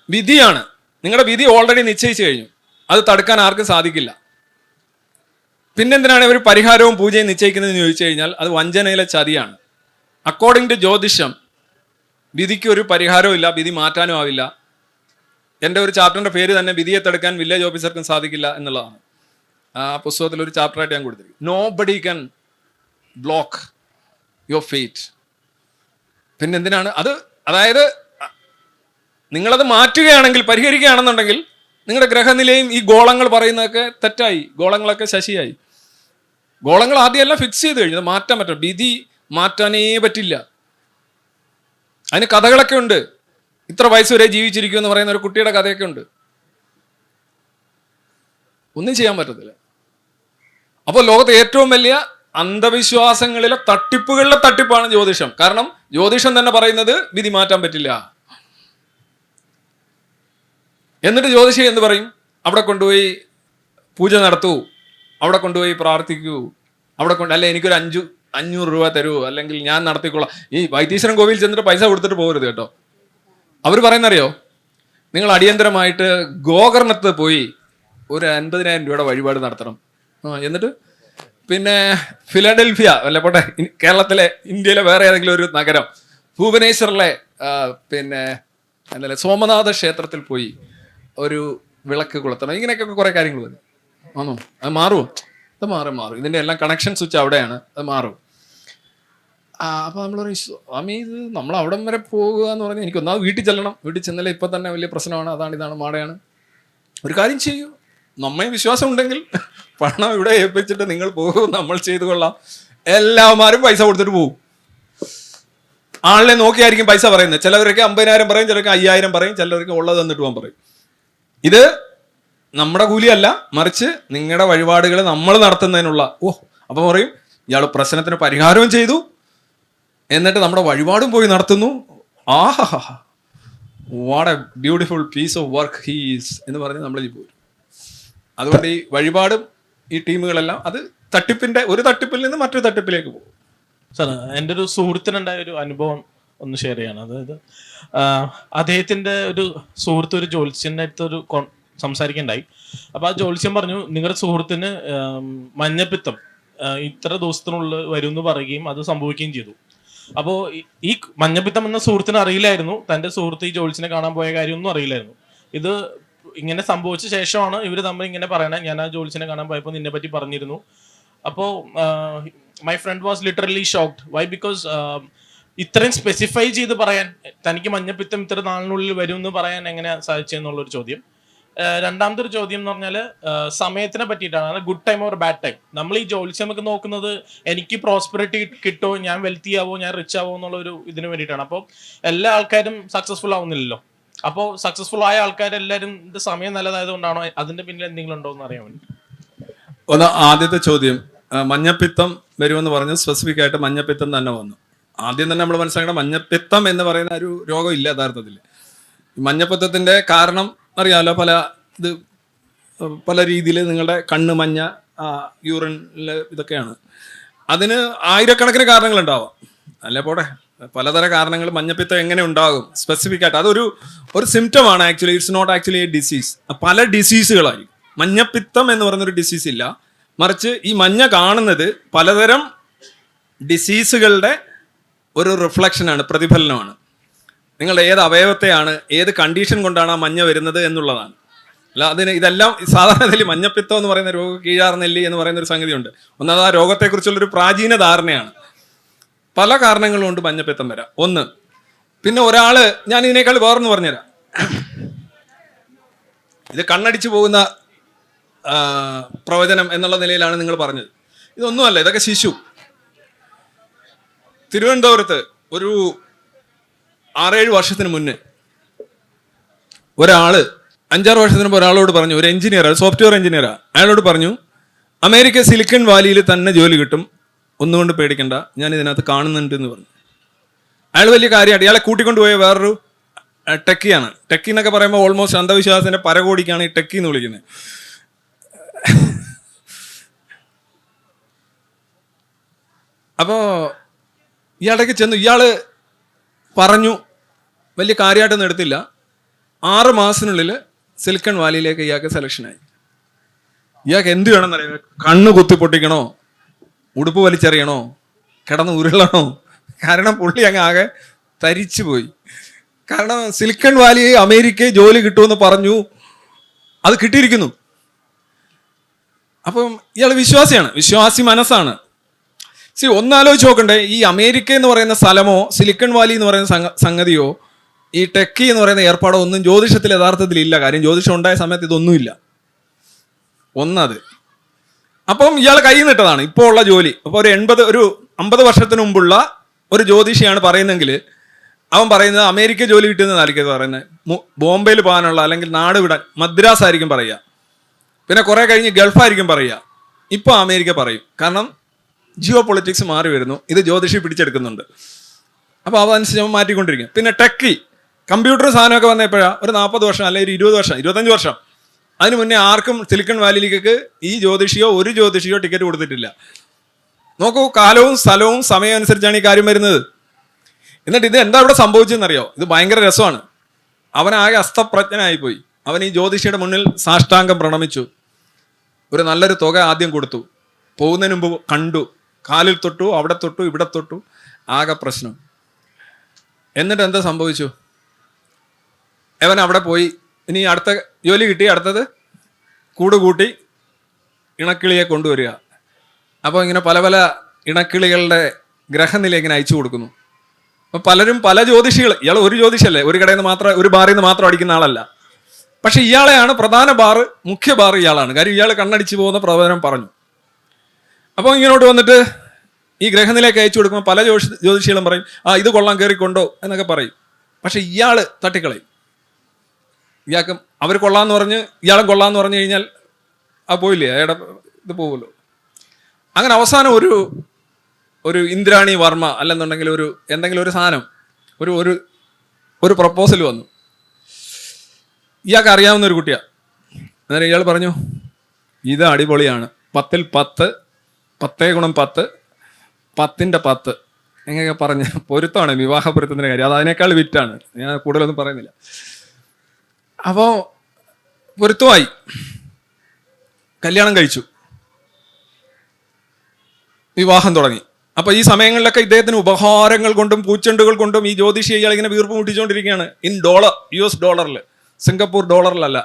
വിധിയാണ്, നിങ്ങളുടെ വിധി ഓൾറെഡി നിശ്ചയിച്ചു കഴിഞ്ഞു, അത് തടുക്കാൻ ആർക്കും സാധിക്കില്ല. പിന്നെന്തിനാണ് ഇവർ പരിഹാരവും പൂജയും നിശ്ചയിക്കുന്നതെന്ന് ചോദിച്ചു കഴിഞ്ഞാൽ അത് വഞ്ചനയിലെ ചതിയാണ്. അക്കോർഡിംഗ് ടു ജ്യോതിഷം വിധിക്ക് ഒരു പരിഹാരവും ഇല്ല, വിധി മാറ്റാനും ആവില്ല. എൻ്റെ ഒരു ചാപ്റ്ററിൻ്റെ പേര് തന്നെ വിധിയെ തടുക്കാൻ വില്ലേജ് ഓഫീസർക്കും സാധിക്കില്ല എന്നുള്ളതാണ്. ആ പുസ്തകത്തിൽ ഒരു ചാപ്റ്ററായിട്ട് ഞാൻ കൊടുത്തിരിക്കും. Nobody can block your fate. പിന്നെന്തിനാണ് അത്? അതായത് നിങ്ങളത് മാറ്റുകയാണെങ്കിൽ, പരിഹരിക്കുകയാണെന്നുണ്ടെങ്കിൽ നിങ്ങളുടെ ഗ്രഹനിലയും ഈ ഗോളങ്ങൾ പറയുന്നതൊക്കെ തെറ്റായി, ഗോളങ്ങളൊക്കെ ശശിയായി. ഗോളങ്ങൾ ആദ്യമെല്ലാം ഫിക്സ് ചെയ്ത് കഴിഞ്ഞു, അത് മാറ്റാൻ പറ്റും. വിധി മാറ്റാനേ പറ്റില്ല. അതിന് കഥകളൊക്കെ ഉണ്ട്. ഇത്ര വയസ്സ് വരെ ജീവിച്ചിരിക്കും എന്ന് പറയുന്ന ഒരു കുട്ടിയുടെ കഥയൊക്കെ ഉണ്ട്. ഒന്നും ചെയ്യാൻ പറ്റത്തില്ല. അപ്പോൾ ലോകത്തെ ഏറ്റവും വലിയ അന്ധവിശ്വാസങ്ങളിലെ തട്ടിപ്പുകളിലെ തട്ടിപ്പാണ് ജ്യോതിഷം. കാരണം ജ്യോതിഷം തന്നെ പറയുന്നത് വിധി മാറ്റാൻ പറ്റില്ല. എന്നിട്ട് ജ്യോതിഷി എന്ന് പറയും, അവിടെ കൊണ്ടുപോയി പൂജ നടത്തൂ, അവിടെ കൊണ്ടുപോയി പ്രാർത്ഥിക്കൂ, അവിടെ അല്ലെ എനിക്കൊരു 500 രൂപ തരൂ, അല്ലെങ്കിൽ ഞാൻ നടത്തിക്കൊള്ളാം. ഈ വൈത്തീശ്വരൻ കോവിൽ ചെന്നിട്ട് പൈസ കൊടുത്തിട്ട് പോകരുത് കേട്ടോ. അവർ പറയുന്നറിയോ, നിങ്ങൾ അടിയന്തരമായിട്ട് ഗോകർണത്ത് പോയി ഒരു 50,000 രൂപയുടെ വഴിപാട് നടത്തണം. എന്നിട്ട് പിന്നെ ഫിലഡൽഫിയ അല്ല പോട്ടെ, കേരളത്തിലെ ഇന്ത്യയിലെ വേറെ ഏതെങ്കിലും ഒരു നഗരം, ഭുവനേശ്വറിലെ പിന്നെ എന്താ സോമനാഥ ക്ഷേത്രത്തിൽ പോയി ഒരു വിളക്ക് കൊളുത്തണം. ഇങ്ങനെയൊക്കെ കുറേ കാര്യങ്ങൾ വരും. ആണോ? അത് മാറുമോ? അത് മാറും. ഇതിൻ്റെ എല്ലാം കണക്ഷൻ സ്വിച്ച് അവിടെയാണ്, അത് മാറും. അപ്പോൾ നമ്മൾ പറയും, സ്വാമി ഇത് നമ്മൾ അവിടം വരെ പോകുക എന്ന് പറഞ്ഞാൽ എനിക്ക് ഒന്നാമത് വീട്ടിൽ ചെല്ലണം, വീട്ടിൽ ചെന്നല്ലേ ഇപ്പം തന്നെ വലിയ പ്രശ്നമാണ്, അതാണ് ഇതാണ് മാടയാണ്. ഒരു കാര്യം ചെയ്യൂ, നമ്മെ വിശ്വാസം ഉണ്ടെങ്കിൽ പണം ഇവിടെ ഏൽപ്പിച്ചിട്ട് നിങ്ങൾ പോകും, നമ്മൾ ചെയ്തു കൊള്ളാം. എല്ലാവരും പൈസ കൊടുത്തിട്ട് പോകും. ആളിനെ നോക്കിയായിരിക്കും പൈസ പറയുന്നത്. ചിലവരൊക്കെ 50,000 പറയും, ചിലർക്ക് 5,000 പറയും, ചിലർക്ക് ഉള്ളത് തന്നിട്ട് പോകാൻ പറയും. ഇത് നമ്മുടെ കൂലിയല്ല, മറിച്ച് നിങ്ങളുടെ വഴിപാടുകൾ നമ്മൾ നടത്തുന്നതിനുള്ള. അപ്പം പറയും ഇയാൾ പ്രശ്നത്തിന് പരിഹാരവും ചെയ്തു, എന്നിട്ട് നമ്മുടെ വഴിപാടും പോയി നടത്തുന്നു. ആഹാ, what a beautiful piece of work he's എന്ന് പറഞ്ഞ് നമ്മൾ പോരും. അതുകൊണ്ട് ഈ വഴിപാടും ഈ ടീമുകളെല്ലാം അത് ഒരു തട്ടിപ്പിൽ നിന്ന് മറ്റൊരു തട്ടിപ്പിലേക്ക് പോകും. സാർ, എൻ്റെ ഒരു സുഹൃത്തിനുണ്ടായ ഒരു അനുഭവം ഒന്ന് ഷെയർ ചെയ്യാണ്. അതായത് അദ്ദേഹത്തിൻ്റെ ഒരു സുഹൃത്ത് ഒരു ജ്യോത്സ്യൻ്റെ അടുത്തൊരു സംസാരിക്കണ്ടായി. അപ്പോൾ ആ ജ്യോത്സ്യം പറഞ്ഞു, നിങ്ങളുടെ സുഹൃത്തിന് മഞ്ഞപ്പിത്തം ഇത്ര ദിവസത്തിനുള്ളിൽ വരും എന്ന് പറയുകയും അത് സംഭവിക്കുകയും ചെയ്തു. അപ്പോൾ ഈ മഞ്ഞപ്പിത്തം എന്ന സുഹൃത്തിന് അറിയില്ലായിരുന്നു, തൻ്റെ സുഹൃത്ത് ഈ ജ്യോത്സ്യനെ കാണാൻ പോയ കാര്യമൊന്നും അറിയില്ലായിരുന്നു. ഇത് ഇങ്ങനെ സംഭവിച്ച ശേഷമാണ് ഇവർ തമ്മിൽ ഇങ്ങനെ പറയണേ, ഞാൻ ആ ജ്യോത്സ്യനെ കാണാൻ പോയപ്പോൾ നിന്നെ പറ്റി പറഞ്ഞിരുന്നു. അപ്പോൾ my friend was literally shocked. Why? Because ഇത്രയും സ്പെസിഫൈ ചെയ്ത് പറയാൻ, തനിക്ക് മഞ്ഞപ്പിത്തം ഇത്ര നാളിനുള്ളിൽ വരും എന്ന് പറയാൻ എങ്ങനെ സാധിച്ചെന്നുള്ളൊരു ചോദ്യം. രണ്ടാമത്തെ ഒരു ചോദ്യം എന്ന് പറഞ്ഞാൽ സമയത്തിനെ പറ്റിയിട്ടാണ്. Good time or bad time. നമ്മൾ ഈ ജോലിച്ച് നമുക്ക് നോക്കുന്നത് എനിക്ക് പ്രോസ്പെറിറ്റി കിട്ടുമോ, ഞാൻ വെൽത്തി ആവോ, ഞാൻ റിച്ച് ആവോ എന്നുള്ള ഒരു ഇതിന് വേണ്ടിയിട്ടാണ്. അപ്പോൾ എല്ലാ ആൾക്കാരും സക്സസ്ഫുൾ ആവുന്നില്ലല്ലോ. അപ്പോൾ സക്സസ്ഫുൾ ആയ ആൾക്കാരെല്ലാവരും ഇത് സമയം നല്ലതായതുകൊണ്ടാണോ, അതിന്റെ പിന്നിൽ എന്തെങ്കിലും ഉണ്ടോ എന്ന് അറിയാൻ വേണ്ടി. ആദ്യത്തെ ചോദ്യം, മഞ്ഞപ്പിത്തം വരുമെന്ന് പറഞ്ഞു. സ്പെസിഫിക് ആയിട്ട് മഞ്ഞപ്പിത്തം തന്നെ വന്നു. ആദ്യം തന്നെ നമ്മൾ മനസ്സിലാക്കണം, മഞ്ഞപ്പിത്തം എന്ന് പറയുന്ന ഒരു രോഗം ഇല്ല യഥാർത്ഥത്തിൽ. മഞ്ഞപ്പിത്തത്തിന്റെ കാരണം അറിയാമല്ലോ, പല രീതിയിൽ നിങ്ങളുടെ കണ്ണ് മഞ്ഞ, യൂറിനില് ഇതൊക്കെയാണ്. അതിന് ആയിരക്കണക്കിന് കാരണങ്ങളുണ്ടാവാം, അല്ലേ പോട്ടെ, പലതരം കാരണങ്ങൾ. മഞ്ഞപ്പിത്തം എങ്ങനെ ഉണ്ടാകും സ്പെസിഫിക് ആയിട്ട് അതൊരു സിംറ്റം ആണ്. Actually it's not actually a disease. പല ഡിസീസുകളായിരിക്കും. മഞ്ഞപ്പിത്തം എന്ന് പറയുന്നൊരു ഡിസീസ് ഇല്ല, മറിച്ച് ഈ മഞ്ഞ കാണുന്നത് പലതരം ഡിസീസുകളുടെ ഒരു റിഫ്ലക്ഷനാണ്, പ്രതിഫലനമാണ്. നിങ്ങളുടെ ഏത് അവയവത്തെയാണ്, ഏത് കണ്ടീഷൻ കൊണ്ടാണ് ആ മഞ്ഞ വരുന്നത് എന്നുള്ളതാണ്. അല്ല ഇതെല്ലാം സാധാരണയിൽ മഞ്ഞപ്പിത്തം എന്ന് പറയുന്ന രോഗം, കീഴാർനെല്ലി എന്ന് പറയുന്ന ഒരു സംഗതിയുണ്ട്. ഒന്നത് ആ രോഗത്തെക്കുറിച്ചുള്ളൊരു പ്രാചീന ധാരണയാണ്. പല കാരണങ്ങൾ കൊണ്ട് മഞ്ഞപ്പിത്തം വരാം. ഒന്ന്, പിന്നെ ഒരാള്, ഞാൻ ഇതിനേക്കാൾ വേറൊന്ന് പറഞ്ഞുതരാം. ഇത് കണ്ണടിച്ചു പോകുന്ന പ്രവചനം എന്നുള്ള നിലയിലാണ് നിങ്ങൾ പറഞ്ഞത്. ഇതൊന്നുമല്ല, ഇതൊക്കെ ശിശു. തിരുവനന്തപുരത്ത് ഒരു 6-7 വർഷത്തിന് മുന്നേ ഒരാള്, 5-6 വർഷത്തിന് മുമ്പ് ഒരാളോട് പറഞ്ഞു, ഒരു എഞ്ചിനീയർ, സോഫ്റ്റ്വെയർ എഞ്ചിനീയറാ, അയാളോട് പറഞ്ഞു, അമേരിക്ക സിലിക്കൺ വാലിയിൽ തന്നെ ജോലി കിട്ടും, ഒന്നുകൊണ്ട് പേടിക്കണ്ട, ഞാൻ ഇതിനകത്ത് കാണുന്നുണ്ട് എന്ന് പറഞ്ഞു. അയാൾ വലിയ കാര്യമായിട്ട് ഇയാളെ കൂട്ടിക്കൊണ്ടുപോയ വേറൊരു ടെക്കിയാണ്. ടെക്കി എന്നൊക്കെ പറയുമ്പോൾ ഓൾമോസ്റ്റ് അന്ധവിശ്വാസത്തിന്റെ പരകോടിക്കാണ് ഈ ടെക്കി എന്ന് വിളിക്കുന്നത്. അപ്പോൾ ഇയാളുടെ ചെന്നു, ഇയാള് പറഞ്ഞു, വലിയ കാര്യമായിട്ടൊന്നും എടുത്തില്ല. 6 മാസത്തിനുള്ളിൽ സിലിക്കൺ വാലിയിലേക്ക് ഇയാൾക്ക് സെലക്ഷനായി. ഇയാൾക്ക് എന്ത് വേണമെന്നറിയാം, കണ്ണ് കുത്തി പൊട്ടിക്കണോ, ഉടുപ്പ് വലിച്ചെറിയണോ, കിടന്ന് ഉരുളണോ, കാരണം പുള്ളി അങ്ങ് ആകെ തരിച്ചു പോയി. കാരണം സിലിക്കൺ വാലി അമേരിക്കയിൽ ജോലി കിട്ടുമെന്ന് പറഞ്ഞു, അത് കിട്ടിയിരിക്കുന്നു. അപ്പം ഇയാൾ വിശ്വാസിയാണ്, വിശ്വാസി മനസ്സാണ്. ഒന്നാലോചിച്ച് നോക്കണ്ടേ, ഈ അമേരിക്ക എന്ന് പറയുന്ന സ്ഥലമോ സിലിക്കൺ വാലി എന്ന് പറയുന്ന സംഗതിയോ ഈ ടെക്കി എന്ന് പറയുന്ന ഏർപ്പാടോ ഒന്നും ജ്യോതിഷത്തിൽ യഥാർത്ഥത്തിൽ ഇല്ല. കാര്യം ജ്യോതിഷം ഉണ്ടായ സമയത്ത് ഇതൊന്നുമില്ല. ഒന്നത്. അപ്പം ഇയാൾ കൈ നിട്ടതാണ് ഇപ്പോൾ ഉള്ള ജോലി. അപ്പോൾ ഒരു 50 വർഷത്തിന് മുമ്പുള്ള ഒരു ജ്യോതിഷിയാണ് പറയുന്നതെങ്കിൽ അവൻ പറയുന്നത് അമേരിക്ക ജോലി കിട്ടുന്നതായിരിക്കും പറയുന്നത്. ബോംബെയിൽ പോകാനുള്ള, അല്ലെങ്കിൽ നാട് വിടാൻ മദ്രാസ് ആയിരിക്കും പറയുക. പിന്നെ കുറെ കഴിഞ്ഞ് ഗൾഫായിരിക്കും പറയുക. ഇപ്പോൾ അമേരിക്ക പറയും. കാരണം ജിയോ പൊളിറ്റിക്സ് മാറി വരുന്നു, ഇത് ജ്യോതിഷി പിടിച്ചെടുക്കുന്നുണ്ട്. അപ്പോൾ അതനുസരിച്ച് അവൻ മാറ്റിക്കൊണ്ടിരിക്കും. പിന്നെ ടെക്കി, കമ്പ്യൂട്ടർ സാധനമൊക്കെ വന്നപ്പോഴാണ് ഒരു 40 വർഷം അല്ലെങ്കിൽ 20 വർഷം 25 വർഷം അതിന് മുന്നേ ആർക്കും സിലിക്കൺ വാലിയിലേക്ക് ഒരു ജ്യോതിഷിയോ ടിക്കറ്റ് കൊടുത്തിട്ടില്ല. നോക്കൂ, കാലവും സ്ഥലവും സമയവും അനുസരിച്ചാണ് ഈ കാര്യം വരുന്നത്. എന്നിട്ട് ഇത് എന്താ ഇവിടെ സംഭവിച്ചതെന്നറിയോ? ഇത് ഭയങ്കര രസമാണ്. അവനാകെ അസ്തപ്രജ്ഞനായിപ്പോയി. അവൻ ഈ ജ്യോതിഷിയുടെ മുന്നിൽ സാഷ്ടാംഗം പ്രണമിച്ചു. ഒരു നല്ലൊരു തുക ആദ്യം കൊടുത്തു. പോകുന്നതിന് മുമ്പ് കണ്ടു, കാലിൽ തൊട്ടു, അവിടെ തൊട്ടു, ഇവിടെ തൊട്ടു, ആകെ പ്രശ്നം. എന്നിട്ട് എന്താ സംഭവിച്ചു? അവൻ അവിടെ പോയി. ഇനി അടുത്ത ജോലി കിട്ടി, അടുത്തത് കൂട് കൂട്ടി ഇണക്കിളിയെ കൊണ്ടുവരിക. അപ്പോൾ ഇങ്ങനെ പല പല ഇണക്കിളികളുടെ ഗ്രഹനില ഇങ്ങനെ അയച്ചു കൊടുക്കുന്നു. അപ്പോൾ പലരും പല ജ്യോതിഷികൾ, ഇയാൾ ഒരു ജ്യോതിഷല്ലേ, ഒരു കടയിൽ നിന്ന് മാത്രം, ഒരു ബാറിൽ നിന്ന് മാത്രം അടിക്കുന്ന ആളല്ല. പക്ഷെ ഇയാളെയാണ് പ്രധാന ബാറ്, മുഖ്യ ബാർ ഇയാളാണ്. കാര്യം ഇയാൾ കണ്ണടിച്ച് പോകുന്ന പ്രവചനം പറഞ്ഞു. അപ്പോൾ ഇങ്ങോട്ട് വന്നിട്ട് ഈ ഗ്രഹനിലേക്ക് അയച്ചു കൊടുക്കുമ്പോൾ പല ജ്യോതിഷികളും പറയും, ഇത് കൊള്ളാൻ കയറിക്കൊണ്ടോ എന്നൊക്കെ പറയും. പക്ഷെ ഇയാൾ തട്ടിക്കളയും. ഇയാൾക്ക് അവർ കൊള്ളാന്ന് പറഞ്ഞ് ഇയാളും കൊള്ളാന്ന് പറഞ്ഞു കഴിഞ്ഞാൽ പോയില്ലേ, അയാളുടെ ഇത് പോകുമല്ലോ. അങ്ങനെ അവസാനം ഒരു ഇന്ദ്രാണി വർമ്മ അല്ലെന്നുണ്ടെങ്കിൽ എന്തെങ്കിലും ഒരു സാധനം, ഒരു പ്രപ്പോസൽ വന്നു. ഇയാൾക്ക് അറിയാവുന്ന ഒരു കുട്ടിയാണ്. അന്നേരം ഇയാൾ പറഞ്ഞു, ഇത് അടിപൊളിയാണ്, 10ൽ 10, 10 ഗുണം 10, 10ന്റെ 10 എങ്ങനെയൊക്കെ പറഞ്ഞ് പൊരുത്തമാണ്, വിവാഹ പൊരുത്തത്തിൻ്റെ കാര്യം. അത് അതിനേക്കാൾ വിറ്റാണ്, ഞാൻ കൂടുതലൊന്നും പറയുന്നില്ല. അപ്പോൾ പൊരുത്തമായി, കല്യാണം കഴിച്ചു, വിവാഹം തുടങ്ങി. അപ്പോൾ ഈ സമയങ്ങളിലൊക്കെ ഇദ്ദേഹത്തിന് ഉപഹാരങ്ങൾ കൊണ്ടും പൂച്ചെണ്ടുകൾ കൊണ്ടും ഈ ജ്യോതിഷി ഇയാൾ ഇങ്ങനെ വീർപ്പ് മുട്ടിച്ചുകൊണ്ടിരിക്കുകയാണ്. ഇൻ ഡോളർ, US ഡോളറിൽ, സിംഗപ്പൂർ ഡോളറിലല്ല,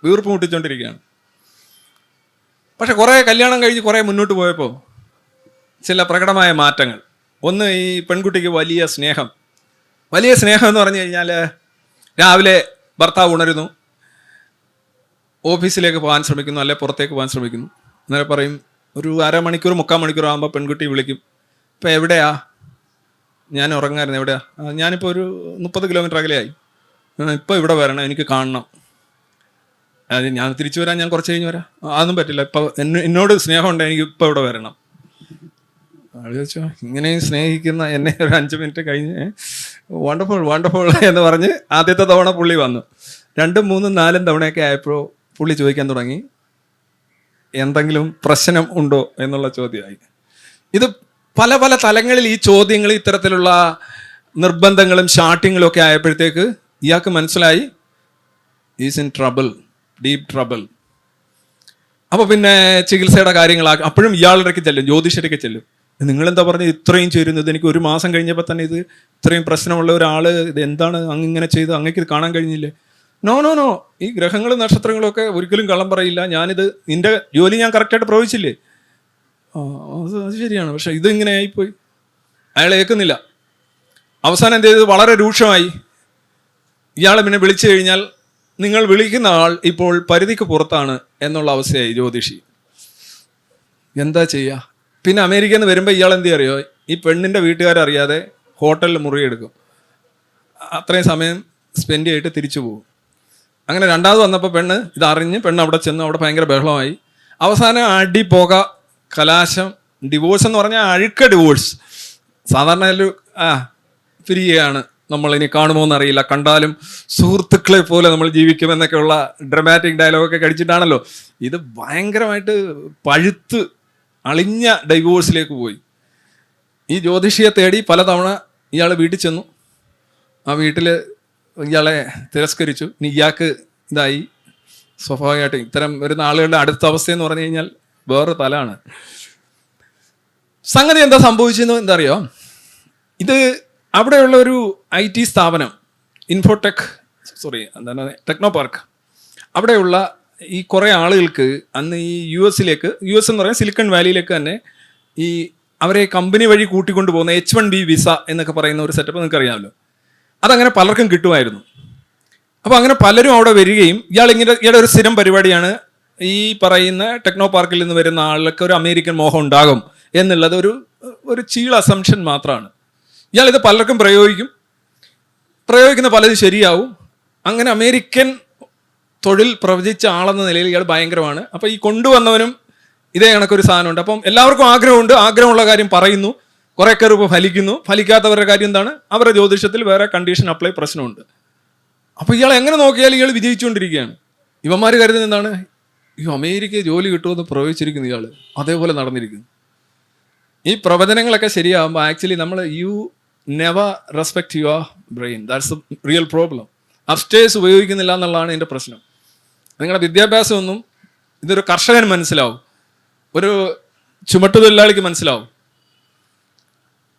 വീർപ്പ് മുട്ടിച്ചുകൊണ്ടിരിക്കുകയാണ്. പക്ഷെ കുറേ കല്യാണം കഴിഞ്ഞ് കുറേ മുന്നോട്ട് പോയപ്പോൾ ചില പ്രകടമായ മാറ്റങ്ങൾ. ഒന്ന്, ഈ പെൺകുട്ടിക്ക് വലിയ സ്നേഹം എന്ന് പറഞ്ഞു കഴിഞ്ഞാൽ രാവിലെ ഭർത്താവ് ഉണരുന്നു, ഓഫീസിലേക്ക് പോകാൻ ശ്രമിക്കുന്നു, അല്ലെ പുറത്തേക്ക് പോകാൻ ശ്രമിക്കുന്നു. അന്നേരം പറയും ഒരു അരമണിക്കൂർ 3/4 മണിക്കൂർ ആകുമ്പോൾ പെൺകുട്ടി വിളിക്കും, ഇപ്പം എവിടെയാ? ഞാൻ ഉറങ്ങായിരുന്നു. എവിടെയാ? ഞാനിപ്പോൾ ഒരു 30 കിലോമീറ്റർ അകലെയായി, ഇപ്പോൾ ഇവിടെ വരണം, എനിക്ക് കാണണം. അത് ഞാൻ തിരിച്ചു വരാൻ, ഞാൻ കുറച്ച് കഴിഞ്ഞ് വരാം. അതൊന്നും പറ്റില്ല, ഇപ്പം എന്നോട് സ്നേഹമുണ്ട്, എനിക്ക് ഇപ്പോൾ ഇവിടെ വരണം. ആൾ ചോദിച്ചോ, ഇങ്ങനെയും സ്നേഹിക്കുന്ന എന്നെ ഒരു 5 മിനിറ്റ് കഴിഞ്ഞ് വണ്ടർഫുൾ വണ്ടർഫുൾ എന്ന് പറഞ്ഞ് ആദ്യത്തെ തവണ പുള്ളി വന്നു. 2, 3, 4 തവണയൊക്കെ ആയപ്പോൾ പുള്ളി ചോദിക്കാൻ തുടങ്ങി, എന്തെങ്കിലും പ്രശ്നം ഉണ്ടോ എന്നുള്ള ചോദ്യമായി. ഇത് പല പല തലങ്ങളിൽ ഈ ചോദ്യങ്ങൾ, ഇത്തരത്തിലുള്ള നിർബന്ധങ്ങളും ഷാട്ടിങ്ങളും ഒക്കെ ആയപ്പോഴത്തേക്ക് ഇയാൾക്ക് മനസ്സിലായി is in trouble, deep trouble. അപ്പോൾ പിന്നെ ചികിത്സയുടെ കാര്യങ്ങളാക്കി അപ്പോഴും ഇയാളുടെക്ക് ചെല്ലും, ജ്യോതിഷരൊക്കെ ചെല്ലും. നിങ്ങളെന്താ പറഞ്ഞത് ഇത്രയും ചേരുന്നത്? എനിക്ക് 1 മാസം കഴിഞ്ഞപ്പോൾ തന്നെ ഇത് ഇത്രയും പ്രശ്നമുള്ള ഒരാൾ, ഇത് എന്താണ് അങ്ങനെ ചെയ്ത്, അങ്ങേക്ക് ഇത് കാണാൻ കഴിഞ്ഞില്ലേ? നോ നോ നോ, ഈ ഗ്രഹങ്ങളും നക്ഷത്രങ്ങളും ഒക്കെ ഒരിക്കലും കള്ളം പറയില്ല, ഞാനിത് നിന്റെ ജോലി ഞാൻ കറക്റ്റായിട്ട് പ്രവചിച്ചില്ലേ? അത് ശരിയാണ്, പക്ഷെ ഇത് ഇങ്ങനെ ആയിപ്പോയി. അയാൾ ഏൽക്കുന്നില്ല. അവസാനം എന്ത് ചെയ്തത്? വളരെ രൂക്ഷമായി. ഇയാളെ പിന്നെ വിളിച്ചു കഴിഞ്ഞാൽ നിങ്ങൾ വിളിക്കുന്ന ആൾ ഇപ്പോൾ പരിധിക്ക് പുറത്താണ് എന്നുള്ള അവസ്ഥയായി ജ്യോതിഷി. എന്താ ചെയ്യുക? പിന്നെ അമേരിക്കയിൽ നിന്ന് വരുമ്പോൾ ഇയാൾ എന്ത് അറിയോ, ഈ പെണ്ണിൻ്റെ വീട്ടുകാരറിയാതെ ഹോട്ടലിൽ മുറിയെടുക്കും, അത്രയും സമയം സ്പെൻഡ് ചെയ്തിട്ട് തിരിച്ചു പോകും. അങ്ങനെ രണ്ടാമത് വന്നപ്പോൾ പെണ്ണ് ഇതറിഞ്ഞ് പെണ്ണ് അവിടെ ചെന്നു, അവിടെ ഭയങ്കര ബഹളമായി. അവസാനം അടി, പുക, കലാശം, ഡിവോഴ്സ് എന്ന് പറഞ്ഞാൽ അഴുക്ക ഡിവോഴ്സ്. സാധാരണ ഒരു പിരിയുകയാണ്, നമ്മളിനി കാണുമോ എന്നറിയില്ല, കണ്ടാലും സുഹൃത്തുക്കളെ പോലെ നമ്മൾ ജീവിക്കുമെന്നൊക്കെയുള്ള ഡ്രമാറ്റിക് ഡയലോഗൊക്കെ കഴിച്ചിട്ടാണല്ലോ. ഇത് ഭയങ്കരമായിട്ട് പഴുത്ത് അളിഞ്ഞ ഡൈവോഴ്സിലേക്ക് പോയി. ഈ ജ്യോതിഷിയെ തേടി പലതവണ ഇയാൾ വീട്ടിൽ ചെന്നു. ആ വീട്ടിൽ ഇയാളെ തിരസ്കരിച്ചു. ഇനി ഇയാൾക്ക് ഇതായി. സ്വാഭാവികമായിട്ട് ഇത്തരം വരുന്ന ആളുകളുടെ അടുത്ത അവസ്ഥയെന്ന് പറഞ്ഞു കഴിഞ്ഞാൽ വേറെ തലാണ്. സംഗതി എന്താ സംഭവിച്ചെന്ന് എന്താ അറിയോ? ഇത് അവിടെയുള്ള ഒരു IT സ്ഥാപനം, എന്താണ് ടെക്നോ പാർക്ക്, അവിടെയുള്ള ഈ കുറേ ആളുകൾക്ക് അന്ന് ഈ US എന്ന് പറയുന്നത് സിലിക്കൺ വാലിയിലേക്ക് തന്നെ ഈ അവരെ കമ്പനി വഴി കൂട്ടിക്കൊണ്ടു പോകുന്ന H1B വിസ എന്നൊക്കെ പറയുന്ന ഒരു സെറ്റപ്പ് നിങ്ങൾക്ക് അറിയാമല്ലോ. അതങ്ങനെ പലർക്കും കിട്ടുമായിരുന്നു. അപ്പോൾ അങ്ങനെ പലരും അവിടെ വരികയും ഇയാളുടെ ഒരു സ്ഥിരം പരിപാടിയാണ് ഈ പറയുന്ന ടെക്നോ പാർക്കിൽ നിന്ന് വരുന്ന ആളുകൾക്ക് ഒരു അമേരിക്കൻ മോഹം ഉണ്ടാകും എന്നുള്ളത് ഒരു ചീൾ അസംഷൻ മാത്രമാണ്. ഇയാളിത് പലർക്കും പ്രയോഗിക്കുന്ന പലതും ശരിയാവും. അങ്ങനെ അമേരിക്കൻ തൊഴിൽ പ്രവചിച്ച ആളെന്ന നിലയിൽ ഇയാൾ ഭയങ്കരമാണ്. അപ്പോൾ ഈ കൊണ്ടുവന്നവനും ഇതേ കണക്കൊരു സാധനമുണ്ട്. അപ്പം എല്ലാവർക്കും ആഗ്രഹമുണ്ട്, ആഗ്രഹമുള്ള കാര്യം പറയുന്നു, കുറേ പേർ ഇപ്പോൾ ഫലിക്കുന്നു. ഫലിക്കാത്തവരുടെ കാര്യം എന്താണ്? അവരുടെ ജ്യോതിഷത്തിൽ വേറെ കണ്ടീഷൻ അപ്ലൈ പ്രശ്നമുണ്ട്. അപ്പോൾ ഇയാൾ എങ്ങനെ നോക്കിയാലും ഇയാൾ വിജയിച്ചുകൊണ്ടിരിക്കുകയാണ്. ഇവന്മാർ കരുതുന്നത് എന്താണ്? ഈ അമേരിക്കയിൽ ജോലി കിട്ടുമെന്ന് പ്രവചിച്ചിരിക്കുന്നു ഇയാൾ, അതേപോലെ നടന്നിരിക്കുന്നു. ഈ പ്രവചനങ്ങളൊക്കെ ശരിയാകുമ്പോൾ ആക്ച്വലി നമ്മൾ never respect your brain. That's A real problem. Upstairs ഉപയോഗിക്കുന്നില്ല എന്നുള്ളതാണ് എൻ്റെ പ്രശ്നം. നിങ്ങളുടെ വിദ്യാഭ്യാസമൊന്നും ഇതൊരു കർഷകന് മനസ്സിലാവും, ഒരു ചുമട്ടുതൊഴിലാളിക്ക് മനസ്സിലാവും,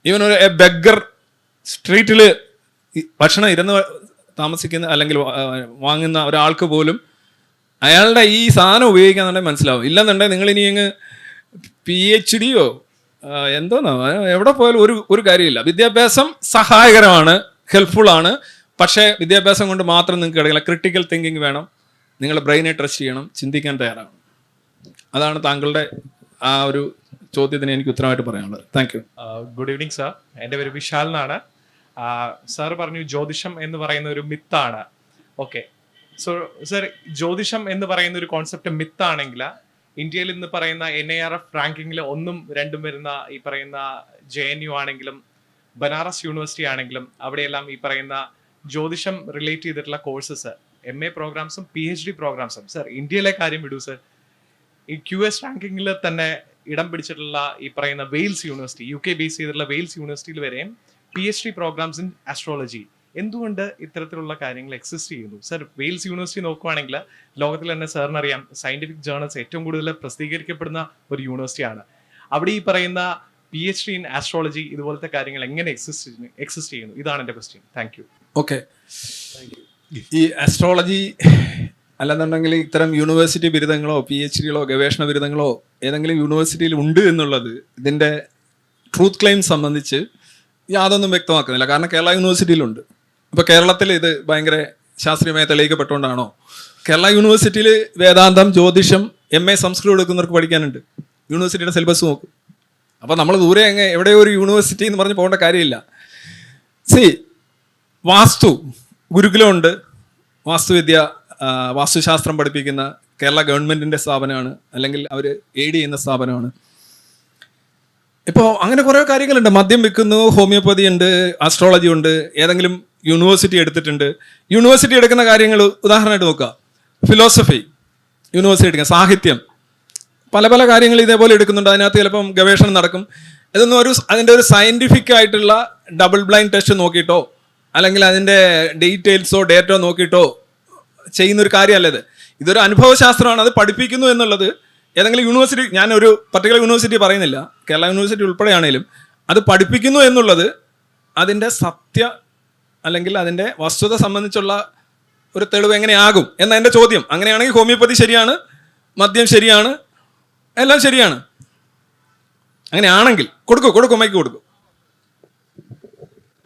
ഈവൻ ഒരു ബെഗർ സ്ട്രീറ്റിൽ ഭക്ഷണം ഇരുന്ന് താമസിക്കുന്ന അല്ലെങ്കിൽ വാങ്ങുന്ന ഒരാൾക്ക് പോലും അയാളുടെ ഈ സാധനം ഉപയോഗിക്കാന്നുണ്ടെങ്കിൽ മനസ്സിലാവും. ഇല്ലെന്നുണ്ടെങ്കിൽ നിങ്ങളിനി അങ്ങ് PhDയോ എന്തോന്നോ എവിടെ പോയാലും ഒരു കാര്യമില്ല. വിദ്യാഭ്യാസം സഹായകരമാണ്, ഹെൽപ്ഫുള്ളാണ്. പക്ഷേ വിദ്യാഭ്യാസം കൊണ്ട് മാത്രം നിങ്ങൾക്ക് കിടക്കില്ല. ക്രിട്ടിക്കൽ തിങ്കിങ് വേണം, നിങ്ങളുടെ ബ്രെയിനെ ട്രസ്റ്റ് ചെയ്യണം, ചിന്തിക്കാൻ തയ്യാറാണ്. അതാണ് താങ്കളുടെ ആ ഒരു ചോദ്യത്തിന് എനിക്ക് ഉത്തരമായിട്ട് പറയാനുള്ളത്. Thank you. Good evening sir, എൻ്റെ പേര് വിശാൽ എന്നാണ്. സാർ പറഞ്ഞു ജ്യോതിഷം എന്ന് പറയുന്ന ഒരു മിത്താണ്. ഓക്കെ, സോ സർ, ജ്യോതിഷം എന്ന് പറയുന്ന ഒരു കോൺസെപ്റ്റ് മിത്താണെങ്കിൽ ഇന്ത്യയിൽ ഇന്ന് പറയുന്ന NIRF റാങ്കിങ്ങിൽ 1ഉം 2ഉം വരുന്ന ഈ പറയുന്ന JNU ആണെങ്കിലും ബനാറസ് യൂണിവേഴ്സിറ്റി ആണെങ്കിലും അവിടെയെല്ലാം ഈ പറയുന്ന ജ്യോതിഷം റിലേറ്റ് ചെയ്തിട്ടുള്ള കോഴ്സസ്, MA പ്രോഗ്രാംസും PhD പ്രോഗ്രാംസും. സർ, ഇന്ത്യയിലെ കാര്യം വിടൂ സർ, ഈ QS റാങ്കിങ്ങിൽ തന്നെ ഇടം പിടിച്ചിട്ടുള്ള ഈ പറയുന്ന വെയിൽസ് യൂണിവേഴ്സിറ്റി, UK ബേസ് ചെയ്തിട്ടുള്ള വെയിൽസ് യൂണിവേഴ്സിറ്റിയിൽ വരെയും PhD പ്രോഗ്രാംസ് ഇൻ ആസ്ട്രോളജി. എന്തുകൊണ്ട് ഇത്തരത്തിലുള്ള കാര്യങ്ങൾ എക്സിസ്റ്റ് ചെയ്യുന്നു? സർ, വെയിൽസ് യൂണിവേഴ്സിറ്റി നോക്കുവാണെങ്കിൽ ലോകത്തിൽ തന്നെ സാറിനറിയാം സയന്റിഫിക് ജേർണൽസ് ഏറ്റവും കൂടുതൽ പ്രസിദ്ധീകരിക്കപ്പെടുന്ന ഒരു യൂണിവേഴ്സിറ്റിയാണ്. അവിടെ ഈ പറയുന്ന PhD ഇൻ ആസ്ട്രോളജി ഇതുപോലത്തെ കാര്യങ്ങൾ എങ്ങനെ എക്സിസ്റ്റ് ചെയ്യുന്നു? ഇതാണ് എൻ്റെ ക്വസ്റ്റ്യൻ. Thank you. ഓക്കെ, ഈ ആസ്ട്രോളജി അല്ലെന്നുണ്ടെങ്കിൽ ഇത്തരം യൂണിവേഴ്സിറ്റി ബിരുദങ്ങളോ PhDകളോ ഗവേഷണ ബിരുദങ്ങളോ ഏതെങ്കിലും യൂണിവേഴ്സിറ്റിയിൽ ഉണ്ട് എന്നുള്ളത് ഇതിൻ്റെ ട്രൂത്ത് ക്ലെയിം സംബന്ധിച്ച് യാതൊന്നും വ്യക്തമാക്കുന്നില്ല. കാരണം കേരള യൂണിവേഴ്സിറ്റിയിലുണ്ട്. ഇപ്പോൾ കേരളത്തിൽ ഇത് ഭയങ്കര ശാസ്ത്രീയമായി തെളിയിക്കപ്പെട്ടുകൊണ്ടാണോ കേരള യൂണിവേഴ്സിറ്റിയിൽ വേദാന്തം, ജ്യോതിഷം, MA സംസ്കൃതം എടുക്കുന്നവർക്ക് പഠിക്കാനുണ്ട്. യൂണിവേഴ്സിറ്റിയുടെ സിലബസ് നോക്കും. അപ്പോൾ നമ്മൾ ദൂരെ എവിടെയോ ഒരു യൂണിവേഴ്സിറ്റി എന്ന് പറഞ്ഞ് പോകേണ്ട കാര്യമില്ല. വാസ്തു ഗുരുകുലമുണ്ട്. വാസ്തുവിദ്യ, വാസ്തുശാസ്ത്രം പഠിപ്പിക്കുന്ന കേരള ഗവൺമെൻറ്റിൻ്റെ സ്ഥാപനമാണ്, അല്ലെങ്കിൽ അവർ എയ്ഡ് ചെയ്യുന്ന സ്ഥാപനമാണ്. ഇപ്പോൾ അങ്ങനെ കുറേ കാര്യങ്ങളുണ്ട്. മദ്യം വിൽക്കുന്നു, ഹോമിയോപ്പതി ഉണ്ട്, ആസ്ട്രോളജി ഉണ്ട്. ഏതെങ്കിലും യൂണിവേഴ്സിറ്റി എടുത്തിട്ടുണ്ട്. യൂണിവേഴ്സിറ്റി എടുക്കുന്ന കാര്യങ്ങൾ ഉദാഹരണമായിട്ട് നോക്കുക. ഫിലോസഫി യൂണിവേഴ്സിറ്റി എടുക്കുക, സാഹിത്യം, പല പല കാര്യങ്ങൾ ഇതേപോലെ എടുക്കുന്നുണ്ട്. അതിനകത്ത് ചിലപ്പം ഗവേഷണം നടക്കും. ഇതൊന്നും അതിൻ്റെ ഒരു സയൻറ്റിഫിക് ആയിട്ടുള്ള ഡബിൾ ബ്ലൈൻഡ് ടെസ്റ്റ് നോക്കിയിട്ടോ അല്ലെങ്കിൽ അതിൻ്റെ ഡീറ്റെയിൽസോ ഡേറ്റോ നോക്കിയിട്ടോ ചെയ്യുന്നൊരു കാര്യമല്ല ഇത്. ഇതൊരു അനുഭവശാസ്ത്രമാണ്. അത് പഠിപ്പിക്കുന്നു എന്നുള്ളത് ഏതെങ്കിലും യൂണിവേഴ്സിറ്റി, ഞാൻ ഒരു പർട്ടിക്കുലർ യൂണിവേഴ്സിറ്റി പറയുന്നില്ല, കേരള യൂണിവേഴ്സിറ്റി ഉൾപ്പെടെയാണെങ്കിലും അത് പഠിപ്പിക്കുന്നു എന്നുള്ളത് അതിൻ്റെ സത്യ അല്ലെങ്കിൽ അതിൻ്റെ വസ്തുത സംബന്ധിച്ചുള്ള ഒരു തെളിവ് എങ്ങനെയാകും എന്ന എൻ്റെ ചോദ്യം. അങ്ങനെയാണെങ്കിൽ ഹോമിയോപ്പതി ശരിയാണ്, മദ്യം ശരിയാണ്, എല്ലാം ശരിയാണ്. അങ്ങനെയാണെങ്കിൽ കൊടുക്കും, മൈക്ക് കൊടുക്കും.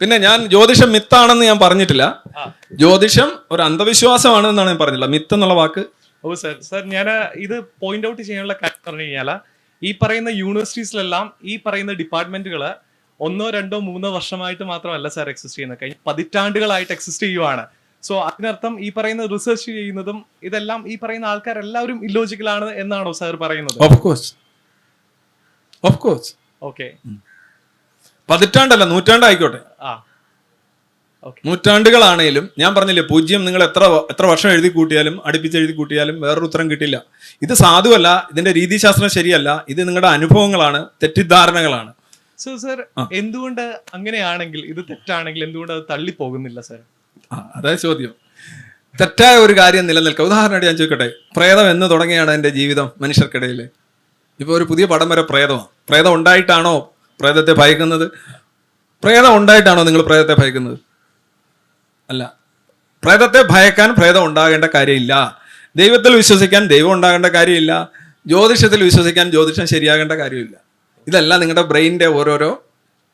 പിന്നെ ഞാൻ ജ്യോതിഷം മിത്താണെന്ന് ഞാൻ പറഞ്ഞിട്ടില്ല. ജ്യോതിഷം ഒരു അന്ധവിശ്വാസമാണ് എന്നാണ് ഞാൻ പറഞ്ഞില്ല. മിത്ത് എന്നുള്ള വാക്ക്. ഓ സർ, ഞാൻ ഇത് പോയിന്റ് ഔട്ട് ചെയ്യാനുള്ള കാര്യം പറഞ്ഞു കഴിഞ്ഞാൽ, ഈ പറയുന്ന യൂണിവേഴ്സിറ്റീസിലെല്ലാം ഈ പറയുന്ന ഡിപ്പാർട്ട്മെന്റുകൾ 1, 2, 3 വർഷമായിട്ട് മാത്രമല്ല സാർ എക്സിസ്റ്റ് ചെയ്യുന്നത്, കഴിഞ്ഞ പതിറ്റാണ്ടുകളായിട്ട് എക്സിസ്റ്റ് ചെയ്യുവാണ്. സോ അതിനർത്ഥം ഈ പറയുന്ന റിസർച്ച് ചെയ്യുന്നതും ഇതെല്ലാം ഈ പറയുന്ന ആൾക്കാരെല്ലാവരും ഇല്ലോജിക്കലാണ് എന്നാണോ സാർ പറയുന്നത്? Of course. ഓക്കെ, പതിറ്റാണ്ടല്ല, നൂറ്റാണ്ടായിക്കോട്ടെ. നൂറ്റാണ്ടുകളാണേലും ഞാൻ പറഞ്ഞില്ലേ, പൂജ്യം നിങ്ങൾ എത്ര വർഷം എഴുതി കൂട്ടിയാലും അടുപ്പിച്ച് എഴുതി കൂട്ടിയാലും വേറൊരു ഉത്തരം കിട്ടില്ല. ഇത് സാധുവല്ല, ഇതിന്റെ രീതിശാസ്ത്രം ശരിയല്ല, ഇത് നിങ്ങളുടെ അനുഭവങ്ങളാണ്, തെറ്റിദ്ധാരണകളാണ്. സോ സർ, എന്തുകൊണ്ട് അങ്ങനെയാണെങ്കിൽ, ഇത് തെറ്റാണെങ്കിൽ എന്തുകൊണ്ട് അത് തള്ളിപ്പോകുന്നില്ല സാർ? അതായത് ചോദ്യം. തെറ്റായ ഒരു കാര്യം നിലനിൽക്കുക. ഉദാഹരണമായിട്ട് ഞാൻ ചോദിക്കട്ടെ, പ്രേതം എന്ന് തുടങ്ങിയാണ് എൻ്റെ ജീവിതം മനുഷ്യർക്കിടയിൽ. ഇപ്പോൾ ഒരു പുതിയ പടം വരെ പ്രേതമാണ്. പ്രേതം ഉണ്ടായിട്ടാണോ പ്രേതത്തെ ഭയക്കുന്നത്? പ്രേതം ഉണ്ടായിട്ടാണോ നിങ്ങൾ പ്രേതത്തെ ഭയക്കുന്നത്? അല്ല. പ്രേതത്തെ ഭയക്കാൻ പ്രേതം ഉണ്ടാകേണ്ട കാര്യമില്ല. ദൈവത്തിൽ വിശ്വസിക്കാൻ ദൈവം ഉണ്ടാകേണ്ട കാര്യമില്ല. ജ്യോതിഷത്തിൽ വിശ്വസിക്കാൻ ജ്യോതിഷം ശരിയാകേണ്ട കാര്യമില്ല. ഇതെല്ലാം നിങ്ങളുടെ ബ്രെയിനിൻ്റെ ഓരോരോ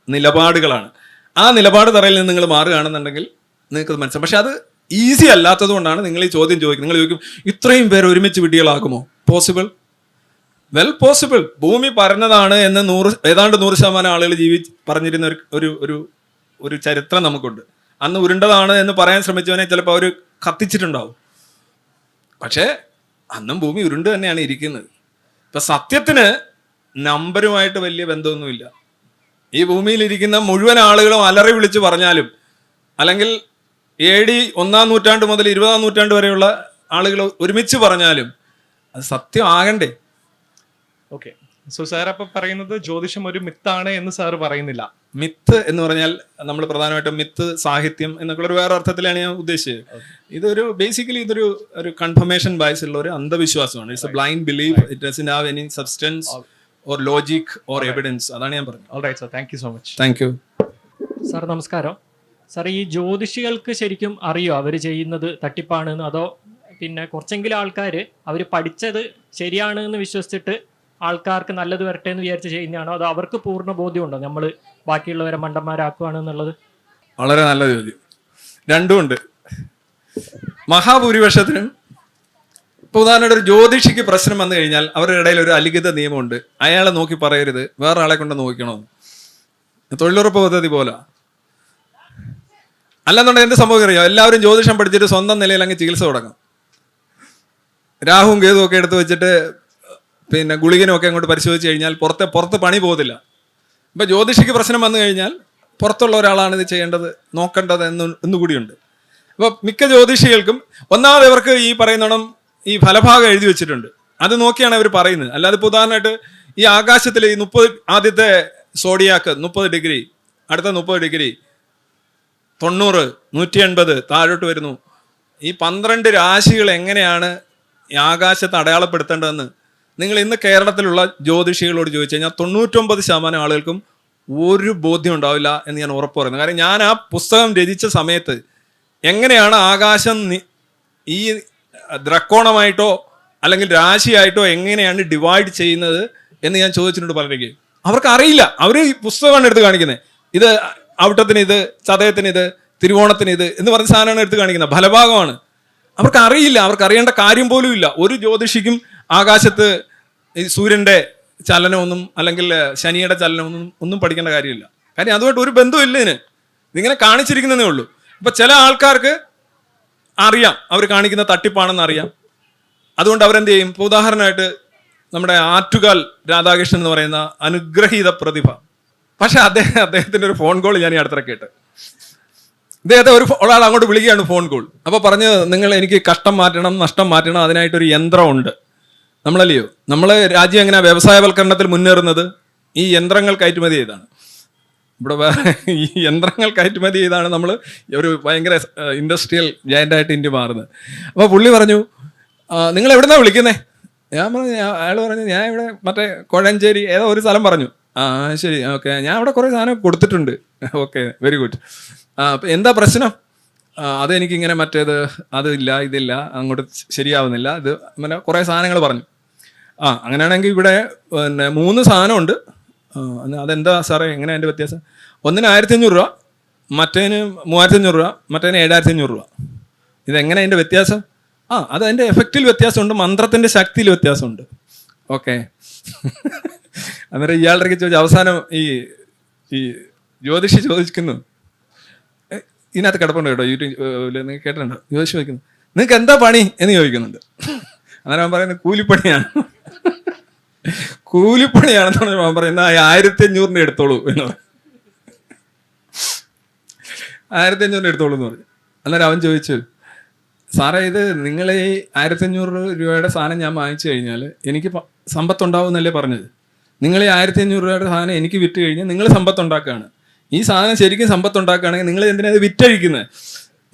നിലപാടുകളാണ്. ആ നിലപാട് തറയിൽ നിന്ന് നിങ്ങൾ മാറുകയാണെന്നുണ്ടെങ്കിൽ നിങ്ങൾക്ക് മനസ്സിലാവും. പക്ഷെ അത് ഈസി അല്ലാത്തത് കൊണ്ടാണ് നിങ്ങൾ ഈ ചോദ്യം ചോദിക്കുന്നത്. നിങ്ങൾ ചോദിക്കും, ഇത്രയും പേര് ഒരുമിച്ച് വിഡ്ഢികളാകുമോ? Possible, well possible. ഭൂമി പരന്നതാണ് എന്ന് ഏതാണ്ട് 100% ആളുകൾ പറഞ്ഞിരുന്ന ഒരു ചരിത്രം നമുക്കുണ്ട്. അന്ന് ഉരുണ്ടതാണ് എന്ന് പറയാൻ ശ്രമിച്ചവനെ ചിലപ്പോൾ അവർ കത്തിച്ചിട്ടുണ്ടാവും. പക്ഷേ അന്നും ഭൂമി ഉരുണ്ട് തന്നെയാണ് ഇരിക്കുന്നത്. ഇപ്പം സത്യത്തിന് നമ്പരുമായിട്ട് വലിയ ബന്ധമൊന്നുമില്ല. ഈ ഭൂമിയിലിരിക്കുന്ന മുഴുവൻ ആളുകളും അലറി വിളിച്ച് പറഞ്ഞാലും, അല്ലെങ്കിൽ AD 1-ാം നൂറ്റാണ്ട് മുതൽ 20-ാം നൂറ്റാണ്ട് വരെയുള്ള ആളുകൾ ഒരുമിച്ച് പറഞ്ഞാലും അത് സത്യം ആകണ്ടേ? ഓക്കെ, സോ സാർ അപ്പൊ പറയുന്നത് ജ്യോതിഷം ഒരു മിത്താണ് എന്ന് സാർ പറയുന്നില്ല. മിത്ത് എന്ന് പറഞ്ഞാൽ നമ്മൾ പ്രധാനമായിട്ടും മിത്ത്, സാഹിത്യം എന്നൊക്കെ ഒരു വേറെ അർത്ഥത്തിലാണ് ഞാൻ ഉദ്ദേശിച്ചത്. ഇതൊരു ബേസിക്കലി ഇതൊരു കൺഫർമേഷൻ ബയസ് ഉള്ള ഒരു അന്ധവിശ്വാസമാണ്. It's a blind belief. It doesn't have any substance or logic or evidence. അതാണ് ഞാൻ പറഞ്ഞത്. Alright sir, thank you so much. Thank you sir. നമസ്കാരം സാർ. ഈ ജ്യോതിഷികൾക്ക് ശരിക്കും അറിയോ അവർ ചെയ്യുന്നത് തട്ടിപ്പാണെന്ന്? അതോ പിന്നെ കുറച്ചെങ്കിലും ആൾക്കാർ അവർ പഠിച്ചത് ശരിയാണ് എന്ന് വിശ്വസിച്ചിട്ട് ആൾക്കാർക്ക് നല്ലത് വരട്ടെ എന്ന് വിചാരിച്ച് ചെയ്യുന്നതാണോ? അതോ അവർക്ക് പൂർണ്ണ ബോധ്യമുണ്ടോ നമ്മൾ ബാക്കിയുള്ളവരെ മണ്ടന്മാരാക്കുകയാണ് എന്നുള്ളത്? വളരെ നല്ല ചോദ്യം. രണ്ടുമുണ്ട്. മഹാഭൂരിപക്ഷത്തിനും ഇപ്പോൾ ഉദാഹരണമായിട്ട് ഒരു ജ്യോതിഷിക്ക് പ്രശ്നം വന്നു കഴിഞ്ഞാൽ അവരുടെ ഇടയിൽ ഒരു അലിഖിത നിയമമുണ്ട്. അയാളെ നോക്കി പറയരുത്, വേറെ ആളെ കൊണ്ട് നോക്കണമെന്ന്. തൊഴിലുറപ്പ് പദ്ധതി പോലെ. അല്ലെന്നുണ്ടെങ്കിൽ എന്ത് സംഭവം അറിയാം? എല്ലാവരും ജ്യോതിഷം പഠിച്ചിട്ട് സ്വന്തം നിലയിൽ അങ്ങ് ചികിത്സ തുടങ്ങും. രാഹുവും കേതുവും ഒക്കെ എടുത്ത് വെച്ചിട്ട് പിന്നെ ഗുളികനും ഒക്കെ അങ്ങോട്ട് പരിശോധിച്ച് കഴിഞ്ഞാൽ പുറത്ത് പണി പോകത്തില്ല. ഇപ്പം ജ്യോതിഷിക്ക് പ്രശ്നം വന്നു കഴിഞ്ഞാൽ പുറത്തുള്ള ഒരാളാണ് ഇത് ചെയ്യേണ്ടത്, നോക്കേണ്ടത് എന്നുകൂടിയുണ്ട്. അപ്പോൾ മിക്ക ജ്യോതിഷികൾക്കും ഒന്നാമത് ഇവർക്ക് ഈ പറയുന്നോണം ഈ ഫലഭാഗം എഴുതി വെച്ചിട്ടുണ്ട്. അത് നോക്കിയാണ് അവർ പറയുന്നത്. അല്ലാതെ ഇപ്പോൾ ഉദാഹരണമായിട്ട് ഈ ആകാശത്തിൽ ഈ 30 ആദ്യത്തെ സോഡിയാക്ക് 30 ഡിഗ്രി, അടുത്ത 30 ഡിഗ്രി, 90, 180 താഴോട്ട് വരുന്നു. ഈ 12 രാശികൾ എങ്ങനെയാണ് ഈ ആകാശത്ത് അടയാളപ്പെടുത്തേണ്ടതെന്ന് നിങ്ങൾ ഇന്ന് കേരളത്തിലുള്ള ജ്യോതിഷികളോട് ചോദിച്ചു കഴിഞ്ഞാൽ 99% ആളുകൾക്കും ഒരു ബോധ്യം ഉണ്ടാവില്ല എന്ന് ഞാൻ ഉറപ്പ് പറയുന്നു. കാരണം ഞാൻ ആ പുസ്തകം രചിച്ച സമയത്ത് എങ്ങനെയാണ് ആകാശം ഈ ദ്രക്കോണമായിട്ടോ അല്ലെങ്കിൽ രാശിയായിട്ടോ എങ്ങനെയാണ് ഡിവൈഡ് ചെയ്യുന്നത് എന്ന് ഞാൻ ചോദിച്ചിട്ടുണ്ട് പലരെയും. അവർക്ക് അറിയില്ല. അവർ ഈ പുസ്തകമാണ് എടുത്ത് കാണിക്കുന്നത്. ഇത് ഔട്ടത്തിന് ഇത്, ചതയത്തിന് ഇത്, തിരുവോണത്തിന് ഇത് എന്ന് പറഞ്ഞ സാധനമാണ് എടുത്ത് കാണിക്കുന്നത്. ഫലഭാഗമാണ്. അവർക്ക് അറിയില്ല, അവർക്ക് അറിയേണ്ട കാര്യം പോലും ഇല്ല. ഒരു ജ്യോതിഷിക്കും ആകാശത്ത് ഈ സൂര്യൻ്റെ ചലനമൊന്നും അല്ലെങ്കിൽ ശനിയുടെ ചലനമൊന്നും ഒന്നും പഠിക്കേണ്ട കാര്യമില്ല. കാര്യം അതുമായിട്ട് ഒരു ബന്ധമില്ല ഇതിങ്ങനെ കാണിച്ചിരിക്കുന്നതേ ഉള്ളൂ. ഇപ്പം ചില ആൾക്കാർക്ക് അറിയാം അവർ കാണിക്കുന്ന തട്ടിപ്പാണെന്ന് അറിയാം. അതുകൊണ്ട് അവരെന്ത് ചെയ്യും? ഇപ്പോൾ ഉദാഹരണമായിട്ട് നമ്മുടെ ആറ്റുകാൽ രാധാകൃഷ്ണൻ എന്ന് പറയുന്ന അനുഗ്രഹീത പ്രതിഭ, പക്ഷെ അദ്ദേഹത്തിൻ്റെ ഒരു ഫോൺ കോൾ ഞാൻ ഈ അടുത്തിടെ കേട്ട്. ഇദ്ദേഹത്തെ ഒരാൾ അങ്ങോട്ട് വിളിക്കുകയാണ്, ഫോൺ കോൾ. അപ്പോൾ പറഞ്ഞ്, നിങ്ങൾ എനിക്ക് കഷ്ടം മാറ്റണം, നഷ്ടം മാറ്റണം, അതിനായിട്ടൊരു യന്ത്രമുണ്ട്. നമ്മളല്ലയോ, നമ്മൾ രാജ്യം എങ്ങനെയാണ് വ്യവസായവൽക്കരണത്തിൽ മുന്നേറുന്നത്? ഈ യന്ത്രങ്ങൾ കയറ്റുമതി ചെയ്താണ്. ഇവിടെ ഈ യന്ത്രങ്ങൾ കയറ്റുമതി ചെയ്താണ് നമ്മൾ ഒരു ഭയങ്കര ഇൻഡസ്ട്രിയൽ ജയൻ്റായിട്ട് ഇന്ത്യ മാറുന്നത്. അപ്പോൾ പുള്ളി പറഞ്ഞു, നിങ്ങൾ എവിടുന്നാണ് വിളിക്കുന്നത്? ഞാൻ പറഞ്ഞു, അയാൾ പറഞ്ഞു, ഞാൻ ഇവിടെ മറ്റേ കോഴഞ്ചേരി ഏതോ ഒരു സ്ഥലം പറഞ്ഞു. ആ ശരി, ഓക്കെ, ഞാൻ അവിടെ കുറേ സാധനം കൊടുത്തിട്ടുണ്ട്. Okay, very good. അപ്പം എന്താ പ്രശ്നം? അതെനിക്കിങ്ങനെ മറ്റേത് അതില്ല ഇതില്ല, അങ്ങോട്ട് ശരിയാവുന്നില്ല, ഇത് അങ്ങനെ കുറേ സാധനങ്ങൾ പറഞ്ഞു. അങ്ങനെയാണെങ്കിൽ ഇവിടെ പിന്നെ 3 സാധനമുണ്ട്. അതെന്താ സാറേ, എങ്ങനെ അതിൻ്റെ വ്യത്യാസം? ഒന്നിന് 1500 രൂപ, മറ്റേന് 3500 രൂപ, മറ്റേന് 7500 രൂപ. ഇതെങ്ങനെ അതിൻ്റെ വ്യത്യാസം? അത് അതിൻ്റെ എഫക്റ്റിൽ വ്യത്യാസമുണ്ട്, മന്ത്രത്തിൻ്റെ ശക്തിയിൽ വ്യത്യാസമുണ്ട്. ഓക്കെ. അന്നേരം ഇയാളുടെ ചോദിച്ചു, അവസാനം ഈ ജ്യോതിഷി ചോദിക്കുന്നു, ഇതിനകത്ത് കിടപ്പുണ്ട് കേട്ടോ, യൂട്യൂബിൽ നിങ്ങൾ കേട്ടിട്ടുണ്ടോ? ജ്യോതിഷി ചോദിക്കുന്നു, നിങ്ങൾക്ക് എന്താ പണി എന്ന് ചോദിക്കുന്നുണ്ട്. അന്നേരം അവൻ പറയുന്നത് കൂലിപ്പണിയാണ്. കൂലിപ്പണിയാണെന്ന് പറഞ്ഞാൽ അവൻ പറയുന്നത് 1500 എടുത്തോളൂ എന്ന് പറയും. 1500 എടുത്തോളൂ എന്ന് പറഞ്ഞു. അന്നേരം അവൻ ചോദിച്ചു, സാറേ ഇത് നിങ്ങൾ ഈ 1500 രൂപയുടെ സാധനം ഞാൻ വാങ്ങിച്ചു കഴിഞ്ഞാൽ എനിക്ക് സമ്പത്തുണ്ടാവും എന്നല്ലേ പറഞ്ഞത്? നിങ്ങൾ ഈ 1500 രൂപയുടെ സാധനം എനിക്ക് വിറ്റ് കഴിഞ്ഞാൽ നിങ്ങൾ സമ്പത്തുണ്ടാക്കുകയാണ്. ഈ സാധനം ശരിക്കും സമ്പത്തുണ്ടാക്കുകയാണെങ്കിൽ നിങ്ങൾ എന്തിനാണ് വിറ്റഴിക്കുന്നത്?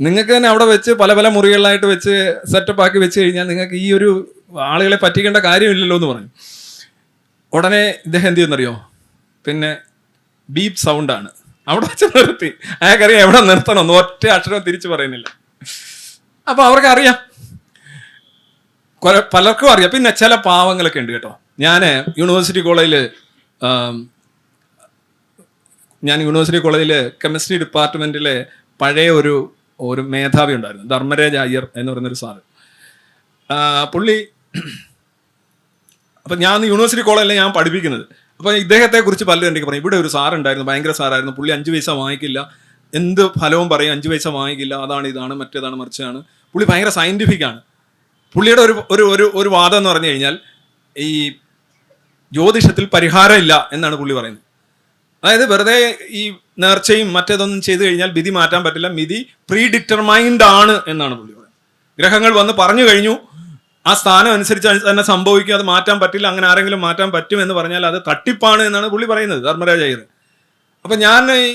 നിങ്ങൾക്ക് തന്നെ അവിടെ വെച്ച് പല പല മുറികളിലായിട്ട് വെച്ച് സെറ്റപ്പ് ആക്കി വെച്ച് കഴിഞ്ഞാൽ നിങ്ങൾക്ക് ഈ ഒരു ആളുകളെ പറ്റിക്കേണ്ട കാര്യമില്ലല്ലോ എന്ന് പറഞ്ഞു. ഉടനെ ഇദ്ദേഹം എന്ത് ചെയ്യുന്നറിയോ? പിന്നെ ബീപ്പ് സൗണ്ടാണ് അവിടെ വെച്ച് നിർത്തി. അയാൾക്കറിയാം എവിടെ നിർത്തണം, ഒറ്റ അക്ഷരം തിരിച്ചു പറയുന്നില്ല. അപ്പോൾ അവർക്കറിയാം, പലർക്കും അറിയാം. പിന്നെ ചില പാവങ്ങളൊക്കെ ഉണ്ട് കേട്ടോ. ഞാൻ യൂണിവേഴ്സിറ്റി കോളേജിൽ കെമിസ്ട്രി ഡിപ്പാർട്ട്മെൻറ്റിലെ പഴയ ഒരു മേധാവി ഉണ്ടായിരുന്നു, ധർമ്മരാജ് അയ്യർ എന്ന് പറയുന്നൊരു സാറ്. പുള്ളി, അപ്പം ഞാൻ യൂണിവേഴ്സിറ്റി കോളേജിൽ ഞാൻ പഠിപ്പിക്കുന്നത്. അപ്പോൾ ഇദ്ദേഹത്തെക്കുറിച്ച് പലരും എനിക്ക് പറയും, ഇവിടെ ഒരു സാറുണ്ടായിരുന്നു, ഭയങ്കര സാറായിരുന്നു, പുള്ളി 5 പൈസ വാങ്ങിക്കില്ല, എന്ത് ഫലവും പറയും, 5 പൈസ വാങ്ങിക്കില്ല, അതാണ് ഇതാണ് മറ്റേതാണ് മറിച്ചാണ്. പുള്ളി ഭയങ്കര സയൻറ്റിഫിക്കാണ്. പുള്ളിയുടെ ഒരു വാദം എന്ന് പറഞ്ഞു കഴിഞ്ഞാൽ ഈ ജ്യോതിഷത്തിൽ പരിഹാരമില്ല എന്നാണ് പുള്ളി പറയുന്നത്. അതായത് വെറുതെ ഈ നേർച്ചയും മറ്റേതൊന്നും ചെയ്തു കഴിഞ്ഞാൽ വിധി മാറ്റാൻ പറ്റില്ല, വിധി പ്രീ ഡിറ്റർമൈൻഡ് ആണ് എന്നാണ് പുള്ളി പറയുന്നത്. ഗ്രഹങ്ങൾ വന്ന് പറഞ്ഞു കഴിഞ്ഞു, ആ സ്ഥാനം അനുസരിച്ച് തന്നെ സംഭവിക്കും, അത് മാറ്റാൻ പറ്റില്ല, അങ്ങനെ ആരെങ്കിലും മാറ്റാൻ പറ്റും എന്ന് പറഞ്ഞാൽ അത് തട്ടിപ്പാണ് എന്നാണ് പുള്ളി പറയുന്നത്, ധർമ്മരാജ് അയ്യർ. അപ്പം ഞാൻ ഈ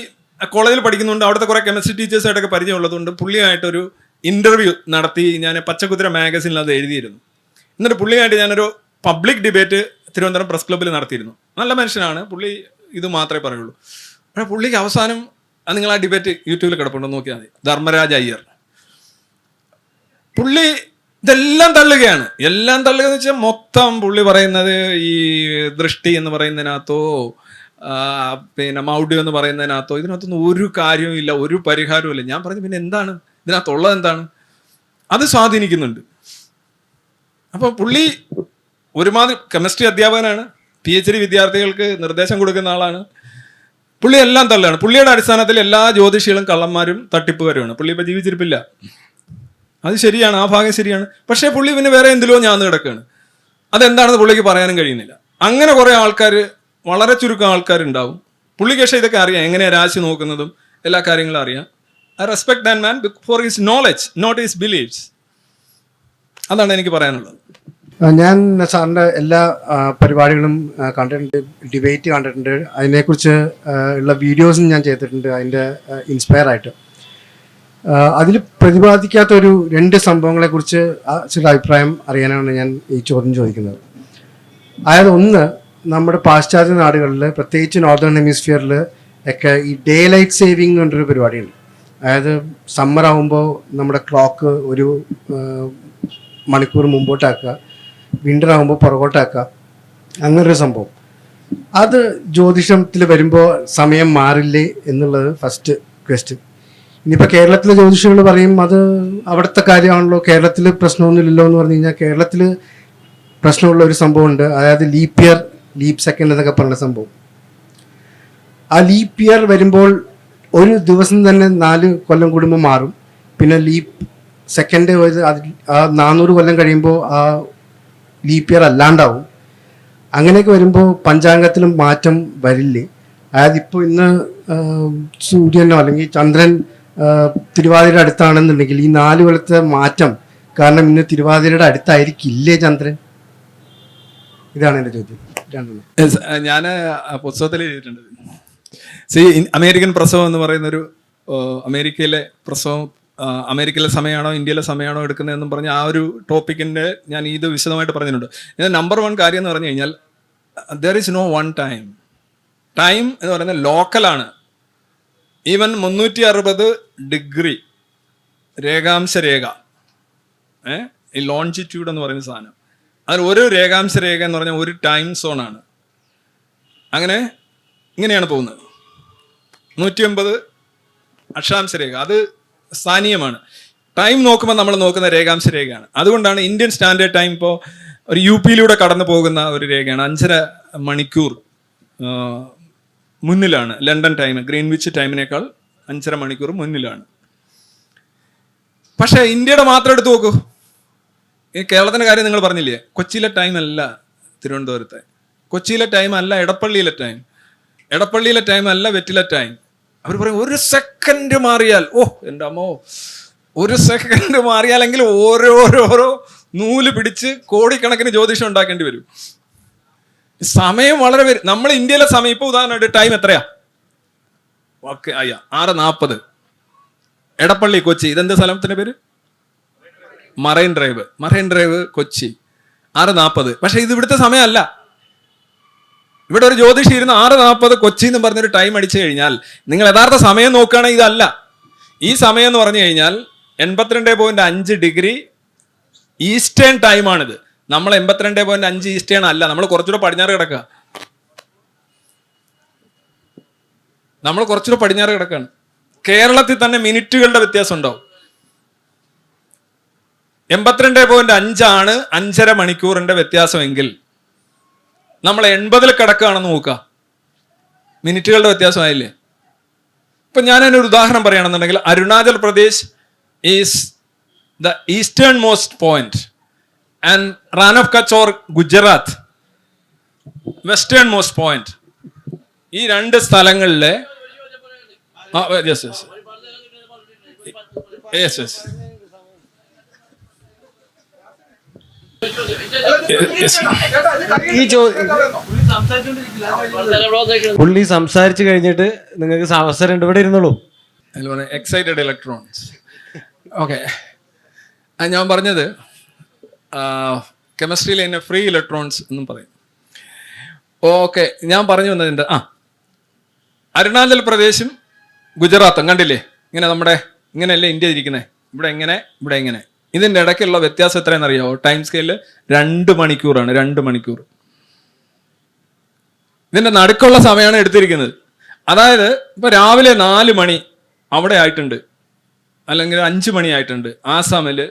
കോളേജിൽ പഠിക്കുന്നുണ്ട്, അവിടുത്തെ കുറേ കെമിസ്ട്രി ടീച്ചേഴ്സായിട്ടൊക്കെ പരിചയമുള്ളതുകൊണ്ട് പുള്ളിയായിട്ടൊരു ഇൻ്റർവ്യൂ നടത്തി ഞാൻ പച്ചക്കുതിര മാഗസിനിൽ അത് എഴുതിയിരുന്നു. എന്നിട്ട് പുള്ളിയായിട്ട് ഞാനൊരു പബ്ലിക് ഡിബേറ്റ് തിരുവനന്തപുരം പ്രസ് ക്ലബ്ബിൽ നടത്തിയിരുന്നു. നല്ല മനുഷ്യനാണ് പുള്ളി, ഇത് മാത്രമേ പറയുള്ളൂ. പക്ഷേ പുള്ളിക്ക് അവസാനം നിങ്ങൾ ആ ഡിബേറ്റ് യൂട്യൂബിൽ കിടപ്പുണ്ടോ നോക്കിയാൽ മതി, ധർമ്മരാജ് അയ്യർ. പുള്ളി ഇതെല്ലാം തള്ളുകയാണ്. എല്ലാം തള്ളുക എന്ന് വെച്ചാൽ മൊത്തം പുള്ളി പറയുന്നത് ഈ ദൃഷ്ടി എന്ന് പറയുന്നതിനകത്തോ പിന്നെ മൗഢ്യം എന്ന് പറയുന്നതിനകത്തോ ഇതിനകത്തൊന്നും ഒരു കാര്യവും ഇല്ല, ഒരു പരിഹാരവും ഇല്ല. ഞാൻ പറഞ്ഞു, പിന്നെ എന്താണ് ഇതിനകത്തുള്ളത്? എന്താണ് അത് സ്വാധീനിക്കുന്നുണ്ട്? അപ്പോൾ പുള്ളി ഒരുമാതിരി കെമിസ്ട്രി അധ്യാപകനാണ്, PhD വിദ്യാർത്ഥികൾക്ക് നിർദ്ദേശം കൊടുക്കുന്ന ആളാണ്. പുള്ളി എല്ലാം തള്ളുകയാണ്. പുള്ളിയുടെ അടിസ്ഥാനത്തിൽ എല്ലാ ജ്യോതിഷികളും കള്ളന്മാരും തട്ടിപ്പുകാരുമാണ്. പുള്ളി ഇപ്പോൾ ജീവിച്ചിരിപ്പില്ല, അത് ശരിയാണ്, ആ ഭാഗം ശരിയാണ്. പക്ഷേ പുള്ളി പിന്നെ വേറെ എന്തിലോ ഞാന്ന് കിടക്കുകയാണ്. അതെന്താണെന്ന് പുള്ളിക്ക് പറയാനും കഴിയുന്നില്ല. അങ്ങനെ കുറേ ആൾക്കാർ, വളരെ ചുരുക്കം ആൾക്കാരുണ്ടാവും. പുള്ളിക്ക് പക്ഷേ ഇതൊക്കെ അറിയാം, എങ്ങനെയാണ് രാശി നോക്കുന്നതും എല്ലാ കാര്യങ്ങളും അറിയാം. I respect that man for his knowledge, not his beliefs. അതാണ് എനിക്ക് പറയാനുള്ളത്. ഞാൻ സാറിൻ്റെ എല്ലാ പരിപാടികളും കണ്ടിട്ടുണ്ട്, ഡിബേറ്റ് കണ്ടിട്ടുണ്ട്, അതിനെക്കുറിച്ച് ഉള്ള വീഡിയോസും ഞാൻ ചെയ്തിട്ടുണ്ട്, അതിൻ്റെ ഇൻസ്പയർ ആയിട്ട്. അതിൽ പ്രതിപാദിക്കാത്ത ഒരു 2 സംഭവങ്ങളെക്കുറിച്ച് ചില അഭിപ്രായം അറിയാനാണ് ഞാൻ ഈ ചോദ്യം ചോദിക്കുന്നത്. അതായത് ഒന്ന്, നമ്മുടെ പാശ്ചാത്യ നാടുകളിൽ പ്രത്യേകിച്ച് നോർത്തേൺ ഹെമിസ്ഫിയറിൽ ഒക്കെ ഈ ഡേ ലൈറ്റ് സേവിങ് കൊണ്ടൊരു പരിപാടിയുണ്ട്. അതായത് സമ്മർ ആകുമ്പോൾ നമ്മുടെ ക്ലോക്ക് ഒരു മണിക്കൂർ മുമ്പോട്ടാക്കുക, വിൻ്റർ ആകുമ്പോൾ പുറകോട്ടാക്കുക, അങ്ങനൊരു സംഭവം. അത് ജ്യോതിഷത്തിൽ വരുമ്പോൾ സമയം മാറില്ലേ എന്നുള്ളത് ഫസ്റ്റ് ക്വസ്റ്റ്യൻ. ഇനിയിപ്പോൾ കേരളത്തിലെ ജ്യോതിഷികൾ പറയും അത് അവിടുത്തെ കാര്യമാണല്ലോ, കേരളത്തിൽ പ്രശ്നമൊന്നുമില്ലല്ലോ എന്ന് പറഞ്ഞു കഴിഞ്ഞാൽ കേരളത്തിൽ പ്രശ്നമുള്ള ഒരു സംഭവമുണ്ട്. അതായത് ലീപ്പ് ഇയർ, ലീപ്പ് സെക്കൻഡ് എന്നൊക്കെ പറഞ്ഞ സംഭവം. ആ ലീപ്പ് ഇയർ വരുമ്പോൾ ഒരു ദിവസം തന്നെ 4 കൊല്ലം കൂടുമ്പോൾ മാറും. പിന്നെ ലീപ്പ് സെക്കൻഡ് ആ 400 കൊല്ലം കഴിയുമ്പോൾ ആ ലീപ്പ് ഇയർ അല്ലാണ്ടാവും. അങ്ങനെയൊക്കെ വരുമ്പോൾ പഞ്ചാംഗത്തിലും മാറ്റം വരില്ലേ? അതായത് ഇപ്പോൾ ഇന്ന് സൂര്യനോ അല്ലെങ്കിൽ ചന്ദ്രൻ തിരുവാതിരയുടെ അടുത്താണെന്നുണ്ടെങ്കിൽ ഈ 4 കൊല്ലത്തെ മാറ്റം കാരണം ഇന്ന് തിരുവാതിരയുടെ അടുത്തായിരിക്കില്ലേ ചന്ദ്രൻ? ഇതാണ് എൻ്റെ ചോദ്യം. ഞാൻ പുസ്തകത്തിൽ എഴുതിയിട്ടുണ്ട്. അമേരിക്കൻ പ്രസവം എന്ന് പറയുന്നൊരു അമേരിക്കയിലെ പ്രസവം അമേരിക്കയിലെ സമയമാണോ ഇന്ത്യയിലെ സമയമാണോ എടുക്കുന്നതെന്നും പറഞ്ഞ് ആ ഒരു ടോപ്പിക്കിൻ്റെ ഞാൻ ഇത് വിശദമായിട്ട് പറഞ്ഞിട്ടുണ്ട്. ഇതിൻ്റെ നമ്പർ 1 കാര്യം എന്ന് പറഞ്ഞു കഴിഞ്ഞാൽ there is no one time. Time എന്ന് പറയുന്നത് ലോക്കലാണ്. ഈവൻ 360 ഡിഗ്രി രേഖാംശ രേഖ, ഈ ലോഞ്ചിറ്റ്യൂഡ് എന്ന് പറയുന്ന സാധനം, അതിൽ ഒരു രേഖാംശ രേഖ എന്ന് പറഞ്ഞാൽ ഒരു ടൈം സോണാണ്. അങ്ങനെ ഇങ്ങനെയാണ് പോകുന്നത്. 180 അക്ഷാംശ രേഖ, അത് സ്ഥാനീയമാണ്. ടൈം നോക്കുമ്പോൾ നമ്മൾ നോക്കുന്ന രേഖാംശ രേഖയാണ്. അതുകൊണ്ടാണ് ഇന്ത്യൻ സ്റ്റാൻഡേർഡ് ടൈം ഇപ്പോൾ ഒരു UP-യിലൂടെ കടന്നു പോകുന്ന ഒരു രേഖയാണ്. 5.5 മണിക്കൂർ മുന്നിലാണ് ലണ്ടൻ ടൈം, ഗ്രീൻവിച്ച് ടൈമിനേക്കാൾ 5.5 മണിക്കൂർ മുന്നിലാണ്. പക്ഷേ ഇന്ത്യയുടെ മാത്രം എടുത്തു നോക്കൂ. ഈ കേരളത്തിൻ്റെ കാര്യം നിങ്ങൾ പറഞ്ഞില്ലേ, കൊച്ചിയിലെ ടൈം അല്ല തിരുവനന്തപുരത്തെ, കൊച്ചിയിലെ ടൈം അല്ല എടപ്പള്ളിയിലെ ടൈം, എടപ്പള്ളിയിലെ ടൈം അല്ല വെറ്റിലെ ടൈം. അവർ പറയും 1 സെക്കൻഡ് മാറിയാൽ, ഓ എൻ്റെ അമ്മോ, 1 സെക്കൻഡ് മാറിയാലെങ്കിൽ ഓരോരോ നൂല് പിടിച്ച് കോടിക്കണക്കിന് ജ്യോതിഷം ഉണ്ടാക്കേണ്ടി വരും. സമയം വളരെ നമ്മൾ ഇന്ത്യയിലെ സമയം ഇപ്പോൾ ഉദാഹരണമായിട്ട് ടൈം എത്രയാ? ഓക്കെ, 6:40. എടപ്പള്ളി കൊച്ചി, ഇതെന്ത് സ്ഥലത്തിന്റെ പേര്? Marine drive Kochi, 6:40. പക്ഷെ ഇത് ഇവിടുത്തെ സമയമല്ല. ഇവിടെ ഒരു ജ്യോതിഷി ഇരുന്ന് 6:40 കൊച്ചി എന്ന് പറഞ്ഞൊരു ടൈം അടിച്ചു കഴിഞ്ഞാൽ നിങ്ങൾ യഥാർത്ഥ സമയം നോക്കുകയാണെങ്കിൽ ഇതല്ല. ഈ സമയം എന്ന് പറഞ്ഞു കഴിഞ്ഞാൽ 82.5 ഡിഗ്രി ഈസ്റ്റേൺ ടൈമാണിത്. നമ്മൾ 82.5 ഈസ്റ്റേൺ അല്ല, നമ്മൾ കുറച്ചുകൂടെ പടിഞ്ഞാറ് കിടക്കുക. കിടക്കുകയാണ്. കേരളത്തിൽ തന്നെ മിനിറ്റുകളുടെ വ്യത്യാസം ഉണ്ടാവും. 82.5 ആണ് 5.5 മണിക്കൂറിന്റെ വ്യത്യാസമെങ്കിൽ നമ്മൾ 80-ൽ കിടക്കുകയാണെന്ന് നോക്കുക, മിനിറ്റുകളുടെ വ്യത്യാസമായില്ലേ? ഇപ്പൊ ഞാൻ അതിനൊരു ഉദാഹരണം പറയുകയാണെന്നുണ്ടെങ്കിൽ Arunachal Pradesh is the eastern most point and Rann of Kutch or Gujarat western most point. ഈ 2 സ്ഥലങ്ങളിലെ പുള്ളി സംസാരിച്ചു കഴിഞ്ഞിട്ട് നിങ്ങൾക്ക് അവസരം ഇവിടെ ഇരുന്നുള്ളൂ. Excited electrons. ഓക്കെ, ഞാൻ പറഞ്ഞത് കെമിസ്ട്രിയിൽ തന്നെ ഫ്രീ ഇലക്ട്രോൺസ് എന്നും പറയും. ഓക്കെ, ഞാൻ പറഞ്ഞു വന്നതിൻ്റെ അരുണാചൽ പ്രദേശും ഗുജറാത്തും കണ്ടില്ലേ, ഇങ്ങനെ നമ്മുടെ ഇങ്ങനെയല്ലേ ഇന്ത്യ ഇരിക്കുന്നത്, ഇവിടെ എങ്ങനെ. ഇതിൻ്റെ ഇടയ്ക്കുള്ള വ്യത്യാസം എത്രയെന്ന് അറിയാമോ? ടൈം സ്കെയിലിൽ 2 മണിക്കൂറാണ്. 2 മണിക്കൂർ. ഇതിൻ്റെ നടുക്കുള്ള സമയമാണ് എടുത്തിരിക്കുന്നത്. അതായത് ഇപ്പൊ രാവിലെ 4 മണി അവിടെ ആയിട്ടുണ്ട്, അല്ലെങ്കിൽ 5 മണി ആയിട്ടുണ്ട്. ആസാമില്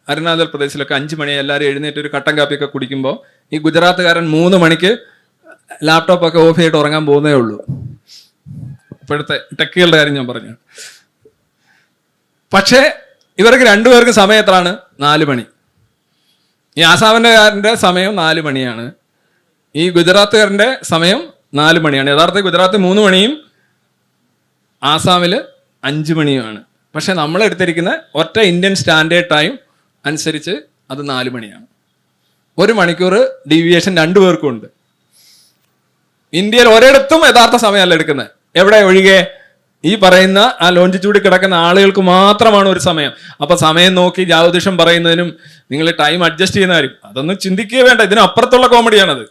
അരുണാചൽ പ്രദേശിലൊക്കെ 5 മണി എല്ലാവരും എഴുന്നേറ്റ് ഒരു കട്ടൻ കാപ്പിയൊക്കെ കുടിക്കുമ്പോൾ ഈ ഗുജറാത്തുകാരൻ 3 മണിക്ക് ലാപ്ടോപ്പൊക്കെ ഓഫ് ചെയ്തിട്ട് ഉറങ്ങാൻ പോകുന്നേ ഉള്ളൂ. ഇപ്പോഴത്തെ ടെക്കുകളുടെ കാര്യം ഞാൻ പറഞ്ഞു. പക്ഷേ ഇവർക്ക് 2 പേർക്ക് സമയം എത്രയാണ്? 4 മണി. ഈ ആസാമിൻ്റെ സമയം 4 മണിയാണ്, ഈ ഗുജറാത്തുകാരൻ്റെ സമയം 4 മണിയാണ്. യഥാർത്ഥത്തിൽ ഗുജറാത്ത് 3 മണിയും ആസാമിൽ 5 മണിയുമാണ്. പക്ഷെ നമ്മൾ എടുത്തിരിക്കുന്ന ഒറ്റ ഇന്ത്യൻ സ്റ്റാൻഡേർഡ് ടൈം അനുസരിച്ച് അത് 4 മണിയാണ്. 1 മണിക്കൂർ ഡീവിയേഷൻ 2 പേർക്കും ഉണ്ട്. ഇന്ത്യയിൽ ഒരിടത്തും യഥാർത്ഥ സമയമല്ല എടുക്കുന്നത്. എവിടെ ഒഴികെ ഈ പറയുന്ന ആ ലോഞ്ചിറ്റ്യൂഡിൽ കിടക്കുന്ന ആളുകൾക്ക് മാത്രമാണ് ഒരു സമയം. അപ്പൊ സമയം നോക്കി ജ്യോതിഷം പറയുന്നതിനും നിങ്ങൾ ടൈം അഡ്ജസ്റ്റ് ചെയ്യുന്ന കാര്യം അതൊന്നും ചിന്തിക്കുക വേണ്ട. ഇതിനപ്പുറത്തുള്ള കോമഡിയാണത്.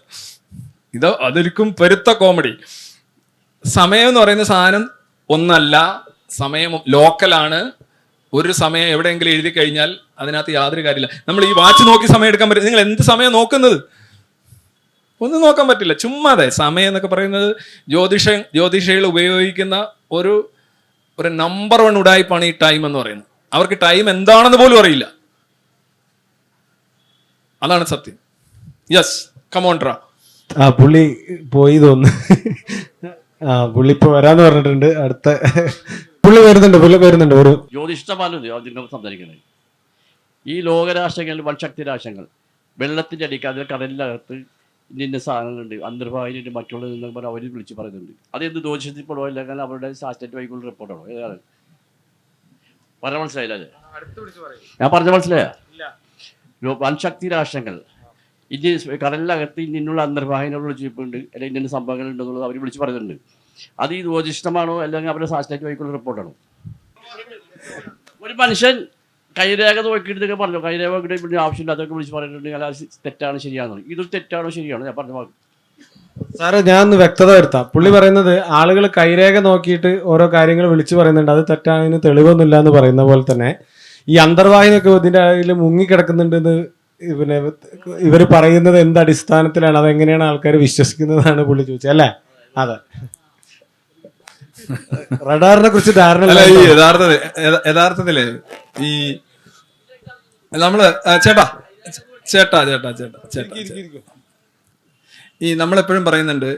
അതൊരിക്കും പെരുത്ത കോമഡി. സമയം എന്ന് പറയുന്ന സാധനം ഒന്നല്ല, സമയം ലോക്കലാണ്. ഒരു സമയം എവിടെയെങ്കിലും എഴുതി കഴിഞ്ഞാൽ അതിനകത്ത് യാതൊരു കാര്യമില്ല. നമ്മൾ ഈ വാച്ച് നോക്കി സമയം എടുക്കാൻ പറ്റും. നിങ്ങൾ എന്ത് സമയം നോക്കുന്നത്? ഒന്നും നോക്കാൻ പറ്റില്ല. ചുമ്മാതെ സമയം എന്നൊക്കെ പറയുന്നത് ജ്യോതിഷികൾ ഉപയോഗിക്കുന്ന ഒരു ഒരു നമ്പർ 1 ഉടായ്പാണ് ഈ ടൈം എന്ന് പറയുന്നത്. അവർക്ക് ടൈം എന്താണെന്ന് പോലും അറിയില്ല. അതാണ് സത്യം. യെസ്, കമോൺട്രാ. പുള്ളി പോയി തോന്നുന്നു. പുള്ളി ഇപ്പൊ വരാന്ന് പറഞ്ഞിട്ടുണ്ട്. അടുത്ത പുള്ളി വരുന്നുണ്ട്. ഒരു ജ്യോതിഷമാനല്ലോ അതിനെ സംസാരിക്കുന്നത്. ഈ ലോകരാഷ്ട്രങ്ങളിൽ വൻശക്തി രാഷ്ട്രങ്ങൾ വെള്ളത്തിൻ്റെ അടിക്ക് അതിൽ കടലിനകത്ത് ഇന്ന സാധനങ്ങളുണ്ട്, അന്തർവാഹിനിയുണ്ട്, മറ്റുള്ള അവർ വിളിച്ച് പറയുന്നുണ്ട്. അതെന്ത് ജ്യോതിഷത്തിൽപ്പെടോ അല്ലെങ്കിൽ അവരുടെ സാറ്റലൈറ്റ് വൈക്കുള്ള റിപ്പോർട്ടാണോ? ഏതാണ് പറഞ്ഞ മനസ്സിലായില്ലേ? ഞാൻ പറഞ്ഞ മനസ്സിലായ വൻശക്തി രാഷ്ട്രങ്ങൾ ഇന്ത്യ കടലിനകത്ത് ഇന്നുള്ള അന്തർവാഹിനിയുള്ള ജീപ്പുണ്ട്, അല്ലെങ്കിൽ ഇന്ന സംഭവങ്ങൾ ഉണ്ടെന്നുള്ളത് അവർ വിളിച്ച് പറയുന്നുണ്ട്. അത് ഈ ജ്യോതിഷമാണോ അല്ലെങ്കിൽ അവരുടെ സാറ്റലൈറ്റ് വൈക്കുള്ള റിപ്പോർട്ടാണോ? ഒരു മനുഷ്യൻ കൈരേഖ നോക്കിയിട്ട് പറഞ്ഞു, കൈരേഖ നോക്കിയിട്ട് ആവശ്യമില്ല അതൊക്കെ വിളിച്ച് പറയുന്നുണ്ട്, അത് തെറ്റാണ് ശരിയാണെന്ന്. ഇതൊരു തെറ്റാണോ ശരിയാണോ? ഞാൻ പറഞ്ഞ വാക്ക് സാറ് ഞാൻ ഒന്ന് വ്യക്തത വരുത്താം. പുള്ളി പറയുന്നത് ആളുകൾ കൈരേഖ നോക്കിയിട്ട് ഓരോ കാര്യങ്ങൾ വിളിച്ചു പറയുന്നുണ്ട്, അത് തെറ്റാണെന്ന് തെളിവൊന്നുമില്ല എന്ന് പറയുന്ന പോലെ തന്നെ ഈ അന്തർവാഹിനിയൊക്കെ ഇതിൻ്റെ അതിൽ മുങ്ങിക്കിടക്കുന്നുണ്ടെന്ന് പിന്നെ ഇവർ പറയുന്നത് എന്ത് അടിസ്ഥാനത്തിലാണ്, അതെങ്ങനെയാണ് ആൾക്കാർ വിശ്വസിക്കുന്നതാണ് പുള്ളി ചോദിച്ചത് അല്ലേ? അതെ, റഡാറിനെ കുറിച്ച് ധാരണ യഥാർത്ഥത്തില് ഈ നമ്മള് ചേട്ടാ ഈ നമ്മളെപ്പോഴും പറയുന്നുണ്ട്,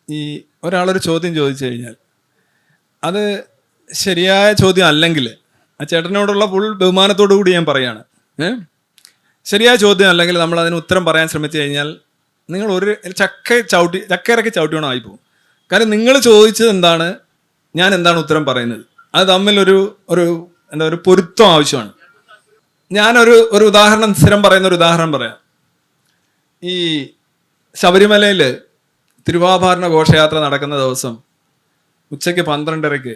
ഈ ഒരാളൊരു ചോദ്യം ചോദിച്ചു കഴിഞ്ഞാൽ അത് ശരിയായ ചോദ്യം അല്ലെങ്കിൽ ആ ചേട്ടനോടുള്ള ഫുൾ ബഹുമാനത്തോടു കൂടി ഞാൻ പറയാണ്, ശരിയായ ചോദ്യം അല്ലെങ്കിൽ നമ്മൾ അതിന് ഉത്തരം പറയാൻ ശ്രമിച്ചു കഴിഞ്ഞാൽ നിങ്ങൾ ഒരു ചക്കയിറക്കി ചവിട്ടിയോണം ആയിപ്പോവും. കാരണം നിങ്ങൾ ചോദിച്ചത് എന്താണ്, ഞാൻ എന്താണ് ഉത്തരം പറയുന്നത്, അത് തമ്മിൽ ഒരു പൊരുത്തം ആവശ്യമാണ്. ഞാനൊരു ഉദാഹരണം, സ്ഥിരം പറയുന്ന ഒരു ഉദാഹരണം പറയാം. ഈ ശബരിമലയിൽ തിരുവാഭരണ ഘോഷയാത്ര നടക്കുന്ന ദിവസം ഉച്ചയ്ക്ക് 12:30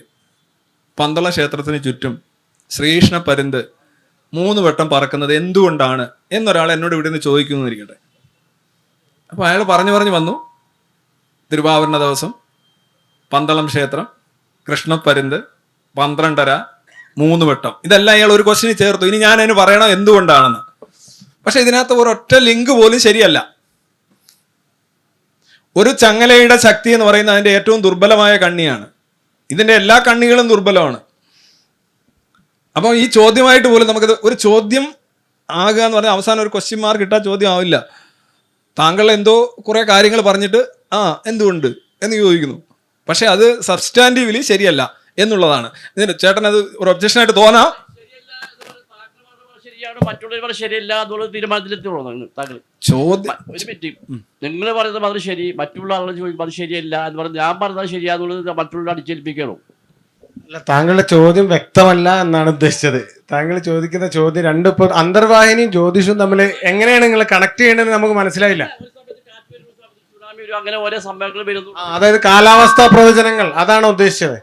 പന്തള ക്ഷേത്രത്തിന് ചുറ്റും ശ്രീകൃഷ്ണ പരുന്ത് 3 വട്ടം പറക്കുന്നത് എന്തുകൊണ്ടാണ് എന്നൊരാൾ എന്നോട് ഇവിടെ നിന്ന് ചോദിക്കുന്നതിരിക്കട്ടെ. അപ്പോൾ അയാൾ പറഞ്ഞു വന്നു, തിരുവാഭരണ ദിവസം പന്തളം ക്ഷേത്രം കൃഷ്ണപ്പരുന്ത് 12:30 3 വട്ടം, ഇതെല്ലാം അയാൾ ഒരു ക്വസ്റ്റിന് ചേർത്തു. ഇനി ഞാൻ അതിന് പറയണം എന്തുകൊണ്ടാണെന്ന്. പക്ഷെ ഇതിനകത്ത് ഒരൊറ്റ ലിങ്ക് പോലും ശരിയല്ല. ഒരു ചങ്ങലയുടെ ശക്തി എന്ന് പറയുന്നത് അതിൻ്റെ ഏറ്റവും ദുർബലമായ കണ്ണിയാണ്. ഇതിൻ്റെ എല്ലാ കണ്ണികളും ദുർബലമാണ്. അപ്പോൾ ഈ ചോദ്യമായിട്ട് പോലും നമുക്കത് ഒരു ചോദ്യം ആകുക എന്ന് പറഞ്ഞാൽ അവസാനം ഒരു ക്വസ്റ്റ്യൻ മാർക്ക് ഇട്ടാൽ ചോദ്യം ആവില്ല. താങ്കൾ എന്തോ കുറേ കാര്യങ്ങൾ പറഞ്ഞിട്ട് എന്തുകൊണ്ട് എന്ന് ചോദിക്കുന്നു, പക്ഷെ അത് സബ്സ്റ്റാൻറ്റീവ്ലി ശരിയല്ല എന്നുള്ളതാണ്. ഇതിന് ചേട്ടൻ അത് ഒരു ഒബ്ജക്ഷനായിട്ട് തോന്നാം. ശരിയാണ്, മറ്റുള്ളവർ ശരിയല്ല എന്നുള്ള തീരുമാനത്തിലെത്തുള്ളൂ താങ്കൾ. ചോദ്യം ഒരു മിനിറ്റ്, നിങ്ങൾ പറയുന്നത് അത് ശരി, മറ്റുള്ള ആളുകൾ ചോദിക്കുമ്പോൾ അത് ശരിയല്ല എന്ന് പറഞ്ഞ് ഞാൻ പറഞ്ഞത് ശരിയാന്നുള്ളത് മറ്റുള്ള അടിച്ചേൽപ്പിക്കണോ? അല്ല, താങ്കളുടെ ചോദ്യം വ്യക്തമല്ല എന്നാണ് ഉദ്ദേശിച്ചത്. താങ്കൾ ചോദിക്കുന്ന ചോദ്യം ഇപ്പോൾ അന്തർവാഹിനിയും ജ്യോതിഷവും തമ്മിൽ എങ്ങനെയാണ് നിങ്ങൾ കണക്ട് ചെയ്യേണ്ടതെന്ന് നമുക്ക് മനസ്സിലായില്ല. അങ്ങനെ ഓരോ സംഭവങ്ങൾ വരുന്നു, അതായത് കാലാവസ്ഥാ പ്രവചനങ്ങൾ, അതാണ് ഉദ്ദേശിച്ചത്.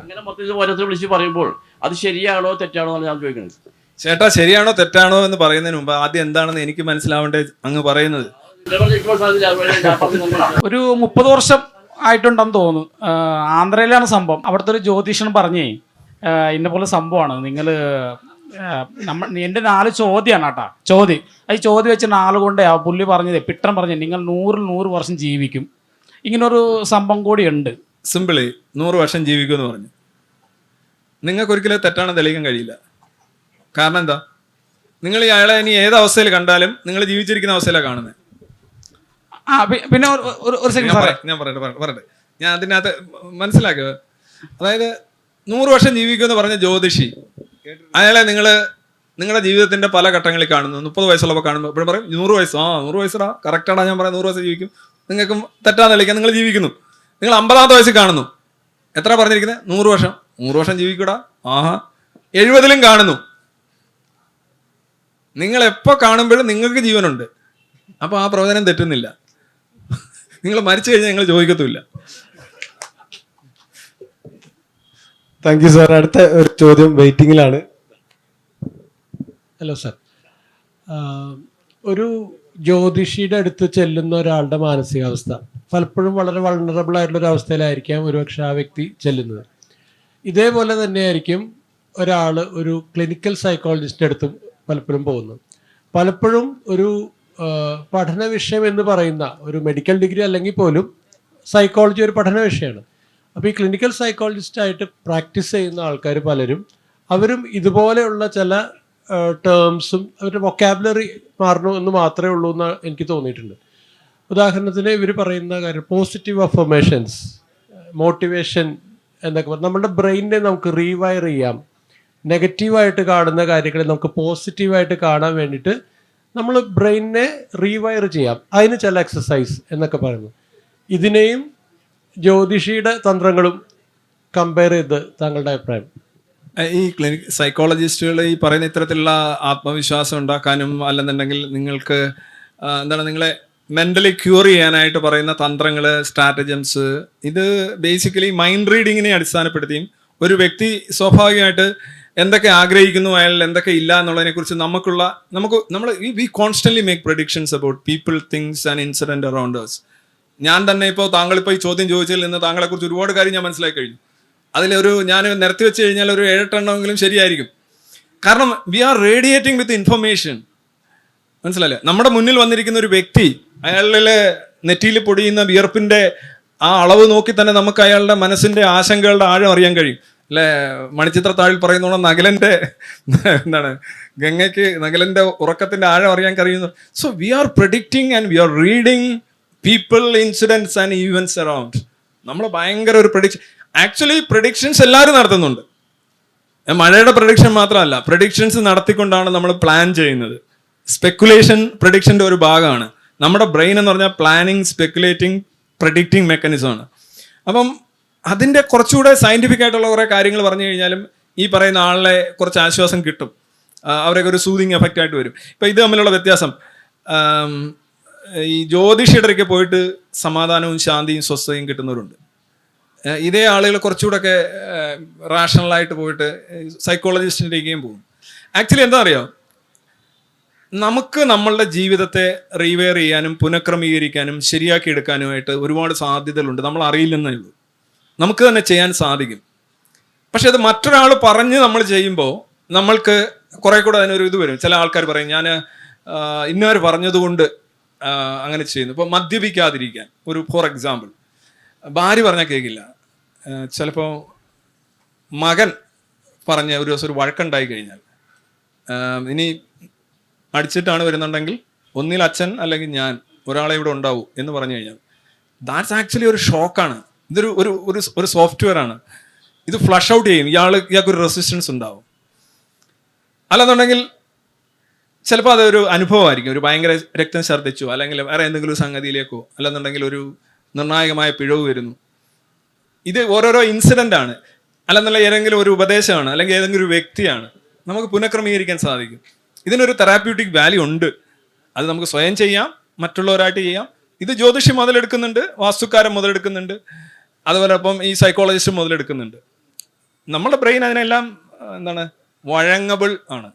അങ്ങനെ മൊത്തത്തിൽ ഓരോരുത്തർ വിളിച്ച് പറയുമ്പോൾ അത് ശരിയാണോ തെറ്റാണോ എന്നാണ് ഞാൻ ചോദിക്കുന്നത്. ചേട്ടാ, ശരിയാണോ തെറ്റാണോ എന്ന് പറയുന്നതിന് മുമ്പ് ആദ്യം എന്താണെന്ന് എനിക്ക് മനസ്സിലാവേണ്ടേ അങ്ങ് പറയുന്നത്. ഒരു 30 വർഷം ആയിട്ടുണ്ടെന്ന് തോന്നുന്നു. ആന്ധ്രയിലാണ് സംഭവം. അവിടുത്തെ ഒരു ജ്യോതിഷൻ പറഞ്ഞേ ഇന്ന പോലെ സംഭവമാണ്, നിങ്ങൾ എൻ്റെ 4 ചോദ്യമാണ് കേട്ടോ. ചോദ്യം വെച്ച 4 കൊണ്ട് പുള്ളി പറഞ്ഞത് പിട്ടൻ പറഞ്ഞത് നിങ്ങൾ 100 വർഷം ജീവിക്കും. ഇങ്ങനൊരു സംഭവം കൂടിയുണ്ട്. സിമ്പിളി 100 വർഷം ജീവിക്കും എന്ന് പറഞ്ഞു. നിങ്ങൾക്ക് ഒരിക്കലും തെറ്റാണെന്ന് തെളിയിക്കാൻ കഴിയില്ല. കാരണം എന്താ, നിങ്ങൾ ഈ അയാളെ ഇനി ഏത് അവസ്ഥയിൽ കണ്ടാലും നിങ്ങൾ ജീവിച്ചിരിക്കുന്ന അവസ്ഥയിലാണ് കാണുന്നത്. പിന്നെ ഒരു സെക്കൻഡ് ഞാൻ പറയട്ടെ ഞാൻ അതിനകത്ത് മനസ്സിലാക്കുക. അതായത് 100 വർഷം ജീവിക്കുമെന്ന് പറഞ്ഞ ജ്യോതിഷി അയാളെ നിങ്ങളുടെ ജീവിതത്തിന്റെ പല ഘട്ടങ്ങളിൽ കാണുന്നു. 30 വയസ്സുള്ളപ്പോൾ കാണുമ്പോൾ എപ്പോഴും പറയും 100 വയസ്സ് 100 വയസ്സാ കറക്റ്റാണ്, ഞാൻ പറയാം 100 വയസ്സ് ജീവിക്കും. നിങ്ങൾക്ക് തെറ്റാന്ന് തെളിയിക്കാൻ നിങ്ങൾ ജീവിക്കുന്നു. നിങ്ങൾ 50ാമത്തെ വയസ്സിൽ കാണുന്നു. എത്ര പറഞ്ഞിരിക്കുന്നത്? 100 വർഷം ജീവിക്കൂടാ. 70ലും കാണുന്നു. നിങ്ങൾ എപ്പോൾ കാണുമ്പോഴും നിങ്ങൾക്ക് ജീവനുണ്ട്. അപ്പോൾ ആ പ്രവചനം തെറ്റുന്നില്ല. നിങ്ങൾ മരിച്ചു കഴിഞ്ഞാൽ നിങ്ങൾ ചോദിക്കത്തുമില്ല. Thank you sir. അടുത്ത ഒരു ചോദ്യം വെയിറ്റിംഗിലാണ്. ഹലോ സാർ, ഒരു ജ്യോതിഷിയുടെ അടുത്ത് ചെല്ലുന്ന ഒരാളുടെ മാനസികാവസ്ഥ പലപ്പോഴും വളരെ വൾണറബിൾ ആയിട്ടുള്ള ഒരു അവസ്ഥയിലായിരിക്കാം ഒരുപക്ഷെ ആ വ്യക്തി ചെല്ലുന്നത്. ഇതേപോലെ തന്നെയായിരിക്കും ഒരാൾ ഒരു ക്ലിനിക്കൽ സൈക്കോളജിസ്റ്റിൻ്റെ അടുത്തും പലപ്പോഴും പോകുന്നത്. പലപ്പോഴും ഒരു പഠന വിഷയം എന്ന് പറയുന്ന ഒരു മെഡിക്കൽ ഡിഗ്രി അല്ലെങ്കിൽ പോലും സൈക്കോളജി ഒരു പഠന വിഷയമാണ്. അപ്പോൾ ഈ ക്ലിനിക്കൽ സൈക്കോളജിസ്റ്റായിട്ട് പ്രാക്ടീസ് ചെയ്യുന്ന ആൾക്കാർ പലരും അവരും ഇതുപോലെയുള്ള ചില ടേംസും അവരുടെ വൊക്കാബുലറി മാറണു എന്ന് മാത്രമേ ഉള്ളൂ എന്ന് എനിക്ക് തോന്നിയിട്ടുണ്ട്. ഉദാഹരണത്തിന് ഇവർ പറയുന്ന കാര്യം പോസിറ്റീവ് അഫർമേഷൻസ്, മോട്ടിവേഷൻ എന്നൊക്കെ പറഞ്ഞാൽ നമ്മുടെ ബ്രെയിനിനെ നമുക്ക് റീവയർ ചെയ്യാം. നെഗറ്റീവായിട്ട് കാണുന്ന കാര്യങ്ങളെ നമുക്ക് പോസിറ്റീവായിട്ട് കാണാൻ വേണ്ടിയിട്ട് നമ്മൾ ബ്രെയിനിനെ റീവയർ ചെയ്യാം. അതിന് ചില എക്സസൈസ് എന്നൊക്കെ പറയുന്നു. ഇതിനെയും ജ്യോതിഷിയുടെ തന്ത്രങ്ങളും കമ്പയർ ചെയ്ത് താങ്കളുടെ അഭിപ്രായം? ഈ ക്ലിനിക് സൈക്കോളജിസ്റ്റുകൾ ഈ പറയുന്ന ഇത്തരത്തിലുള്ള ആത്മവിശ്വാസം ഉണ്ടാക്കാനും അല്ലെന്നുണ്ടെങ്കിൽ നിങ്ങൾക്ക് എന്താണ് നിങ്ങളെ മെൻ്റലി ക്യൂർ ചെയ്യാനായിട്ട് പറയുന്ന തന്ത്രങ്ങൾ, സ്ട്രാറ്റജംസ്, ഇത് ബേസിക്കലി മൈൻഡ് റീഡിങ്ങിനെ അടിസ്ഥാനപ്പെടുത്തിയും ഒരു വ്യക്തി സ്വാഭാവികമായിട്ട് എന്തൊക്കെ ആഗ്രഹിക്കുന്നു, അയാൾ എന്തൊക്കെ ഇല്ല എന്നുള്ളതിനെക്കുറിച്ച് നമ്മൾ we constantly make predictions about people, things and incident around us. ഞാൻ തന്നെ ഇപ്പോൾ താങ്കളിപ്പോൾ ഈ ചോദ്യം ചോദിച്ചതിൽ നിന്ന് താങ്കളെക്കുറിച്ച് ഒരുപാട് കാര്യം ഞാൻ മനസ്സിലാക്കി കഴിഞ്ഞു. ഞാൻ നിരത്തി വെച്ച് കഴിഞ്ഞാൽ ഒരു 7 എണ്ണമെങ്കിലും ശരിയായിരിക്കും. കാരണം we are radiating with information. മനസ്സിലല്ലേ? നമ്മുടെ മുന്നിൽ വന്നിരിക്കുന്ന ഒരു വ്യക്തി, അയാളിലെ നെറ്റിയിൽ പൊടിയുന്ന വിയർപ്പിന്റെ ആ അളവ് നോക്കി തന്നെ നമുക്ക് അയാളുടെ മനസ്സിന്റെ ആശങ്കകളുടെ ആഴം അറിയാൻ കഴിയും. അല്ലെ? മണിച്ചിത്രത്താഴിൽ പറയുന്ന നഗലന്റെ ഗംഗയ്ക്ക് നഗലന്റെ ഉറക്കത്തിന്റെ ആഴം അറിയാൻ കഴിയുന്നു. So we are predicting and we are reading people, incidents and events around. നമ്മൾ ഭയങ്കര ഒരു ആക്ച്വലി പ്രഡിക്ഷൻസ് എല്ലാവരും നടത്തുന്നുണ്ട്. മഴയുടെ പ്രഡിക്ഷൻ മാത്രമല്ല, പ്രഡിക്ഷൻസ് നടത്തിക്കൊണ്ടാണ് നമ്മൾ പ്ലാൻ ചെയ്യുന്നത്. സ്പെക്കുലേഷൻ പ്രഡിക്ഷൻ്റെ ഒരു ഭാഗമാണ്. നമ്മുടെ ബ്രെയിൻ എന്ന് പറഞ്ഞാൽ പ്ലാനിങ്, സ്പെക്കുലേറ്റിംഗ്, പ്രഡിക്റ്റിംഗ് മെക്കാനിസമാണ്. അപ്പം അതിൻ്റെ കുറച്ചുകൂടെ സയൻറ്റിഫിക് ആയിട്ടുള്ള കുറേ കാര്യങ്ങൾ പറഞ്ഞു കഴിഞ്ഞാലും ഈ പറയുന്ന ആളെ കുറച്ച് ആശ്വാസം കിട്ടും. അവരൊക്കെ ഒരു സൂതിങ് എഫക്റ്റ് ആയിട്ട് വരും. ഇപ്പം ഇത് തമ്മിലുള്ള വ്യത്യാസം, ഈ ജ്യോതിഷിയുടെയൊക്കെ പോയിട്ട് സമാധാനവും ശാന്തിയും സ്വസ്ഥതയും കിട്ടുന്നവരുണ്ട്. ഇതേ ആളുകൾ കുറച്ചുകൂടെയൊക്കെ റാഷണലായിട്ട് പോയിട്ട് സൈക്കോളജിസ്റ്റിൻ്റെയും പോകും. ആക്ച്വലി എന്താ അറിയാം, നമുക്ക് നമ്മളുടെ ജീവിതത്തെ റീവെയർ ചെയ്യാനും പുനഃക്രമീകരിക്കാനും ശരിയാക്കി എടുക്കാനുമായിട്ട് ഒരുപാട് സാധ്യതകളുണ്ട്. നമ്മൾ അറിയില്ലെന്നേ ഉള്ളൂ. നമുക്ക് തന്നെ ചെയ്യാൻ സാധിക്കും. പക്ഷെ അത് മറ്റൊരാൾ പറഞ്ഞ് നമ്മൾ ചെയ്യുമ്പോൾ നമ്മൾക്ക് കുറെ കൂടെ അതിനൊരു ഇത് വരും. ചില ആൾക്കാർ പറയും, ഞാൻ ഇന്നവർ പറഞ്ഞതുകൊണ്ട് അങ്ങനെ ചെയ്യുന്നു. ഇപ്പോൾ മദ്യപിക്കാതിരിക്കാൻ, ഫോർ എക്സാമ്പിൾ, ഭാര്യ പറഞ്ഞാൽ കേൾക്കില്ല. ചിലപ്പോൾ മകൻ പറഞ്ഞ ഒരു ദിവസം ഒരു വഴക്കുണ്ടായി കഴിഞ്ഞാൽ, ഇനി അടിച്ചിട്ടാണ് വരുന്നുണ്ടെങ്കിൽ ഒന്നിൽ അച്ഛൻ അല്ലെങ്കിൽ ഞാൻ, ഒരാളെ ഇവിടെ ഉണ്ടാവൂ എന്ന് പറഞ്ഞു കഴിഞ്ഞാൽ ദാറ്റ്സ് ആക്ച്വലി ഒരു ഷോക്കാണ്. ഇതൊരു ഒരു ഒരു സോഫ്റ്റ്വെയർ ആണ്. ഇത് ഫ്ലഷ് ഔട്ട് ചെയ്യും. ഇയാൾക്കൊരു റെസിസ്റ്റൻസ് ഉണ്ടാവും. അല്ലെന്നുണ്ടെങ്കിൽ ചിലപ്പോൾ അതൊരു അനുഭവമായിരിക്കും. ഒരു ഭയങ്കര രക്തം ഛർദ്ദിച്ചോ അല്ലെങ്കിൽ വേറെ എന്തെങ്കിലും ഒരു സംഗതിയിലേക്കോ, അല്ലെന്നുണ്ടെങ്കിൽ ഒരു നിർണായകമായ പിഴവ് വരുന്നു. ഇത് ഓരോരോ ഇൻസിഡൻ്റ് ആണ്. അല്ലെന്നുള്ള ഏതെങ്കിലും ഒരു ഉപദേശമാണ്, അല്ലെങ്കിൽ ഏതെങ്കിലും ഒരു വ്യക്തിയാണ്. നമുക്ക് പുനഃക്രമീകരിക്കാൻ സാധിക്കും. ഇതിനൊരു തെറാപ്യൂട്ടിക് വാല്യൂ ഉണ്ട്. അത് നമുക്ക് സ്വയം ചെയ്യാം, മറ്റുള്ളവരായിട്ട് ചെയ്യാം. ഇത് ജ്യോതിഷി മുതലെടുക്കുന്നുണ്ട്, വാസ്തുക്കാരൻ മുതലെടുക്കുന്നുണ്ട്, അതുപോലെ ഇപ്പം ഈ സൈക്കോളജിസ്റ്റ് മുതലെടുക്കുന്നുണ്ട്. നമ്മുടെ ബ്രെയിൻ അതിനെല്ലാം വഴങ്ങബിൾ ആണ്.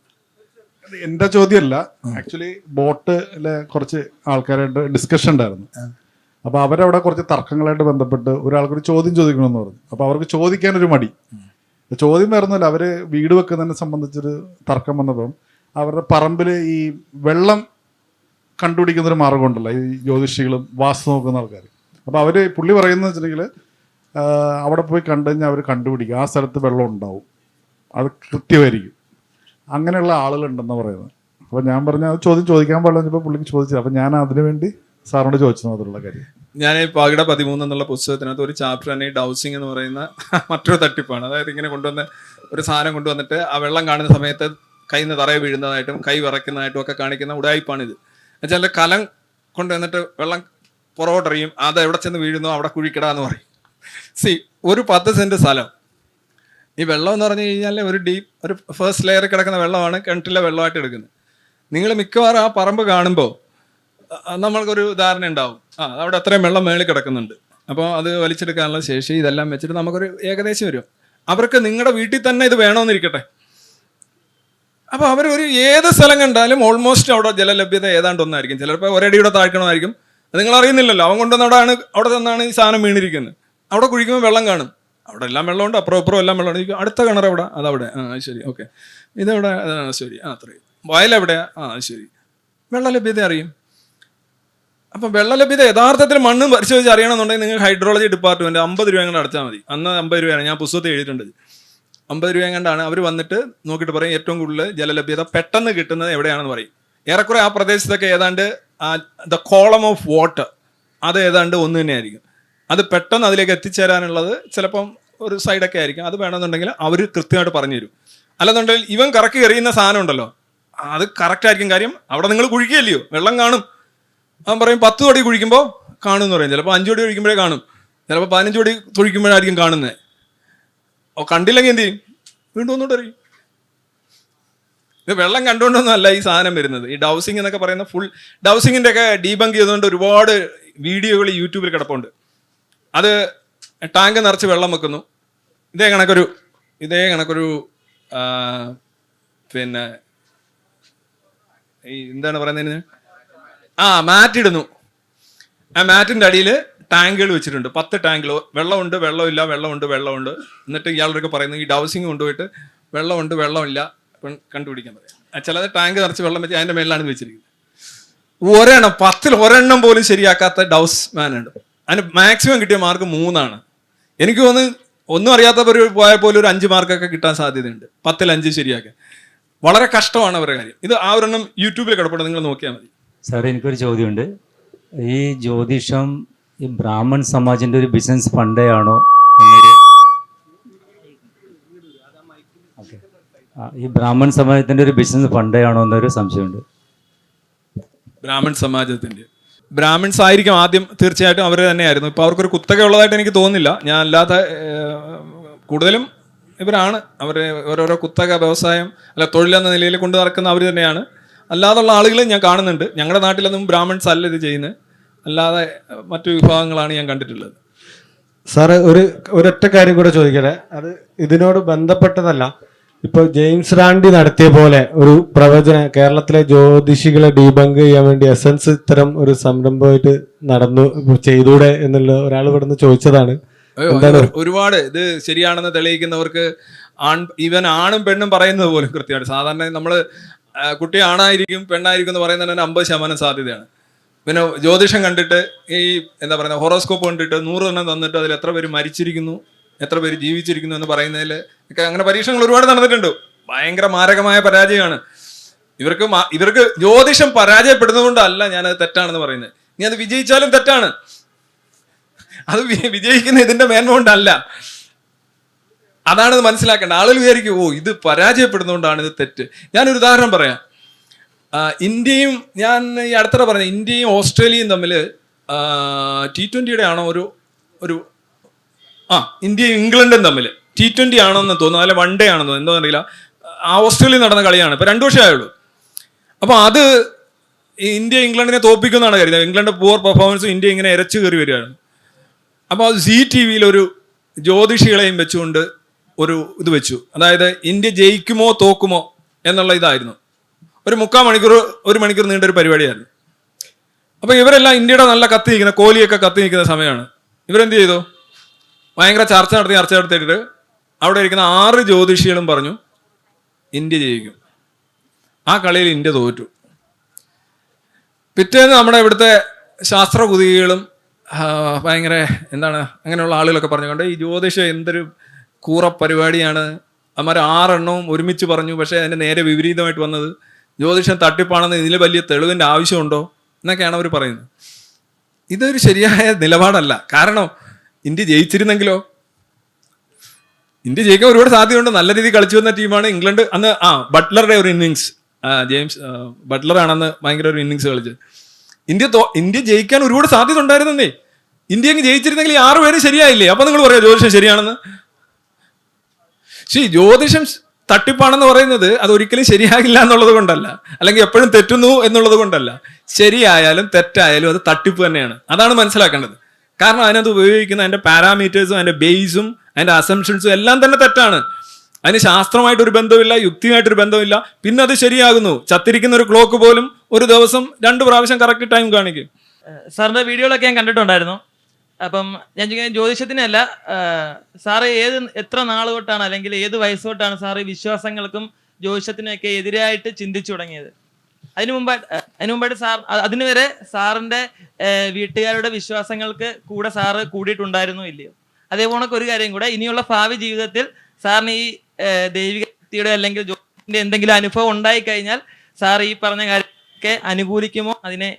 എൻ്റെ ചോദ്യമല്ല, ആക്ച്വലി ബോട്ടിലെ കുറച്ച് ആൾക്കാരായിട്ട് ഡിസ്കഷൻ ഉണ്ടായിരുന്നു. അപ്പോൾ അവരവിടെ കുറച്ച് തർക്കങ്ങളായിട്ട് ബന്ധപ്പെട്ട് ഒരാൾക്കൊരു ചോദ്യം ചോദിക്കണമെന്ന് പറഞ്ഞു. അപ്പോൾ അവർക്ക് ചോദിക്കാനൊരു മടി. ചോദ്യം വരുന്നില്ല, അവർ വീട് വെക്കുന്നതിനെ സംബന്ധിച്ചൊരു തർക്കം വന്നപ്പം അവരുടെ പറമ്പിൽ ഈ വെള്ളം കണ്ടുപിടിക്കുന്നൊരു മാർഗമുണ്ടല്ലോ ഈ ജ്യോതിഷികളും വാസ്തു നോക്കുന്ന ആൾക്കാർ. അപ്പോൾ പുള്ളി പറയുന്നത് വെച്ചിട്ടുണ്ടെങ്കിൽ അവിടെ പോയി കണ്ടു കഴിഞ്ഞാൽ അവർ കണ്ടുപിടിക്കും, ആ സ്ഥലത്ത് വെള്ളം ഉണ്ടാവും, അത് കൃത്യമായിരിക്കും. അങ്ങനെയുള്ള ആളുകളുണ്ടെന്ന് പറയുന്നത്. അപ്പോൾ ഞാൻ പറഞ്ഞ അത് ചോദിക്കാൻ പാടില്ലപ്പോൾ പുള്ളിക്ക് ചോദിച്ചത്. അപ്പോൾ ഞാൻ അതിനു വേണ്ടി സാറിനോട് ചോദിച്ചു അതിലുള്ള കാര്യം. ഞാൻ പാകിട 13 എന്നുള്ള പുസ്തകത്തിനകത്ത് ഒരു ചാപ്റ്റർ തന്നെ ഡൗസിങ് എന്ന് പറയുന്ന മറ്റൊരു തട്ടിപ്പാണ്. അതായത് ഇങ്ങനെ കൊണ്ടുവന്ന് ഒരു സാധനം കൊണ്ടുവന്നിട്ട് ആ വെള്ളം കാണുന്ന സമയത്ത് കയ്യിൽ നിന്ന് തറയെ വീഴുന്നതായിട്ടും കൈ വിറയ്ക്കുന്നതായിട്ടും ഒക്കെ കാണിക്കുന്ന ഉടായ്പാണിത്. എന്നുവെച്ചാൽ കലം കൊണ്ടുവന്നിട്ട് വെള്ളം പുറകോട്ടറിയും, അത് എവിടെ ചെന്ന് വീഴുന്നോ അവിടെ കുഴിക്കിടാന്ന് പറയും. ഒരു 10 സെന്റ് സ്ഥലം, ഈ വെള്ളം എന്ന് പറഞ്ഞു കഴിഞ്ഞാൽ ഒരു ഫസ്റ്റ് ലെയറിൽ കിടക്കുന്ന വെള്ളമാണ് കിണറ്റിലെ വെള്ളമായിട്ട് എടുക്കുന്നത്. നിങ്ങൾ മിക്കവാറും ആ പറമ്പ് കാണുമ്പോൾ നമ്മൾക്കൊരു ധാരണ ഉണ്ടാവും, അവിടെ അത്രയും വെള്ളം മേളിൽ കിടക്കുന്നുണ്ട്, അപ്പോൾ അത് വലിച്ചെടുക്കാനുള്ള ശേഷി ഇതെല്ലാം വെച്ചിട്ട് നമുക്കൊരു ഏകദേശം വരും. അവർക്ക് നിങ്ങളുടെ വീട്ടിൽ തന്നെ ഇത് വേണമെന്നിരിക്കട്ടെ, അപ്പോൾ അവർ ഏത് സ്ഥലം കണ്ടാലും ഓൾമോസ്റ്റ് അവിടെ ജലലഭ്യത ഏതാണ്ട് ഒന്നായിരിക്കും. ചിലപ്പോൾ ഒരടിയുടെ താഴ്ക്കണമായിരിക്കും, അത് നിങ്ങൾ അറിയുന്നില്ലല്ലോ. അവൻ കൊണ്ടുവന്നവിടാണ്, അവിടെ നിന്നാണ് ഈ സാധനം വീണിരിക്കുന്നത്. അവിടെ കുഴിക്കുമ്പോൾ വെള്ളം കാണും, അവിടെ എല്ലാം വെള്ളമുണ്ട്, അപ്പുറം എല്ലാം വെള്ളമുണ്ട്. അടുത്ത കിണർ എവിടെ? അതവിടെ. ശരി, ഓക്കെ. ഇതെവിടെ? ശരി, അത്രയും. വയലെവിടെയാ? ശരി. വെള്ള ലഭ്യത അറിയും. അപ്പം വെള്ള ലഭ്യത യഥാർത്ഥത്തിൽ മണ്ണ് പരിശോധിച്ച് അറിയണമെന്നുണ്ടെങ്കിൽ നിങ്ങൾ ഹൈഡ്രോളജി ഡിപ്പാർട്ട്മെന്റ് 50 രൂപ എങ്ങാണ്ട് അടച്ചാൽ മതി. അന്ന് 50 രൂപയാണ്, ഞാൻ പുസ്തകത്തിൽ എഴുതിയിട്ടുണ്ട്. 50 രൂപ എങ്ങാണ്ടാണ്. അവർ വന്നിട്ട് നോക്കിയിട്ട് പറയും ഏറ്റവും കൂടുതൽ ജലലഭ്യത പെട്ടെന്ന് കിട്ടുന്നത് എവിടെയാണെന്ന് പറയും. ഏറെക്കുറെ ആ പ്രദേശത്തൊക്കെ ഏതാണ്ട് ദ കോളം ഓഫ് വാട്ടർ അത് ഏതാണ്ട് ഒന്ന് തന്നെയായിരിക്കും. അത് പെട്ടെന്ന് അതിലേക്ക് എത്തിച്ചേരാനുള്ളത് ചിലപ്പം ഒരു സൈഡൊക്കെ ആയിരിക്കും. അത് വേണമെന്നുണ്ടെങ്കിൽ അവർ കൃത്യമായിട്ട് പറഞ്ഞു തരും. അല്ലെന്നുണ്ടെങ്കിൽ ഇവൻ കറക്കി എറിയുന്ന സാധനം ഉണ്ടല്ലോ, അത് കറക്റ്റ് ആയിരിക്കും. കാര്യം അവിടെ നിങ്ങൾ കുഴിക്കുകയല്ലയോ, വെള്ളം കാണും. അവൻ പറയും 10 തൊടി കുഴിക്കുമ്പോൾ കാണും എന്ന് പറയും. ചിലപ്പോൾ 5 തൊടി കുഴിക്കുമ്പോഴേ കാണും, ചിലപ്പോൾ 15 തൊടി കുഴിക്കുമ്പോഴായിരിക്കും കാണുന്നത്. കണ്ടില്ലെങ്കിൽ എന്ത് ചെയ്യും? വീണ്ടും ഒന്നുകൂടെ അറിയും. ഇത് വെള്ളം കണ്ടുകൊണ്ടൊന്നും അല്ല ഈ സാധനം വരുന്നത്. ഈ ഡൗസിങ് എന്നൊക്കെ പറയുന്ന ഫുൾ ഡൗസിങ്ങിൻ്റെ ഒക്കെ ഡീബങ്ക് ചെയ്തുകൊണ്ട് ഒരുപാട് വീഡിയോകൾ യൂട്യൂബിൽ കിടപ്പുണ്ട്. അത് ടാങ്ക് നിറച്ച് വെള്ളം വെക്കുന്നു, ഇതേ കണക്കൊരു പിന്നെ ഈ എന്താണ് പറയുന്നതിന് മാറ്റ് ഇടുന്നു. ആ മാറ്റിൻ്റെ അടിയിൽ ടാങ്കുകൾ വെച്ചിട്ടുണ്ട്, 10 ടാങ്കുകൾ. വെള്ളമുണ്ട്, വെള്ളമില്ല, വെള്ളമുണ്ട്, വെള്ളമുണ്ട്. എന്നിട്ട് ഇയാളൊക്കെ പറയുന്നു ഈ ഡൗസിങ് കൊണ്ടുപോയിട്ട് വെള്ളമുണ്ട്, വെള്ളമില്ല കണ്ടുപിടിക്കാൻ പറയാം. ചിലത് ടാങ്ക് നിറച്ച് വെള്ളം വെച്ച് അതിൻ്റെ മേളിലാണ് വെച്ചിരിക്കുന്നത്. 10ൽ ഒരെണ്ണം പോലും ശരിയാക്കാത്ത ഡൗസ് മാൻ ഉണ്ട്. അതിന് മാക്സിമം കിട്ടിയ മാർക്ക് 3 എനിക്ക് തോന്നുന്നു ഒന്നും അറിയാത്തവർ പോയാൽ പോലും ഒരു 5 മാർക്കൊക്കെ കിട്ടാൻ സാധ്യതയുണ്ട്. 10ൽ 5 ശരിയാക്കാൻ വളരെ കഷ്ടമാണ് അവരുടെ കാര്യം. ഇത് ആ ഒരെണ്ണം യൂട്യൂബിൽ കിടപ്പുണ്ട്, നിങ്ങൾ നോക്കിയാൽ മതി. സാർ, എനിക്കൊരു ചോദ്യമുണ്ട്. ഈ ജ്യോതിഷം ഈ ബ്രാഹ്മൺ സമാജിൻ്റെ ഒരു ബിസിനസ് ഫണ്ടേ ആണോ എന്നൊരു ഈ ബ്രാഹ്മൺ സമാജത്തിൻ്റെ ഒരു ബിസിനസ് ഫണ്ടേ ആണോ എന്നൊരു സംശയമുണ്ട്. ബ്രാഹ്മൺ സമാജത്തിൻ്റെ ബ്രാഹ്മിൺസ് ആയിരിക്കും ആദ്യം, തീർച്ചയായിട്ടും അവർ തന്നെയായിരുന്നു. ഇപ്പോൾ അവർക്കൊരു കുത്തക ഉള്ളതായിട്ട് എനിക്ക് തോന്നുന്നില്ല. ഞാൻ അല്ലാത്ത കൂടുതലും ഇവരാണ്, അവർ ഓരോരോ കുത്തക വ്യവസായം അല്ല തൊഴിലെന്ന നിലയിൽ കൊണ്ട് നടക്കുന്ന അവർ തന്നെയാണ്. അല്ലാതുള്ള ആളുകളെ ഞാൻ കാണുന്നുണ്ട്. ഞങ്ങളുടെ നാട്ടിലൊന്നും ബ്രാഹ്മിൺസ് അല്ല ഇത് ചെയ്യുന്നത്, അല്ലാതെ മറ്റു വിഭാഗങ്ങളാണ് ഞാൻ കണ്ടിട്ടുള്ളത്. സാറ് ഒരൊറ്റ കാര്യം കൂടെ ചോദിക്കട്ടെ, അത് ഇതിനോട് ബന്ധപ്പെട്ടതല്ല. ഇപ്പോൾ ജെയിംസ് റാൻഡി നടത്തിയ പോലെ ഒരു പ്രവചന കേരളത്തിലെ ജ്യോതിഷികളെ ഡീബങ്ക് ചെയ്യാൻ വേണ്ടി എസൻസ് ഇത്തരം ഒരു സംരംഭമായിട്ട് ചെയ്തൂടെ എന്നുള്ള ഒരാൾ ഇവിടെ നിന്ന് ചോദിച്ചതാണ്. ഒരുപാട് ഇത് ശരിയാണെന്ന് തെളിയിക്കുന്നവർക്ക് ഈവൻ ആണും പെണ്ണും പറയുന്നത് പോലും കൃത്യമായിട്ട്. സാധാരണ നമ്മൾ കുട്ടി ആണായിരിക്കും പെണ്ണായിരിക്കും എന്ന് പറയുന്നതിന് 50% സാധ്യതയാണ്. പിന്നെ ജ്യോതിഷം കണ്ടിട്ട് ഈ എന്താ പറയുക ഹൊറോസ്കോപ്പ് കണ്ടിട്ട് 100 എണ്ണം തന്നിട്ട് അതിൽ എത്ര പേര് മരിച്ചിരിക്കുന്നു എത്ര പേര് ജീവിച്ചിരിക്കുന്നു എന്ന് പറയുന്നതിൽ ഒക്കെ അങ്ങനെ പരീക്ഷണങ്ങൾ ഒരുപാട് നടന്നിട്ടുണ്ട്. ഭയങ്കര മാരകമായ പരാജയമാണ്. ഇവർക്ക് ജ്യോതിഷം പരാജയപ്പെടുന്നതുകൊണ്ടല്ല ഞാനത് തെറ്റാണെന്ന് പറയുന്നത്. നീ അത് വിജയിച്ചാലും തെറ്റാണ്. അത് വിജയിക്കുന്ന ഇതിന്റെ മേന്മ കൊണ്ടല്ല. അതാണ് ഇത് മനസ്സിലാക്കേണ്ടത്. ആളുകൾ വിചാരിക്കും ഇത് പരാജയപ്പെടുന്നതുകൊണ്ടാണ് ഇത് തെറ്റ്. ഞാനൊരു ഉദാഹരണം പറയാം. ഇന്ത്യയും ഞാൻ ഈ അടുത്തിടെ പറഞ്ഞ ഇന്ത്യയും ഓസ്ട്രേലിയയും തമ്മിൽ T20 ആണോ ഒരു ഇന്ത്യയും ഇംഗ്ലണ്ടും തമ്മിൽ T20 ആണോന്ന് തോന്നുന്നു, അല്ല 1 ഡേ ആണെന്ന് തോന്നുന്നു, എന്തോ അറിയില്ല. ഓസ്ട്രേലിയയിൽ നടന്ന കളിയാണ്. ഇപ്പോൾ 2 വർഷമേ ആയുള്ളൂ. അപ്പോൾ അത് ഇന്ത്യ ഇംഗ്ലണ്ടിനെ തോൽപ്പിക്കുമെന്നാണ് കരുതുന്നത്. ഇംഗ്ലണ്ട് പൂവർ പെർഫോമൻസും ഇന്ത്യ ഇങ്ങനെ ഇരച്ചു കയറി വരികയാണ്. അപ്പോൾ അത് ZTVയിൽ ഒരു ജ്യോതിഷികളെയും വെച്ചുകൊണ്ട് ഒരു ഇത് വെച്ചു. അതായത് ഇന്ത്യ ജയിക്കുമോ തോക്കുമോ എന്നുള്ള ഇതായിരുന്നു. ഒരു 1 മണിക്കൂർ നീണ്ടൊരു പരിപാടിയായിരുന്നു. അപ്പോൾ ഇവരെല്ലാം ഇന്ത്യയുടെ നല്ല കത്തി നിൽക്കുന്ന കോഹ്ലിയൊക്കെ കത്തി നിൽക്കുന്ന സമയമാണ്. ഇവരെന്ത് ചെയ്തു? ഭയങ്കര ചർച്ച നടത്തിയിട്ട് അവിടെ ഇരിക്കുന്ന 6 ജ്യോതിഷികളും പറഞ്ഞു ഇന്ത്യ ജയിക്കും. ആ കളിയിൽ ഇന്ത്യ തോറ്റു. പിറ്റേന്ന് നമ്മുടെ ഇവിടുത്തെ ശാസ്ത്ര കുതികളും ഭയങ്കര അങ്ങനെയുള്ള ആളുകളൊക്കെ പറഞ്ഞുകൊണ്ട് ഈ ജ്യോതിഷം എന്തൊരു കൂറ പരിപാടിയാണ്, അമ്മമാർ 6 എണ്ണവും ഒരുമിച്ച് പറഞ്ഞു. പക്ഷേ അതിൻ്റെ നേരെ വിപരീതമായിട്ട് വന്നത് ജ്യോതിഷം തട്ടിപ്പാണെന്ന് ഇതിൽ വലിയ തെളിവിൻ്റെ ആവശ്യമുണ്ടോ എന്നൊക്കെയാണ് അവർ പറയുന്നത്. ഇതൊരു ശരിയായ നിലപാടല്ല. കാരണം ഇന്ത്യ ജയിച്ചിരുന്നെങ്കിലോ, ഇന്ത്യ ജയിക്കാൻ ഒരുപാട് സാധ്യതയുണ്ട്. നല്ല രീതിയിൽ കളിച്ചു വന്ന ടീമാണ് ഇംഗ്ലണ്ട്. അന്ന് ബട്ട്ലറുടെ ഒരു ഇന്നിങ്സ്, ജെയിംസ് ബട്ട്ലറാണെന്ന് ഭയങ്കര ഒരു ഇന്നിങ്സ് കളിച്ചത്. ഇന്ത്യ ജയിക്കാൻ ഒരുപാട് സാധ്യത ഉണ്ടായിരുന്നേ. ഇന്ത്യ അങ്ങ് ജയിച്ചിരുന്നെങ്കിൽ 6 പേര് ശരിയായില്ലേ? അപ്പൊ നിങ്ങൾ പറയാം ജ്യോതിഷം ശരിയാണെന്ന്. ജ്യോതിഷം തട്ടിപ്പാണെന്ന് പറയുന്നത് അത് ഒരിക്കലും ശരിയാകില്ല എന്നുള്ളത് കൊണ്ടല്ല, അല്ലെങ്കിൽ എപ്പോഴും തെറ്റുന്നു എന്നുള്ളത് കൊണ്ടല്ല. ശരിയായാലും തെറ്റായാലും അത് തട്ടിപ്പ് തന്നെയാണ്. അതാണ് മനസ്സിലാക്കേണ്ടത്. കാരണം അതിനകത്ത് ഉപയോഗിക്കുന്ന അതിൻ്റെ പാരാമീറ്റേഴ്സും അതിൻ്റെ ബേസും അതിൻ്റെ അസംഷൻസും എല്ലാം തന്നെ തെറ്റാണ്. അതിന് ശാസ്ത്രമായിട്ടൊരു ബന്ധമില്ല, യുക്തിയുമായിട്ടൊരു ബന്ധമില്ല. പിന്നെ അത് ശരിയാകുന്നു. ചത്തിരിക്കുന്ന ഒരു ക്ലോക്ക് പോലും ഒരു ദിവസം 2 പ്രാവശ്യം കറക്റ്റ് ടൈം കാണിക്കും. സാറിൻ്റെ വീഡിയോകളൊക്കെ ഞാൻ കണ്ടിട്ടുണ്ടായിരുന്നു. അപ്പം ഞാൻ ജ്യോതിഷത്തിനല്ല, സാറ് എത്ര നാൾ തൊട്ടാണ് അല്ലെങ്കിൽ ഏത് വയസ്സ് തൊട്ടാണ് സാറ് വിശ്വാസങ്ങൾക്കും ജ്യോതിഷത്തിനൊക്കെ എതിരായിട്ട് ചിന്തിച്ചു തുടങ്ങിയത്? അതിനു മുമ്പായിട്ട് സാർ അതിന് വരെ സാറിന്റെ വീട്ടുകാരുടെ വിശ്വാസങ്ങൾക്ക് കൂടെ സാറ് കൂടിയിട്ടുണ്ടായിരുന്നോ ഇല്ലയോ? അതേപോലെ ഒരു കാര്യം കൂടെ, ഇനിയുള്ള ഭാവി ജീവിതത്തിൽ സാറിന് ഈ ദൈവിക ശക്തിയുടെ അല്ലെങ്കിൽ ജ്യോതിഷത്തിന്റെ എന്തെങ്കിലും അനുഭവം ഉണ്ടായി കഴിഞ്ഞാൽ സാർ ഈ പറഞ്ഞ കാര്യമൊക്കെ അനുകൂലിക്കുമോ? അതിനെ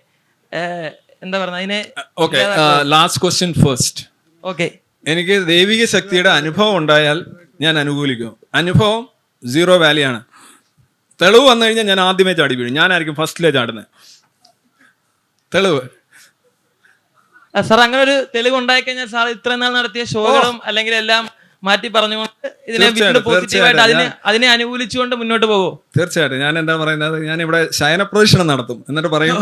എന്താ പറയുക, അതിനെ ലാസ്റ്റ് ക്വസ്റ്റ്യൻ ഫസ്റ്റ്. ഓക്കെ, എനിക്ക് ദൈവിക ശക്തിയുടെ അനുഭവം ഉണ്ടായാൽ ഞാൻ അനുകൂലിക്കും. അനുഭവം 0 വാല്യൂ ആണ്. തെളിവ് വന്നു കഴിഞ്ഞാൽ ഞാൻ ആദ്യമേ ചാടി വീഴും. ഞാനായിരിക്കും ഫസ്റ്റിലേ ചാടുന്നത്. തെളിവ് സാർ, അങ്ങനെ ഒരു തെളിവ് ഉണ്ടായി കഴിഞ്ഞാൽ സാർ ഇത്രയും നാൾ നടത്തിയ ഷോകളും അല്ലെങ്കിൽ എല്ലാം മാറ്റി പറഞ്ഞുകൊണ്ട് ഇതിനെ പോസിറ്റീവായിട്ട് അതിനെ അനുകൂലിച്ചുകൊണ്ട് മുന്നോട്ട് പോകുമോ? തീർച്ചയായിട്ടും. ഞാൻ എന്താ പറയുന്നത്, ഞാൻ ഇവിടെ ശയനപ്രദക്ഷിണം നടത്തും, എന്നിട്ട് പറയും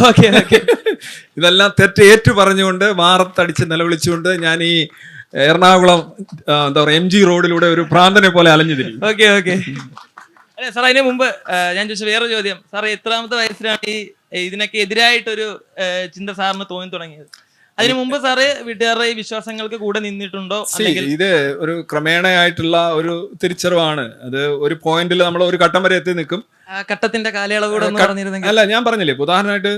ഇതെല്ലാം തെറ്റ് ഏറ്റു പറഞ്ഞുകൊണ്ട് മാറത്തടിച്ച് നിലവിളിച്ചുകൊണ്ട് ഞാൻ ഈ എറണാകുളം എന്താ പറയുക MG റോഡിലൂടെ ഒരു ഭ്രാന്തനെ പോലെ അലഞ്ഞു തിരിയും. ഓക്കെ. അതെ സാർ, അതിന് മുമ്പ് ഞാൻ ചോദിച്ച വേറെ ചോദ്യം, സാർ എത്രാമത്തെ വയസ്സിലാണ് ഈ ഇതിനൊക്കെ എതിരായിട്ടൊരു ചിന്ത സാറിന് തോന്നി തുടങ്ങിയത്? അതിനു മുമ്പ് സാറ് വീട്ടുകാരുടെ ഈ വിശ്വാസങ്ങൾക്ക് കൂടെ നിന്നിട്ടുണ്ടോ? ഇത് ഒരു ക്രമേണയായിട്ടുള്ള ഒരു തിരിച്ചറിവാണ്. അത് ഒരു പോയിന്റിൽ നമ്മൾ ഒരു ഘട്ടം വരെ എത്തി നിൽക്കും. ഘട്ടത്തിന്റെ കാലയളവ് കൂടെ പറഞ്ഞിരുന്നെങ്കിൽ. അല്ല, ഞാൻ പറഞ്ഞില്ലേ, ഉദാഹരണമായിട്ട്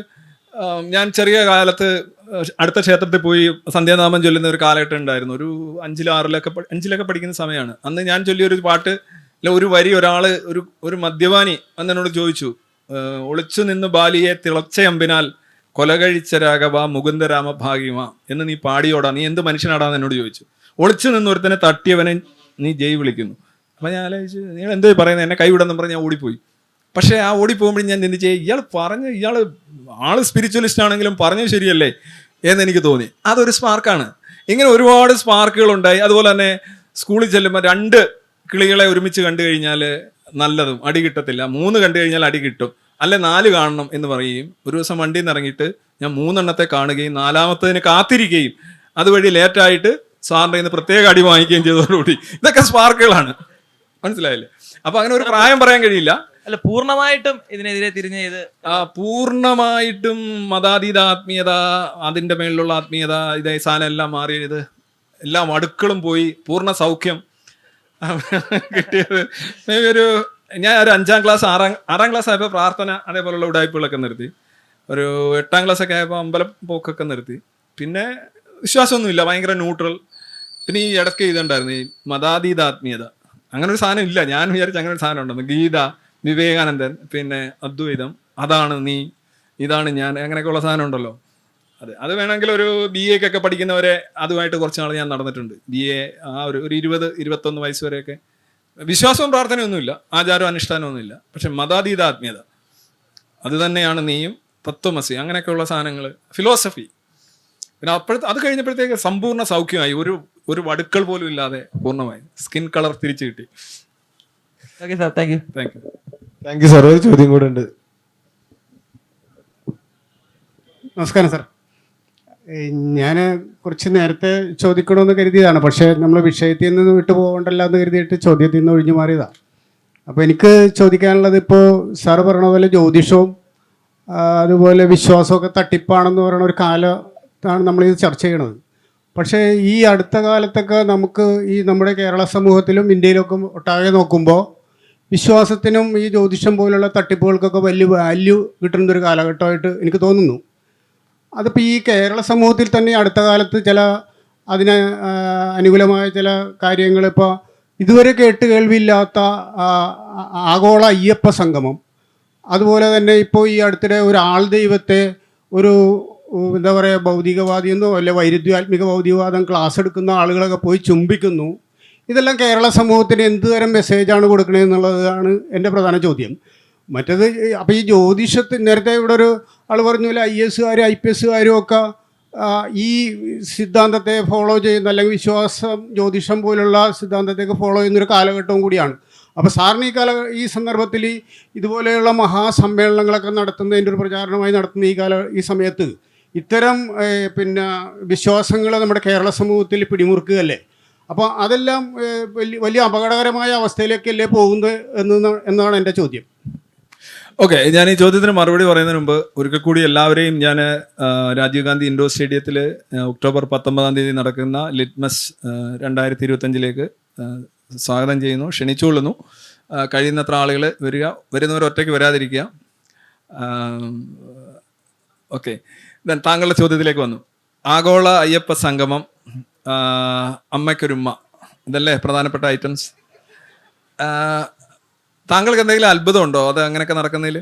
ഞാൻ ചെറിയ കാലത്ത് അടുത്ത ക്ഷേത്രത്തിൽ പോയി സന്ധ്യാനാമം ചൊല്ലുന്ന ഒരു കാലഘട്ടം ഉണ്ടായിരുന്നു. ഒരു 5-6 പഠിക്കുന്ന സമയമാണ്. അന്ന് ഞാൻ ചൊല്ലിയ ഒരു പാട്ട് ഒരു വരി ഒരാള് ഒരു മദ്യപാനി എന്നോട് ചോദിച്ചു, ഒളിച്ചു നിന്ന് ബാലിയെ തിളച്ചയമ്പിനാൽ കൊലകഴിച്ച രാഘവ മുകുന്ദരാമ ഭാഗ്യമ എന്ന് നീ പാടിയോടാ, നീ എന്ത് മനുഷ്യനാടാന്ന് എന്നോട് ചോദിച്ചു. ഒളിച്ചു നിന്ന് ഒരുത്തനെ തട്ടിയവനെ നീ ജയ് വിളിക്കുന്നു. അപ്പൊ ഞാൻ ആലോചിച്ചു, നിങ്ങൾ എന്തോ പറയുന്നത്, എന്നെ കൈവിടെന്ന് പറഞ്ഞ് ഞാൻ ഓടിപ്പോയി. പക്ഷെ ആ ഓടിപ്പോകുമ്പോഴും ഞാൻ എന്ത് ചെയ്യും, ഇയാള് ആള് സ്പിരിച്വലിസ്റ്റ് ആണെങ്കിലും പറഞ്ഞത് ശരിയല്ലേ എന്ന് എനിക്ക് തോന്നി. അതൊരു സ്പാർക്കാണ്. ഇങ്ങനെ ഒരുപാട് സ്പാർക്കുകൾ ഉണ്ടായി. അതുപോലെ തന്നെ സ്കൂളിൽ ചെല്ലുമ്പോൾ 2 കിളികളെ ഒരുമിച്ച് കണ്ടു കഴിഞ്ഞാൽ നല്ലതും അടി കിട്ടത്തില്ല, 3 കണ്ടു കഴിഞ്ഞാൽ അടി കിട്ടും, അല്ലെ 4 കാണണം എന്ന് പറയുകയും ഒരു ദിവസം വണ്ടിയിൽ നിന്ന് ഇറങ്ങിയിട്ട് ഞാൻ 3 എണ്ണത്തെ കാണുകയും 4-മത്തതിന് കാത്തിരിക്കുകയും അതുവഴി ലേറ്റായിട്ട് സാറിൻ്റെ ഇന്ന് പ്രത്യേക അടി വാങ്ങിക്കുകയും ചെയ്തതോടുകൂടി ഇതൊക്കെ സ്പാർക്കുകളാണ്. മനസ്സിലായില്ലേ? അപ്പൊ അങ്ങനെ ഒരു പ്രായം പറയാൻ കഴിയില്ല. അല്ല, പൂർണ്ണമായിട്ടും ഇതിനെതിരെ തിരിഞ്ഞ ഇത് പൂർണ്ണമായിട്ടും മതാതീത ആത്മീയത, അതിൻ്റെ മേളിലുള്ള ആത്മീയത, ഇതേ സാധനം എല്ലാം മാറിയത്, എല്ലാ അടുക്കളും പോയി, പൂർണ്ണ സൗഖ്യം കിട്ടിയത് ഞാൻ ഒരു 5-ാം ക്ലാസ് 6-ാം ക്ലാസ് ആയപ്പോൾ പ്രാർത്ഥന അതേപോലുള്ള ഉടായ്പകളൊക്കെ നിർത്തി. ഒരു 8-ാം ക്ലാസ്സൊക്കെ ആയപ്പോൾ അമ്പലം പോക്കൊക്കെ നിർത്തി. പിന്നെ വിശ്വാസമൊന്നുമില്ല, ഭയങ്കര ന്യൂട്രൽ. പിന്നെ ഈ ഇടയ്ക്ക് ഇതുണ്ടായിരുന്നു, ഈ മതാതീത ആത്മീയത. അങ്ങനെ ഒരു സാധനം ഇല്ല. ഞാൻ വിചാരിച്ചു അങ്ങനെ ഒരു സാധനം ഉണ്ടെന്ന്. ഗീത, വിവേകാനന്ദൻ, പിന്നെ അദ്വൈതം, അതാണ് നീ, ഇതാണ് ഞാൻ, അങ്ങനെയൊക്കെയുള്ള സാധനം ഉണ്ടല്ലോ. അത് വേണമെങ്കിൽ ഒരു BA ക്കൊക്കെ പഠിക്കുന്നവരെ അതുമായിട്ട് കുറച്ച് നാൾ ഞാൻ നടന്നിട്ടുണ്ട്. BA ആ ഒരു 20-21 വയസ്സ് വരെയൊക്കെ വിശ്വാസവും പ്രാർത്ഥനയൊന്നുമില്ല, ആചാരവും അനുഷ്ഠാനമൊന്നുമില്ല. പക്ഷെ മതാതീത ആത്മീയത അത് തന്നെയാണ് നീയും, തത്വമസി, അങ്ങനെയൊക്കെയുള്ള സാധനങ്ങൾ, ഫിലോസഫി. പിന്നെ അത് കഴിഞ്ഞപ്പോഴത്തേക്ക് സമ്പൂർണ്ണ സൗഖ്യമായി. ഒരു വടുക്കൾ പോലും ഇല്ലാതെ പൂർണ്ണമായി സ്കിൻ കളർ തിരിച്ചു കിട്ടി. Okay sir, thank you. Thank you sir. ഒരു ചോദ്യം കൂടെ ഉണ്ട്. നമസ്കാരം സാർ. ഞാൻ കുറച്ച് നേരത്തെ ചോദിക്കണമെന്ന് കരുതിയതാണ്, പക്ഷേ നമ്മൾ വിഷയത്തിൽ നിന്ന് വിട്ടു പോകണ്ടല്ലോ എന്ന് കരുതിയിട്ട് ചോദ്യത്തിൽ നിന്ന് ഒഴിഞ്ഞു മാറിയതാണ്. അപ്പോൾ എനിക്ക് ചോദിക്കാനുള്ളത്, ഇപ്പോൾ സാറ് പറഞ്ഞ പോലെ ജ്യോതിഷവും അതുപോലെ വിശ്വാസമൊക്കെ തട്ടിപ്പാണെന്ന് പറയുന്ന ഒരു കാലത്താണ് നമ്മളിത് ചർച്ച ചെയ്യണത്. പക്ഷേ ഈ അടുത്ത കാലത്തൊക്കെ നമുക്ക് ഈ നമ്മുടെ കേരള സമൂഹത്തിലും ഇന്ത്യയിലൊക്കെ ഒട്ടാകെ നോക്കുമ്പോൾ വിശ്വാസത്തിനും ഈ ജ്യോതിഷം പോലുള്ള തട്ടിപ്പുകൾക്കൊക്കെ വലിയ വാല്യൂ കിട്ടുന്നൊരു കാലഘട്ടമായിട്ട് എനിക്ക് തോന്നുന്നു. അതിപ്പോൾ ഈ കേരള സമൂഹത്തിൽ തന്നെ അടുത്ത കാലത്ത് ചില അതിന് അനുകൂലമായ ചില കാര്യങ്ങൾ, ഇപ്പോൾ ഇതുവരെ കേൾവിയില്ലാത്ത ആഗോള അയ്യപ്പ സംഗമം, അതുപോലെ തന്നെ ഇപ്പോൾ ഈ അടുത്തിടെ ഒരു ആൾ ദൈവത്തെ ഒരു എന്താ പറയുക ഭൗതികവാദി എന്നോ അല്ലെ വൈരുദ്ധ്യാത്മിക ഭൗതികവാദം ക്ലാസ് എടുക്കുന്ന ആളുകളൊക്കെ പോയി ചുംബിക്കുന്നു. ഇതെല്ലാം കേരള സമൂഹത്തിന് എന്ത് തരം മെസ്സേജാണ് കൊടുക്കണത് എന്നുള്ളതാണ് എൻ്റെ പ്രധാന ചോദ്യം. മറ്റേത് അപ്പോൾ ഈ ജ്യോതിഷത്തിന് നേരത്തെ ഇവിടെ ഒരു ആൾ പറഞ്ഞ IAS IPS ഒക്കെ ഈ സിദ്ധാന്തത്തെ ഫോളോ ചെയ്യുന്ന, അല്ലെങ്കിൽ വിശ്വാസം ജ്യോതിഷം പോലുള്ള സിദ്ധാന്തത്തേക്ക് ഫോളോ ചെയ്യുന്നൊരു കാലഘട്ടവും കൂടിയാണ്. അപ്പോൾ സാറിന് ഈ സന്ദർഭത്തിൽ ഇതുപോലെയുള്ള മഹാസമ്മേളനങ്ങളൊക്കെ നടത്തുന്നതിൻ്റെ ഒരു പ്രചാരണമായി നടത്തുന്ന ഈ സമയത്ത് ഇത്തരം പിന്നെ വിശ്വാസങ്ങൾ നമ്മുടെ കേരള സമൂഹത്തിൽ പിടിമുറുക്കുകയല്ലേ? അപ്പോൾ അതെല്ലാം വലിയ അപകടകരമായ അവസ്ഥയിലേക്കല്ലേ പോകുന്നത് എന്നാണ് എൻ്റെ ചോദ്യം. ഓക്കെ, ഞാൻ ഈ ചോദ്യത്തിന് മറുപടി പറയുന്നതിന് മുമ്പ് ഒരിക്കൽ കൂടി എല്ലാവരെയും ഞാൻ രാജീവ് ഗാന്ധി ഇൻഡോർ സ്റ്റേഡിയത്തിൽ ഒക്ടോബർ 19-ാം തീയതി നടക്കുന്ന ലിറ്റ്മസ് 2025 സ്വാഗതം ചെയ്യുന്നു, ക്ഷണിച്ചുകൊള്ളുന്നു. കഴിയുന്നത്ര ആളുകൾ വരിക, വരുന്നവർ ഒറ്റയ്ക്ക് വരാതിരിക്കുക. ഓക്കെ, ദെൻ താങ്കളുടെ ചോദ്യത്തിലേക്ക് വന്നു. ആഗോള അയ്യപ്പ സംഗമം, അമ്മയ്ക്കൊരുമ്മ, ഇതല്ലേ പ്രധാനപ്പെട്ട ഐറ്റംസ്. താങ്കൾക്ക് എന്തെങ്കിലും അത്ഭുതം ഉണ്ടോ അത് അങ്ങനെയൊക്കെ നടക്കുന്നതിൽ?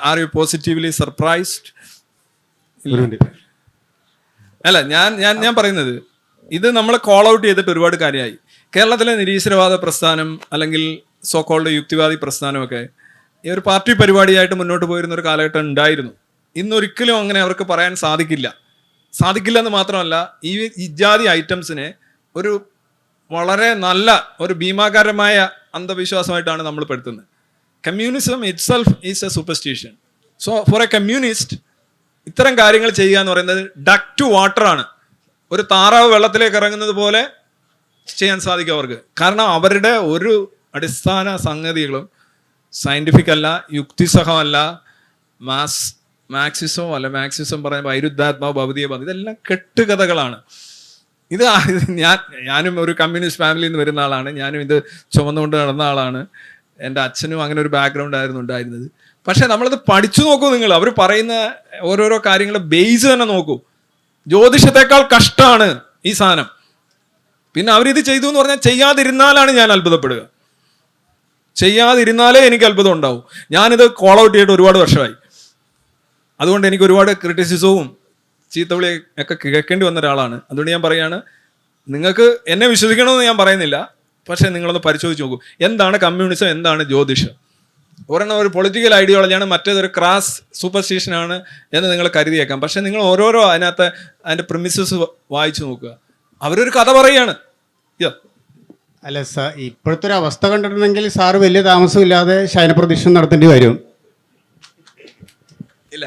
Are you positively surprised? അല്ല, ഞാൻ പറയുന്നത് ഇത് നമ്മൾ കോൾ ഔട്ട് ചെയ്തിട്ട് ഒരുപാട് കാര്യമായി. കേരളത്തിലെ നിരീശ്വരവാദ പ്രസ്ഥാനം അല്ലെങ്കിൽ സോക്കോൾഡ് യുക്തിവാദി പ്രസ്ഥാനമൊക്കെ ഈ ഒരു പാർട്ടി പരിപാടിയായിട്ട് മുന്നോട്ട് പോയിരുന്ന ഒരു കാലഘട്ടം ഉണ്ടായിരുന്നു. ഇന്നൊരിക്കലും അങ്ങനെ അവർക്ക് പറയാൻ സാധിക്കില്ല എന്ന് മാത്രമല്ല, ഈ ഇജാതി ഐറ്റംസിനെ ഒരു വളരെ നല്ല ഒരു ഭീമാകാരമായ അന്ധവിശ്വാസമായിട്ടാണ് നമ്മൾ പെടുത്തുന്നത്. Communism itself is a superstition. So for a communist ഇത്തരം കാര്യങ്ങൾ ചെയ്യുക എന്ന് പറയുന്നത് ഡക്ക് ടു വാട്ടർ ആണ്. ഒരു താറാവ് വെള്ളത്തിലേക്ക് ഇറങ്ങുന്നത് പോലെ ചെയ്യാൻ സാധിക്കും അവർക്ക്. കാരണം അവരുടെ ഒരു അടിസ്ഥാന സംഗതികളും സയൻറ്റിഫിക് അല്ല, യുക്തിസഹമല്ല, മാക്സിസം പറയുമ്പോൾ ഐരുദ്ധാത്മാവ് ഭൗതികബന്ധം, ഇതെല്ലാം കെട്ടുകഥകളാണ്. ഞാനും ഒരു കമ്മ്യൂണിസ്റ്റ് ഫാമിലിയിൽ നിന്ന് വരുന്ന ആളാണ്. ഞാനും ഇത് ചുമന്നുകൊണ്ട് നടന്ന ആളാണ്. എൻ്റെ അച്ഛനും അങ്ങനെ ഒരു ബാക്ക്ഗ്രൗണ്ട് ആയിരുന്നു ഉണ്ടായിരുന്നത്. പക്ഷെ നമ്മളത് പഠിച്ചു നോക്കൂ നിങ്ങൾ. അവർ പറയുന്ന ഓരോരോ കാര്യങ്ങളുടെ ബേസ് തന്നെ നോക്കൂ. ജ്യോതിഷത്തെക്കാൾ കഷ്ടമാണ് ഈ സാധനം. പിന്നെ അവരിത് ചെയ്തു എന്ന് പറഞ്ഞാൽ ചെയ്യാതിരുന്നാലാണ് ഞാൻ അത്ഭുതപ്പെടുക. ചെയ്യാതിരുന്നാലേ എനിക്ക് അത്ഭുതം ഉണ്ടാവും. ഞാനിത് കോൾ ഔട്ട് ചെയ്തിട്ട് ഒരുപാട് വർഷമായി. അതുകൊണ്ട് എനിക്ക് ഒരുപാട് ക്രിറ്റിസിസവും ചീത്തവിളി ഒക്കെ കേൾക്കേണ്ടി വന്ന ഒരാളാണ്. അതുകൊണ്ട് ഞാൻ പറയുകയാണ്, നിങ്ങൾക്ക് എന്നെ വിശ്വസിക്കണമെന്ന് ഞാൻ പറയുന്നില്ല, പക്ഷേ നിങ്ങളൊന്ന് പരിശോധിച്ച് നോക്കൂ. എന്താണ് കമ്മ്യൂണിസം, എന്താണ് ജ്യോതിഷം? ഒരെണ്ണം ഒരു പൊളിറ്റിക്കൽ ഐഡിയോളജിയാണ്, മറ്റേതൊരു ക്രാസ് സൂപ്പർസ്റ്റിഷനാണ് എന്ന് നിങ്ങൾ കരുതിയേക്കാം. പക്ഷെ നിങ്ങൾ ഓരോരോ അതിൻ്റെ പ്രിമിസസ് വായിച്ചു നോക്കുക. അവരൊരു കഥ പറയുകയാണ്. അല്ല സാർ, ഇപ്പോഴത്തെ ഒരു അവസ്ഥ കണ്ടിട്ടുണ്ടെങ്കിൽ സാറ് വലിയ താമസമില്ലാതെ ശയനപ്രദക്ഷിണം നടത്തേണ്ടി വരും. ഇല്ല,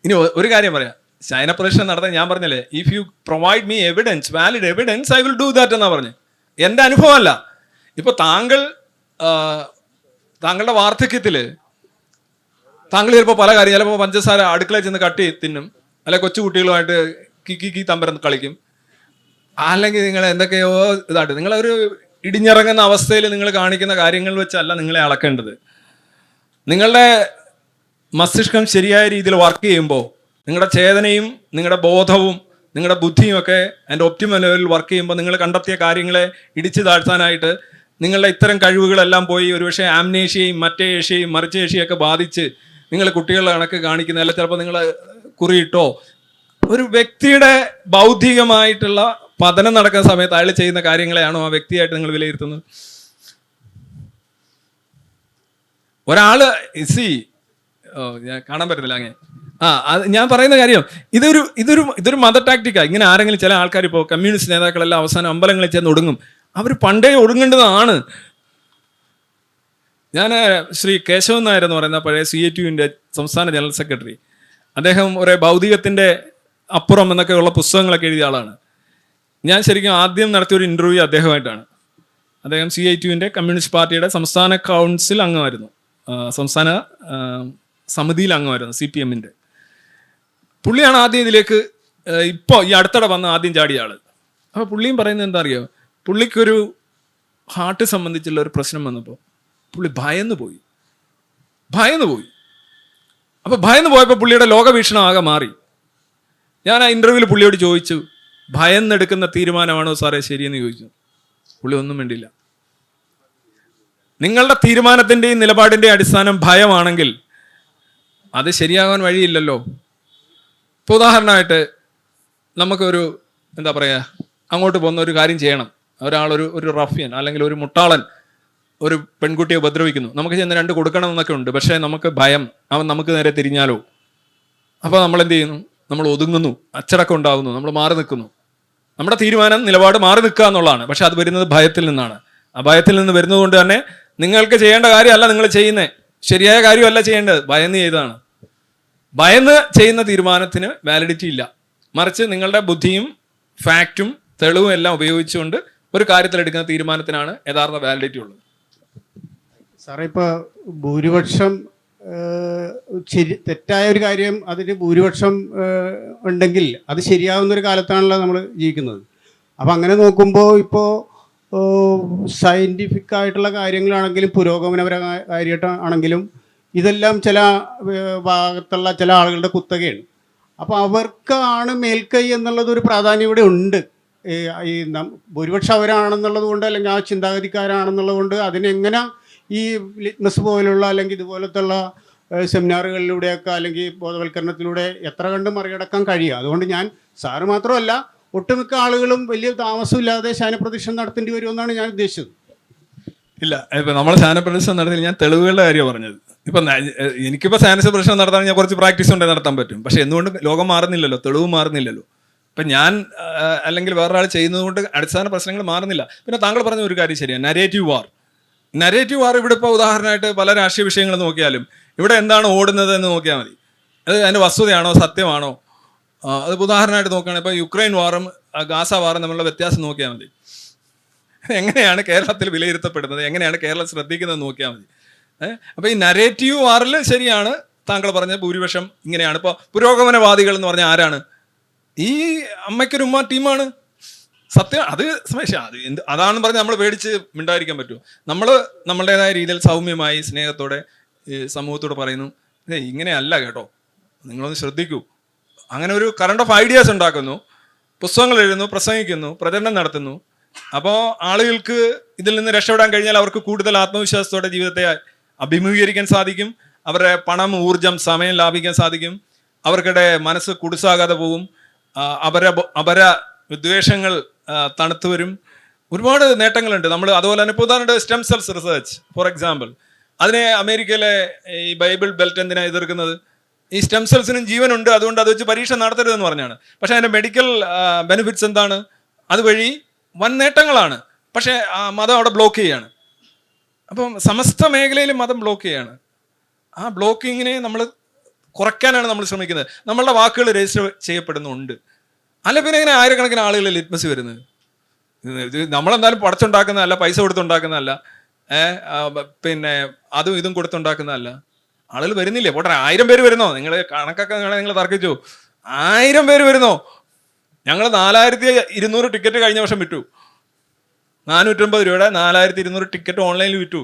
ഇനി ഒരു കാര്യം പറയാം. ശയനപ്രദക്ഷിണം നടത്താൻ ഞാൻ പറഞ്ഞില്ലേ, if you provide me evidence, valid evidence, I will do that എന്നാ പറഞ്ഞു. എൻ്റെ അനുഭവമല്ല. ഇപ്പൊ താങ്കളുടെ വാർദ്ധക്യത്തിൽ താങ്കൾ ചിലപ്പോൾ പല കാര്യം, ചിലപ്പോൾ പഞ്ചസാര അടുക്കളയിൽ ചെന്ന് കട്ടി തിന്നും, അല്ലെ കൊച്ചുകുട്ടികളുമായിട്ട് കിക്കി തമ്പരം കളിക്കും, അല്ലെങ്കിൽ നിങ്ങൾ എന്തൊക്കെയോ ഇതായിട്ട് നിങ്ങളൊരു ഇടിഞ്ഞിറങ്ങുന്ന അവസ്ഥയിൽ നിങ്ങൾ കാണിക്കുന്ന കാര്യങ്ങൾ വെച്ചല്ല നിങ്ങളെ അളക്കേണ്ടത്. നിങ്ങളുടെ മസ്തിഷ്കം ശരിയായ രീതിയിൽ വർക്ക് ചെയ്യുമ്പോൾ നിങ്ങളുടെ ചേതനയും നിങ്ങളുടെ ബോധവും നിങ്ങളുടെ ബുദ്ധിയും ഒക്കെ അതിൻ്റെ ഒപ്റ്റിമൽ ലെവലിൽ വർക്ക് ചെയ്യുമ്പോൾ നിങ്ങൾ കണ്ടെത്തിയ കാര്യങ്ങളെ ഇടിച്ചു താഴ്ത്താനായിട്ട് നിങ്ങളുടെ ഇത്തരം കഴിവുകളെല്ലാം പോയി ഒരുപക്ഷെ ആംനേഷ്യയും മറ്റേ ഏഷ്യയും മറിച്ച ഏഷ്യയൊക്കെ ബാധിച്ച് നിങ്ങൾ കുട്ടികളുടെ കണക്ക് കാണിക്കുന്ന, അല്ല ചിലപ്പോൾ നിങ്ങൾ കുറിയിട്ടോ ഒരു വ്യക്തിയുടെ ബൗദ്ധികമായിട്ടുള്ള പതനം നടക്കുന്ന സമയത്ത് അയാൾ ചെയ്യുന്ന കാര്യങ്ങളെയാണോ ആ വ്യക്തിയായിട്ട് നിങ്ങൾ വിലയിരുത്തുന്നത്? ഒരാള് ഞാൻ കാണാൻ പറ്റുന്നില്ല അങ്ങനെ. അത് ഞാൻ പറയുന്ന കാര്യം, ഇതൊരു മദർ ടാക്ടിക്കാണ്. ഇങ്ങനെ ആരെങ്കിലും ചില ആൾക്കാർ ഇപ്പോൾ കമ്മ്യൂണിസ്റ്റ് നേതാക്കളെല്ലാം അവസാനം അമ്പലങ്ങളിൽ ചെന്ന് ഒടുങ്ങും. അവർ പണ്ടേ ഒടുങ്ങേണ്ടതാണ്. ഞാൻ ശ്രീ കേശവൻ നായർ എന്ന് പറയുന്ന പഴയ CATUവിൻ്റെ സംസ്ഥാന ജനറൽ സെക്രട്ടറി, അദ്ദേഹം ഒരു ഭൗതികത്തിൻ്റെ അപ്പുറം എന്നൊക്കെ ഉള്ള പുസ്തകങ്ങളൊക്കെ എഴുതിയ ആളാണ്. ഞാൻ ശരിക്കും ആദ്യം നടത്തിയൊരു ഇൻ്റർവ്യൂ അദ്ദേഹമായിട്ടാണ്. അദ്ദേഹം CATUവിൻ്റെ കമ്മ്യൂണിസ്റ്റ് പാർട്ടിയുടെ സംസ്ഥാന കൗൺസിൽ അംഗമായിരുന്നു, സംസ്ഥാന സമിതിയിൽ അംഗമായിരുന്നു, CPMൻ്റെ. പുള്ളിയാണ് ആദ്യം ഇതിലേക്ക് ഇപ്പോൾ ഈ അടുത്തിടെ വന്ന് ആദ്യം ചാടിയ ആൾ. അപ്പോൾ പുള്ളിയും പറയുന്നത് എന്താ അറിയോ, പുള്ളിക്കൊരു ഹാർട്ട് സംബന്ധിച്ചുള്ള ഒരു പ്രശ്നം വന്നപ്പോൾ പുള്ളി ഭയന്നു പോയി. അപ്പോൾ ഭയന്നു പോയപ്പോൾ പുള്ളിയുടെ ലോകവീക്ഷണം ആകെ മാറി. ഞാൻ ആ ഇൻ്റർവ്യൂവിൽ പുള്ളിയോട് ചോദിച്ചു, ഭയന്നെടുക്കുന്ന തീരുമാനമാണോ സാറേ ശരിയെന്ന് ചോദിച്ചു. പുള്ളി ഒന്നും വേണ്ടിയില്ല. നിങ്ങളുടെ തീരുമാനത്തിൻ്റെയും നിലപാടിൻ്റെയും അടിസ്ഥാനം ഭയമാണെങ്കിൽ അത് ശരിയാകാൻ വഴിയില്ലല്ലോ. ഇപ്പോൾ ഉദാഹരണമായിട്ട് നമുക്കൊരു എന്താ പറയുക, അങ്ങോട്ട് പോകുന്ന ഒരു കാര്യം ചെയ്യണം. ഒരു റഫ്യൻ അല്ലെങ്കിൽ ഒരു മുട്ടാളൻ ഒരു പെൺകുട്ടിയെ ഉപദ്രവിക്കുന്നു, നമുക്ക് ചെന്ന് 2 കൊടുക്കണം എന്നൊക്കെ ഉണ്ട്. പക്ഷേ നമുക്ക് ഭയം, അവൻ നമുക്ക് നേരെ തിരിഞ്ഞാലോ. അപ്പോൾ നമ്മൾ എന്ത് ചെയ്യുന്നു? നമ്മൾ ഒതുങ്ങുന്നു, അച്ചടക്കം ഉണ്ടാകുന്നു, നമ്മൾ മാറി നിൽക്കുന്നു. നമ്മുടെ തീരുമാനം നിലപാട് മാറി നിൽക്കുക എന്നുള്ളതാണ്. പക്ഷെ അത് വരുന്നത് ഭയത്തിൽ നിന്നാണ്. ആ ഭയത്തിൽ നിന്ന് വരുന്നത് കൊണ്ട് തന്നെ നിങ്ങൾക്ക് ചെയ്യേണ്ട കാര്യമല്ല നിങ്ങൾ ചെയ്യുന്നത്, ശരിയായ കാര്യമല്ല ചെയ്യേണ്ടത്, ഭയന്ന് ചെയ്തതാണ്. ഭയന്ന് ചെയ്യുന്ന തീരുമാനത്തിന് വാലിഡിറ്റി ഇല്ല. മറിച്ച് നിങ്ങളുടെ ബുദ്ധിയും ഫാക്റ്റും തെളിവും എല്ലാം ഉപയോഗിച്ചുകൊണ്ട് ഒരു കാര്യത്തിലെടുക്കുന്ന തീരുമാനത്തിനാണ് യഥാർത്ഥ വാലിഡിറ്റി ഉള്ളത്. സാറേ, ഇപ്പോൾ ഭൂരിപക്ഷം തെറ്റായ ഒരു കാര്യം അതിന് ഭൂരിപക്ഷം ഉണ്ടെങ്കിൽ അത് ശരിയാവുന്ന ഒരു കാലത്താണല്ലോ നമ്മൾ ജീവിക്കുന്നത്. അപ്പം അങ്ങനെ നോക്കുമ്പോൾ ഇപ്പോൾ സയൻറ്റിഫിക് ആയിട്ടുള്ള കാര്യങ്ങളാണെങ്കിലും പുരോഗമനപരമായ കാര്യമായിട്ടാണെങ്കിലും ഇതെല്ലാം ചില ഭാഗത്തുള്ള ചില ആളുകളുടെ കുത്തകയാണ്. അപ്പോൾ അവർക്കാണ് മേൽക്കൈ എന്നുള്ളതൊരു പ്രാധാന്യം ഇവിടെ ഉണ്ട്. ഈ ഭൂരിപക്ഷം അവരാണെന്നുള്ളത് കൊണ്ട്, അല്ലെങ്കിൽ ആ ചിന്താഗതിക്കാരാണെന്നുള്ളത് കൊണ്ട് അതിനെങ്ങനെ ഈ ലിറ്റ്മസ് പോലുള്ള അല്ലെങ്കിൽ ഇതുപോലത്തുള്ള സെമിനാറുകളിലൂടെയൊക്കെ അല്ലെങ്കിൽ ബോധവൽക്കരണത്തിലൂടെ എത്ര കണ്ട് മറികടക്കാൻ കഴിയുക. അതുകൊണ്ട് ഞാൻ സാറ് മാത്രമല്ല ഒട്ടുമിക്ക ആളുകളും വലിയ താമസമില്ലാതെ ശയനപ്രദക്ഷിണം നടത്തേണ്ടി വരുമെന്നാണ് ഞാൻ ഉദ്ദേശിച്ചത്. ഇല്ല, ഇപ്പം നമ്മൾ ശയനപ്രദക്ഷിണം നടത്തി ഞാൻ തെളിവുകളുടെ കാര്യമാണ് പറഞ്ഞത്. ഇപ്പം എനിക്കിപ്പോൾ ശയന പ്രദക്ഷിണം നടത്താൻ ഞാൻ കുറച്ച് പ്രാക്ടീസ് ഉണ്ടെങ്കിൽ നടത്താൻ പറ്റും. പക്ഷെ എന്തുകൊണ്ട് ലോകം മാറുന്നില്ലല്ലോ, തെളിവ് മാറുന്നില്ലല്ലോ. ഇപ്പം ഞാൻ അല്ലെങ്കിൽ വേറൊരാൾ ചെയ്യുന്നത് കൊണ്ട് അടിസ്ഥാന പ്രശ്നങ്ങൾ മാറുന്നില്ല. പിന്നെ താങ്കൾ പറഞ്ഞ ഒരു കാര്യം ശരിയാണ്, നരേറ്റീവ് വാർ ഇവിടെ ഇപ്പോൾ ഉദാഹരണമായിട്ട് പല രാഷ്ട്രീയ വിഷയങ്ങൾ നോക്കിയാലും ഇവിടെ എന്താണ് ഓടുന്നത് എന്ന് നോക്കിയാൽ മതി. അത് അതിൻ്റെ വസ്തുതയാണോ സത്യമാണോ? അത് ഉദാഹരണമായിട്ട് നോക്കുകയാണെങ്കിൽ ഇപ്പോൾ യുക്രൈൻ വാറും ഗാസ വാറും തമ്മിലുള്ള വ്യത്യാസം നോക്കിയാൽ മതി. എങ്ങനെയാണ് കേരളത്തിൽ വിലയിരുത്തപ്പെടുന്നത്, എങ്ങനെയാണ് കേരളം ശ്രദ്ധിക്കുന്നത് നോക്കിയാൽ മതി. അപ്പോൾ ഈ നരേറ്റീവ് വാറിൽ ശരിയാണ് താങ്കൾ പറഞ്ഞ ഭൂരിപക്ഷം ഇങ്ങനെയാണ്. ഇപ്പോൾ പുരോഗമനവാദികൾ എന്ന് പറഞ്ഞാൽ ആരാണ്? ഈ അമ്മയ്ക്കൊരു ഉമ്മ ടീമാണ്. സത്യം അത് അതാണെന്ന് പറഞ്ഞ് നമ്മൾ പേടിച്ച് മിണ്ടായിരിക്കാൻ പറ്റുമോ? നമ്മൾ നമ്മളുടേതായ രീതിയിൽ സൗമ്യമായി സ്നേഹത്തോടെ സമൂഹത്തോട് പറയുന്നു, ഇങ്ങനെയല്ല കേട്ടോ, നിങ്ങളൊന്ന് ശ്രദ്ധിക്കൂ. അങ്ങനെ ഒരു കറണ്ട് ഓഫ് ഐഡിയാസ് ഉണ്ടാക്കുന്നു, പുസ്തകങ്ങൾ എഴുതുന്നു, പ്രസംഗിക്കുന്നു, പ്രചരണം നടത്തുന്നു. അപ്പോൾ ആളുകൾക്ക് ഇതിൽ നിന്ന് രക്ഷപ്പെടാൻ കഴിഞ്ഞാൽ അവർക്ക് കൂടുതൽ ആത്മവിശ്വാസത്തോടെ ജീവിതത്തെ അഭിമുഖീകരിക്കാൻ സാധിക്കും. അവരുടെ പണം, ഊർജം, സമയം ലാഭിക്കാൻ സാധിക്കും. അവർക്കിടെ മനസ്സ് കുടുസാകാതെ പോകും. അവരെ വിദ്വേഷങ്ങൾ തണുത്തു വരും. ഒരുപാട് നേട്ടങ്ങളുണ്ട്. നമ്മൾ അതുപോലെ തന്നെ ഇപ്പോൾ ഉദാഹരണം stem cells research for example, അതിനെ അമേരിക്കയിലെ ഈ ബൈബിൾ ബെൽറ്റ് എന്തിനാണ് എതിർക്കുന്നത്? ഈ സ്റ്റെം സെൽസിനും ജീവനുണ്ട്, അതുകൊണ്ട് അത് വെച്ച് പരീക്ഷ നടത്തരുതെന്ന് പറഞ്ഞാണ്. പക്ഷേ അതിൻ്റെ മെഡിക്കൽ ബെനിഫിറ്റ്സ് എന്താണ്? അതുവഴി വൻ നേട്ടങ്ങളാണ്. പക്ഷേ മതം അവിടെ ബ്ലോക്ക് ചെയ്യാണ്. അപ്പം സമസ്ത മേഖലയിലും മതം ബ്ലോക്ക് ചെയ്യാണ്. ആ ബ്ലോക്കിങ്ങിനെ നമ്മൾ കുറയ്ക്കാനാണ് നമ്മൾ ശ്രമിക്കുന്നത്. നമ്മളുടെ വാക്കുകൾ രജിസ്റ്റർ ചെയ്യപ്പെടുന്നുണ്ട്. അല്ല പിന്നെ ഇങ്ങനെ ആയിരക്കണക്കിന് ആളുകൾ ലിറ്റ്മസ് വരുന്നത്. നമ്മളെന്തായാലും പടച്ചുണ്ടാക്കുന്നതല്ല, പൈസ കൊടുത്തുണ്ടാക്കുന്നതല്ല, പിന്നെ അതും ഇതും കൊടുത്തുണ്ടാക്കുന്നതല്ല. ആളുകൾ വരുന്നില്ലേ? പോട്ടെ, 1000 പേര് വരുന്നോ? നിങ്ങൾ കണക്കൊക്കെ നിങ്ങൾ തർക്കിച്ചു. 1000 പേര് വരുന്നോ? ഞങ്ങൾ 4200 ടിക്കറ്റ് കഴിഞ്ഞ വർഷം വിറ്റു. 450 രൂപയുടെ 4200 ടിക്കറ്റ് ഓൺലൈനിൽ വിറ്റു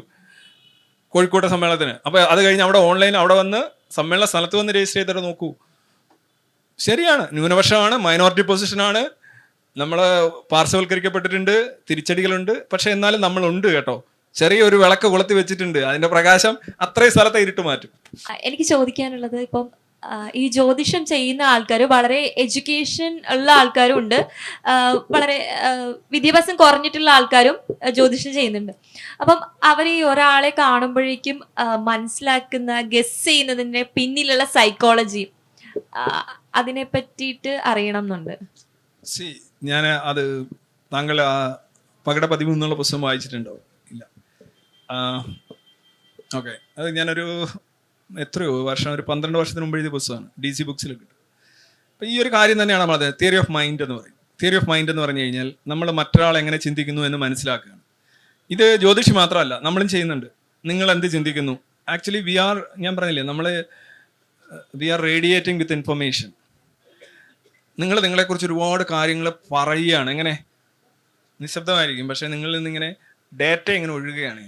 കോഴിക്കോട്ടെ സമ്മേളനത്തിന്. അപ്പോൾ അത് കഴിഞ്ഞ് അവിടെ വന്ന് സമ്മേളന സ്ഥലത്ത് വന്ന് രജിസ്റ്റർ ചെയ്തിട്ട് നോക്കൂ. ശരിയാണ്, ന്യൂനപക്ഷമാണ്, മൈനോറിറ്റി പൊസിഷനാണ്, നമ്മൾ പാർശ്വവൽക്കരിക്കപ്പെട്ടിട്ടുണ്ട്, തിരിച്ചടികളുണ്ട്. പക്ഷെ എന്നാലും നമ്മളുണ്ട് കേട്ടോ. ചെറിയൊരു വിളക്ക് കൊളുത്തി വെച്ചിട്ടുണ്ട്, അതിന്റെ പ്രകാശം അത്രയും സ്ഥലത്തെ ഇരുട്ട് മാറ്റും. എനിക്ക് ചോദിക്കാനുള്ളത്, ഇപ്പം ഈ ജ്യോതിഷം ചെയ്യുന്ന ആൾക്കാർ വളരെ എഡ്യൂക്കേഷൻ ഉള്ള ആൾക്കാരും ഉണ്ട്, വളരെ വിദ്യാഭ്യാസം കുറഞ്ഞിട്ടുള്ള ആൾക്കാരും ജ്യോതിഷം ചെയ്യുന്നുണ്ട്. അപ്പം അവർ ഈ ഒരാളെ കാണുമ്പോഴേക്കും മനസ്സിലാക്കുന്ന, ഗസ് ചെയ്യുന്നതിൻ്റെ പിന്നിലുള്ള സൈക്കോളജി, അതിനെ പറ്റിയിട്ട് അറിയണം എന്നുണ്ട്. ഞാൻ അത് താങ്കൾ പകട 13 എന്നുള്ള പുസ്തകം വായിച്ചിട്ടുണ്ടോ? ഇല്ല. ഓക്കെ, അത് ഞാനൊരു എത്രയോ വർഷം, ഒരു 12 വർഷത്തിന് മുമ്പ് എഴുതിയ പുസ്തകമാണ്, DC ബുക്സിൽ കിട്ടും. അപ്പം ഈ ഒരു കാര്യം തന്നെയാണ് നമ്മൾ തിയറി ഓഫ് മൈൻഡ് എന്ന് പറയും. തിയറി ഓഫ് മൈൻഡ് എന്ന് പറഞ്ഞു കഴിഞ്ഞാൽ നമ്മൾ മറ്റൊരാൾ എങ്ങനെ ചിന്തിക്കുന്നു എന്ന് മനസ്സിലാക്കുകയാണ്. ഇത് ജ്യോതിഷി മാത്രമല്ല, നമ്മളും ചെയ്യുന്നുണ്ട്. നിങ്ങൾ എന്ത് ചിന്തിക്കുന്നു? ആക്ച്വലി ഞാൻ പറഞ്ഞില്ലേ, we are radiating with information. നിങ്ങളെക്കുറിച്ച് ഒരുപാട് കാര്യങ്ങൾ പറയുകയാണ്, എങ്ങനെ നിശബ്ദമായിരിക്കും, പക്ഷേ നിങ്ങളിൽ നിന്നിങ്ങനെ ഡേറ്റ ഇങ്ങനെ ഒഴുകുകയാണ്.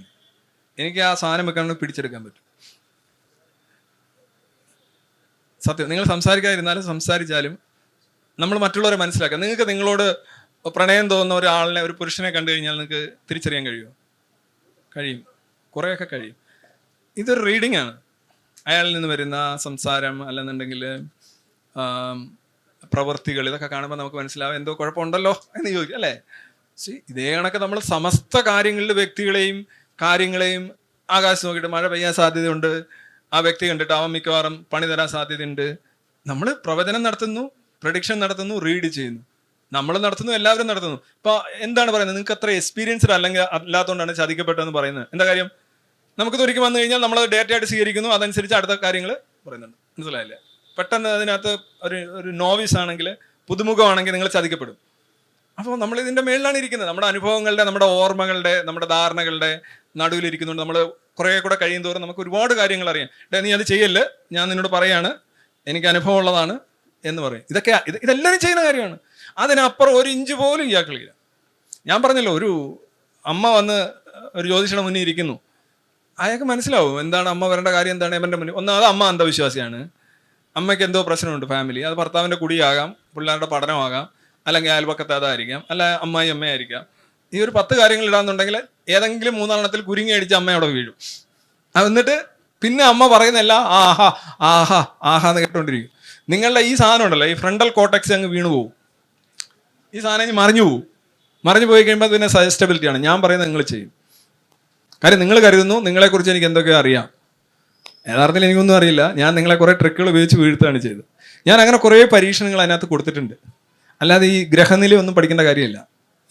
എനിക്ക് ആ സാധനം വെക്കാണ്ട് പിടിച്ചെടുക്കാൻ പറ്റും. സത്യം, നിങ്ങൾ സംസാരിക്കാതിരുന്നാലും സംസാരിച്ചാലും നമ്മൾ മറ്റുള്ളവരെ മനസ്സിലാക്കുക. നിങ്ങൾക്ക് നിങ്ങളോട് പ്രണയം തോന്നുന്ന ഒരാളിനെ, ഒരു പുരുഷനെ കണ്ടു കഴിഞ്ഞാൽ നിങ്ങൾക്ക് തിരിച്ചറിയാൻ കഴിയുമോ? കഴിയും, കുറേയൊക്കെ കഴിയും. ഇതൊരു റീഡിംഗ് ആണ്. അയാളിൽ നിന്ന് വരുന്ന സംസാരം, അല്ലെന്നുണ്ടെങ്കിൽ പ്രവൃത്തികൾ, ഇതൊക്കെ കാണുമ്പോൾ നമുക്ക് മനസ്സിലാവും എന്തോ കുഴപ്പമുണ്ടല്ലോ എന്ന് ചോദിക്കും, അല്ലേ? ഇതേ കണക്ക് നമ്മൾ സമസ്ത കാര്യങ്ങളിൽ വ്യക്തികളെയും കാര്യങ്ങളെയും ആകാശം നോക്കിയിട്ട് മഴ പെയ്യാൻ സാധ്യതയുണ്ട്, ആ വ്യക്തി കണ്ടിട്ട് അവൻ മിക്കവാറും പണി തരാൻ സാധ്യതയുണ്ട്. നമ്മൾ പ്രവചനം നടത്തുന്നു, പ്രഡിക്ഷൻ നടത്തുന്നു, റീഡ് ചെയ്യുന്നു. നമ്മൾ നടത്തുന്നു, എല്ലാവരും നടത്തുന്നു. ഇപ്പോൾ എന്താണ് പറയുന്നത്? നിങ്ങൾക്ക് അത്ര എക്സ്പീരിയൻസ്ഡ് അല്ലെങ്കിൽ അല്ലാത്തതുകൊണ്ടാണ് ചതിക്കപ്പെട്ടതെന്ന് പറയുന്നത്. എന്താ കാര്യം? നമുക്കിത് ഒരിക്കൽ വന്നു കഴിഞ്ഞാൽ നമ്മൾ ഡേറ്റ ആയിട്ട് സ്വീകരിക്കുന്നു, അതനുസരിച്ച് അടുത്ത കാര്യങ്ങൾ പറയുന്നുണ്ട്. മനസ്സിലായില്ലേ? പെട്ടെന്ന് അതിനകത്ത് ഒരു നോവിസ് ആണെങ്കിൽ, പുതുമുഖമാണെങ്കിൽ നിങ്ങൾ ചതിക്കപ്പെടും. അപ്പോൾ നമ്മൾ ഇതിൻ്റെ മേളിലാണ് ഇരിക്കുന്നത്. നമ്മുടെ അനുഭവങ്ങളുടെ, നമ്മുടെ ഓർമ്മകളുടെ, നമ്മുടെ ധാരണകളുടെ നടുവിലിരിക്കുന്നുണ്ട്. നമ്മൾ കുറേ കൂടെ കഴിയും തോറും നമുക്ക് ഒരുപാട് കാര്യങ്ങൾ അറിയാം. നീ അത് ചെയ്യല്ലേ, ഞാൻ നിന്നോട് പറയാണ്, എനിക്ക് അനുഭവം ഉള്ളതാണ് എന്ന് പറയും. ഇതെല്ലാവരും ചെയ്യുന്ന കാര്യമാണ്. അതിനപ്പുറം 1 ഇഞ്ച് പോലും ഇയാൾക്കില്ല. ഞാൻ പറഞ്ഞല്ലോ, ഒരു അമ്മ വന്ന് ഒരു ജ്യോതിഷയുടെ മുന്നിൽ ഇരിക്കുന്നു, അയാൾക്ക് മനസ്സിലാവും എന്താണ് അമ്മ വരേണ്ട കാര്യം എന്താണ് എൻ്റെ മുന്നിൽ. ഒന്നാമത് അമ്മ അന്ധവിശ്വാസിയാണ്, അമ്മയ്ക്ക് എന്തോ പ്രശ്നമുണ്ട് ഫാമിലി, അത് ഭർത്താവിൻ്റെ കുടിയാകാം, പിള്ളേരുടെ പഠനമാകാം, അല്ലെങ്കിൽ അയൽപക്കത്ത് അതായിരിക്കാം, അല്ല അമ്മായി അമ്മയായിരിക്കാം. ഈ ഒരു 10 കാര്യങ്ങൾ ഇടാന്നുണ്ടെങ്കിൽ ഏതെങ്കിലും 3 കുരുങ്ങി അടിച്ച് അമ്മ അവിടെ വീഴും. എന്നിട്ട് പിന്നെ അമ്മ പറയുന്നില്ല ആഹാ ആഹാ ആഹാ എന്ന് കേട്ടോണ്ടിരിക്കും. നിങ്ങളുടെ ഈ സാധനം ഉണ്ടല്ലോ, ഈ ഫ്രണ്ടൽ കോട്ടക്സ് അങ്ങ് വീണു പോകും. ഈ സാധനം ഇനി മറിഞ്ഞു പോകും. മറിഞ്ഞു പോയി കഴിയുമ്പോൾ പിന്നെ സജസ്റ്റബിലിറ്റിയാണ്. ഞാൻ പറയുന്നത് നിങ്ങൾ ചെയ്യും. കാര്യം നിങ്ങൾ കരുതുന്നു നിങ്ങളെക്കുറിച്ച് എനിക്ക് എന്തൊക്കെയോ അറിയാം. യഥാർത്ഥത്തിൽ എനിക്കൊന്നും അറിയില്ല. ഞാൻ നിങ്ങളെ കുറേ ട്രിക്കുകൾ ഉപയോഗിച്ച് വീഴ്ത്തുകയാണ് ചെയ്തത്. ഞാൻ അങ്ങനെ കുറേ പരീക്ഷണങ്ങൾ അതിനകത്ത് കൊടുത്തിട്ടുണ്ട്. അല്ലാതെ ഈ ഗ്രഹനിലയൊന്നും പഠിക്കേണ്ട കാര്യമില്ല.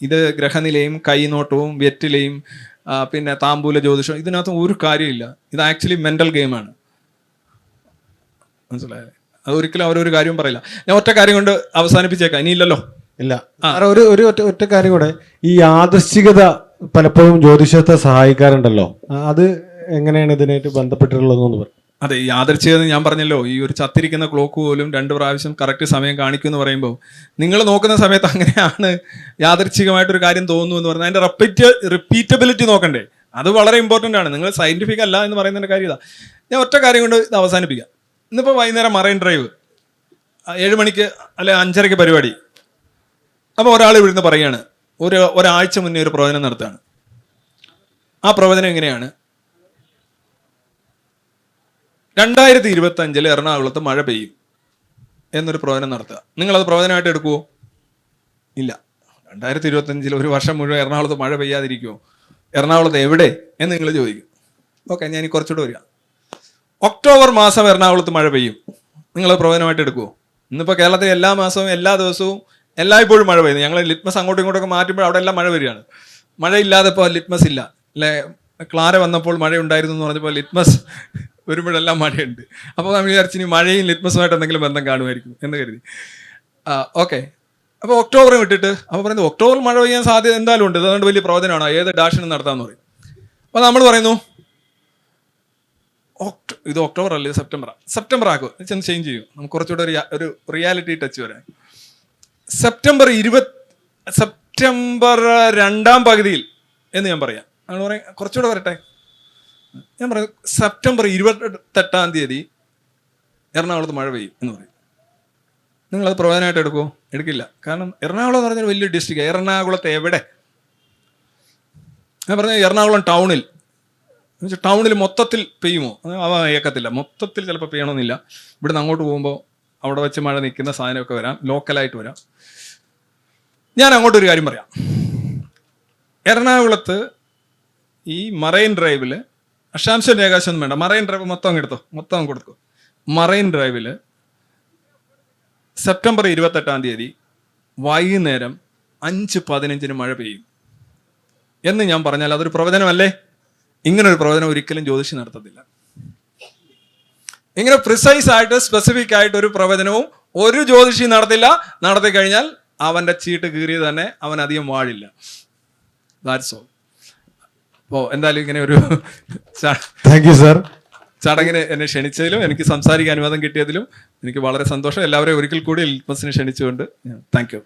ഇത് ഗ്രഹനിലയും കൈനോട്ടവും വെറ്റിലയും പിന്നെ താമ്പൂല ജ്യോതിഷം, ഇതിനകത്ത് ഒരു കാര്യമില്ല. ഇത് ആക്ച്വലി മെന്റൽ ഗെയിമാണ്. മനസ്സിലായത്? അത് ഒരിക്കലും അവരൊരു കാര്യവും പറയില്ല. ഞാൻ ഒറ്റ കാര്യം കൊണ്ട് അവസാനിപ്പിച്ചേക്കാം, ഇനിയില്ലല്ലോ. ഇല്ല, ഒരു ഒറ്റ കാര്യം കൂടെ. ഈ യാദൃശ്ചികത പലപ്പോഴും ജ്യോതിഷത്തെ സഹായിക്കാറുണ്ടല്ലോ, അത് എങ്ങനെയാണ് ഇതിനായിട്ട് ബന്ധപ്പെട്ടിട്ടുള്ളതെന്ന് പറയും? അതെ, ഈ യാദൃച്ഛികത ഞാൻ പറഞ്ഞല്ലോ, ഈ ഒരു ചത്തിരിക്കുന്ന ക്ലോക്ക് പോലും 2 പ്രാവശ്യം കറക്റ്റ് സമയം കാണിക്കും എന്ന് പറയുമ്പോൾ നിങ്ങൾ നോക്കുന്ന സമയത്ത് അങ്ങനെയാണ് യാദൃച്ഛികമായിട്ടൊരു കാര്യം തോന്നുന്നു എന്ന് പറഞ്ഞാൽ അതിൻ്റെ റിപ്പീറ്റബിലിറ്റി നോക്കണ്ടേ? അത് വളരെ ഇമ്പോർട്ടൻ്റ് ആണ്. നിങ്ങൾ സയൻറ്റിഫിക് അല്ല എന്ന് പറയുന്നതിൻ്റെ കാര്യം ഇതാ. ഞാൻ ഒറ്റ കാര്യം കൊണ്ട് ഇത് അവസാനിപ്പിക്കാം. ഇന്നിപ്പോൾ വൈകുന്നേരം മറൈൻ ഡ്രൈവ് 7 മണിക്ക് അല്ലെ 5:30 പരിപാടി. അപ്പോൾ ഒരാൾ ഇവിടുന്ന് പറയുകയാണ് ഒരാഴ്ച മുന്നേ ഒരു പ്രവചനം നടത്തുകയാണ്. ആ പ്രവചനം എങ്ങനെയാണ്? 2025 എറണാകുളത്ത് മഴ പെയ്യും എന്നൊരു പ്രവചനം നടത്തുക. നിങ്ങളത് പ്രവചനമായിട്ട് എടുക്കുമോ? ഇല്ല. 2025 ഒരു വർഷം മുഴുവൻ എറണാകുളത്ത് മഴ പെയ്യാതിരിക്കുമോ? എറണാകുളത്ത് എവിടെ എന്ന് നിങ്ങൾ ചോദിക്കും. ഓക്കെ, ഞാൻ ഇനി കുറച്ചുകൂടെ വരിക. ഒക്ടോബർ മാസം എറണാകുളത്ത് മഴ പെയ്യും, നിങ്ങളത് പ്രവചനമായിട്ട് എടുക്കുമോ? ഇന്നിപ്പോൾ കേരളത്തിൽ എല്ലാ മാസവും എല്ലാ ദിവസവും എല്ലായ്പ്പോഴും മഴ പെയ്യുന്നു. ഞങ്ങൾ ലിറ്റ്മസ് അങ്ങോട്ടും ഇങ്ങോട്ടൊക്കെ മാറ്റുമ്പോൾ അവിടെ എല്ലാം മഴ വരികയാണ്. മഴയില്ലാതെ ഇപ്പോൾ ലിറ്റ്മസ് ഇല്ല. അല്ലെ, ക്ലാര വന്നപ്പോൾ മഴ ഉണ്ടായിരുന്നു എന്ന് പറഞ്ഞപ്പോൾ ലിറ്റ്മസ് വരുമ്പോഴെല്ലാം മഴയുണ്ട്. അപ്പോൾ നമ്മൾ വിചാരിച്ചു ഇനി മഴയും ലിറ്റ്മസുമായിട്ട് എന്തെങ്കിലും ബന്ധം കാണുമായിരിക്കും എന്ന് കരുതി. ഓക്കെ, അപ്പോൾ ഒക്ടോബർ വിട്ടിട്ട് അപ്പോൾ പറയുന്നത് ഒക്ടോബറിൽ മഴ പെയ്യാൻ സാധ്യത എന്തായാലും ഉണ്ട്, അതുകൊണ്ട് വലിയ പ്രവചനമാണോ, ഏത് ഡാഷിനും നടത്താമെന്ന് പറയും. അപ്പോൾ നമ്മൾ പറയുന്നു ഇത് ഒക്ടോബർ അല്ലേ സെപ്റ്റംബർ ആക്കും, ചെന്ന് ചേഞ്ച് ചെയ്യും. നമുക്ക് കുറച്ചുകൂടെ ഒരു റിയാലിറ്റി ടച്ച് വരാൻ. സെപ്റ്റംബർ 2ാം പകുതിയിൽ എന്ന് ഞാൻ പറയാം. നമ്മൾ പറയാം കുറച്ചുകൂടെ വരട്ടെ. ഞാൻ പറയും സെപ്റ്റംബർ 28ാം തീയതി എറണാകുളത്ത് മഴ പെയ്യും എന്ന് പറയും. നിങ്ങളത് പ്രവചനമായിട്ട് എടുക്കുമോ? എടുക്കില്ല. കാരണം എറണാകുളം എന്ന് പറഞ്ഞാൽ വലിയൊരു ഡിസ്ട്രിക്റ്റ്. എറണാകുളത്ത് എവിടെ? ഞാൻ പറഞ്ഞ എറണാകുളം ടൗണിൽ മൊത്തത്തിൽ പെയ്യുമോ? അവ ഏക്കത്തില്ല. മൊത്തത്തിൽ ചിലപ്പോൾ പെയ്യണമെന്നില്ല. ഇവിടുന്ന് അങ്ങോട്ട് പോകുമ്പോൾ അവിടെ വെച്ച് മഴ നിൽക്കുന്ന സാധനമൊക്കെ വരാം, ലോക്കലായിട്ട് വരാം. ഞാൻ അങ്ങോട്ടൊരു കാര്യം പറയാം. എറണാകുളത്ത് ഈ മറൈൻ ഡ്രൈവിൽ അക്ഷാംശം രേഖാംശമൊന്നും വേണ്ട, മറൈൻ ഡ്രൈവ് മൊത്തം എടുത്തോ, മൊത്തം കൊടുക്കും. മറൈൻ ഡ്രൈവിൽ സെപ്റ്റംബർ 28ാം തീയതി വൈകുന്നേരം 5:15 മഴ പെയ്യും എന്ന് ഞാൻ പറഞ്ഞാൽ അതൊരു പ്രവചനമല്ലേ? ഇങ്ങനൊരു പ്രവചനം ഒരിക്കലും ജ്യോതിഷി നടത്തത്തില്ല. ഇങ്ങനെ പ്രിസൈസ് ആയിട്ട് സ്പെസിഫിക് ആയിട്ട് ഒരു പ്രവചനവും ഒരു ജ്യോതിഷി നടത്തില്ല. നടത്തി കഴിഞ്ഞാൽ അവൻ്റെ ചീട്ട് കീറിയത് തന്നെ അവൻ അധികം വാഴില്ല. That's all. അപ്പോൾ എന്തായാലും ഇങ്ങനെ ഒരു താങ്ക് യു സർ, ചടങ്ങിന് എന്നെ ക്ഷണിച്ചതിലും എനിക്ക് സംസാരിക്കാൻ അനുവാദം കിട്ടിയതിലും എനിക്ക് വളരെ സന്തോഷം. എല്ലാവരെയും ഒരിക്കൽ കൂടി ലിറ്റ്മസിനെ ക്ഷണിച്ചുകൊണ്ട് താങ്ക് യു.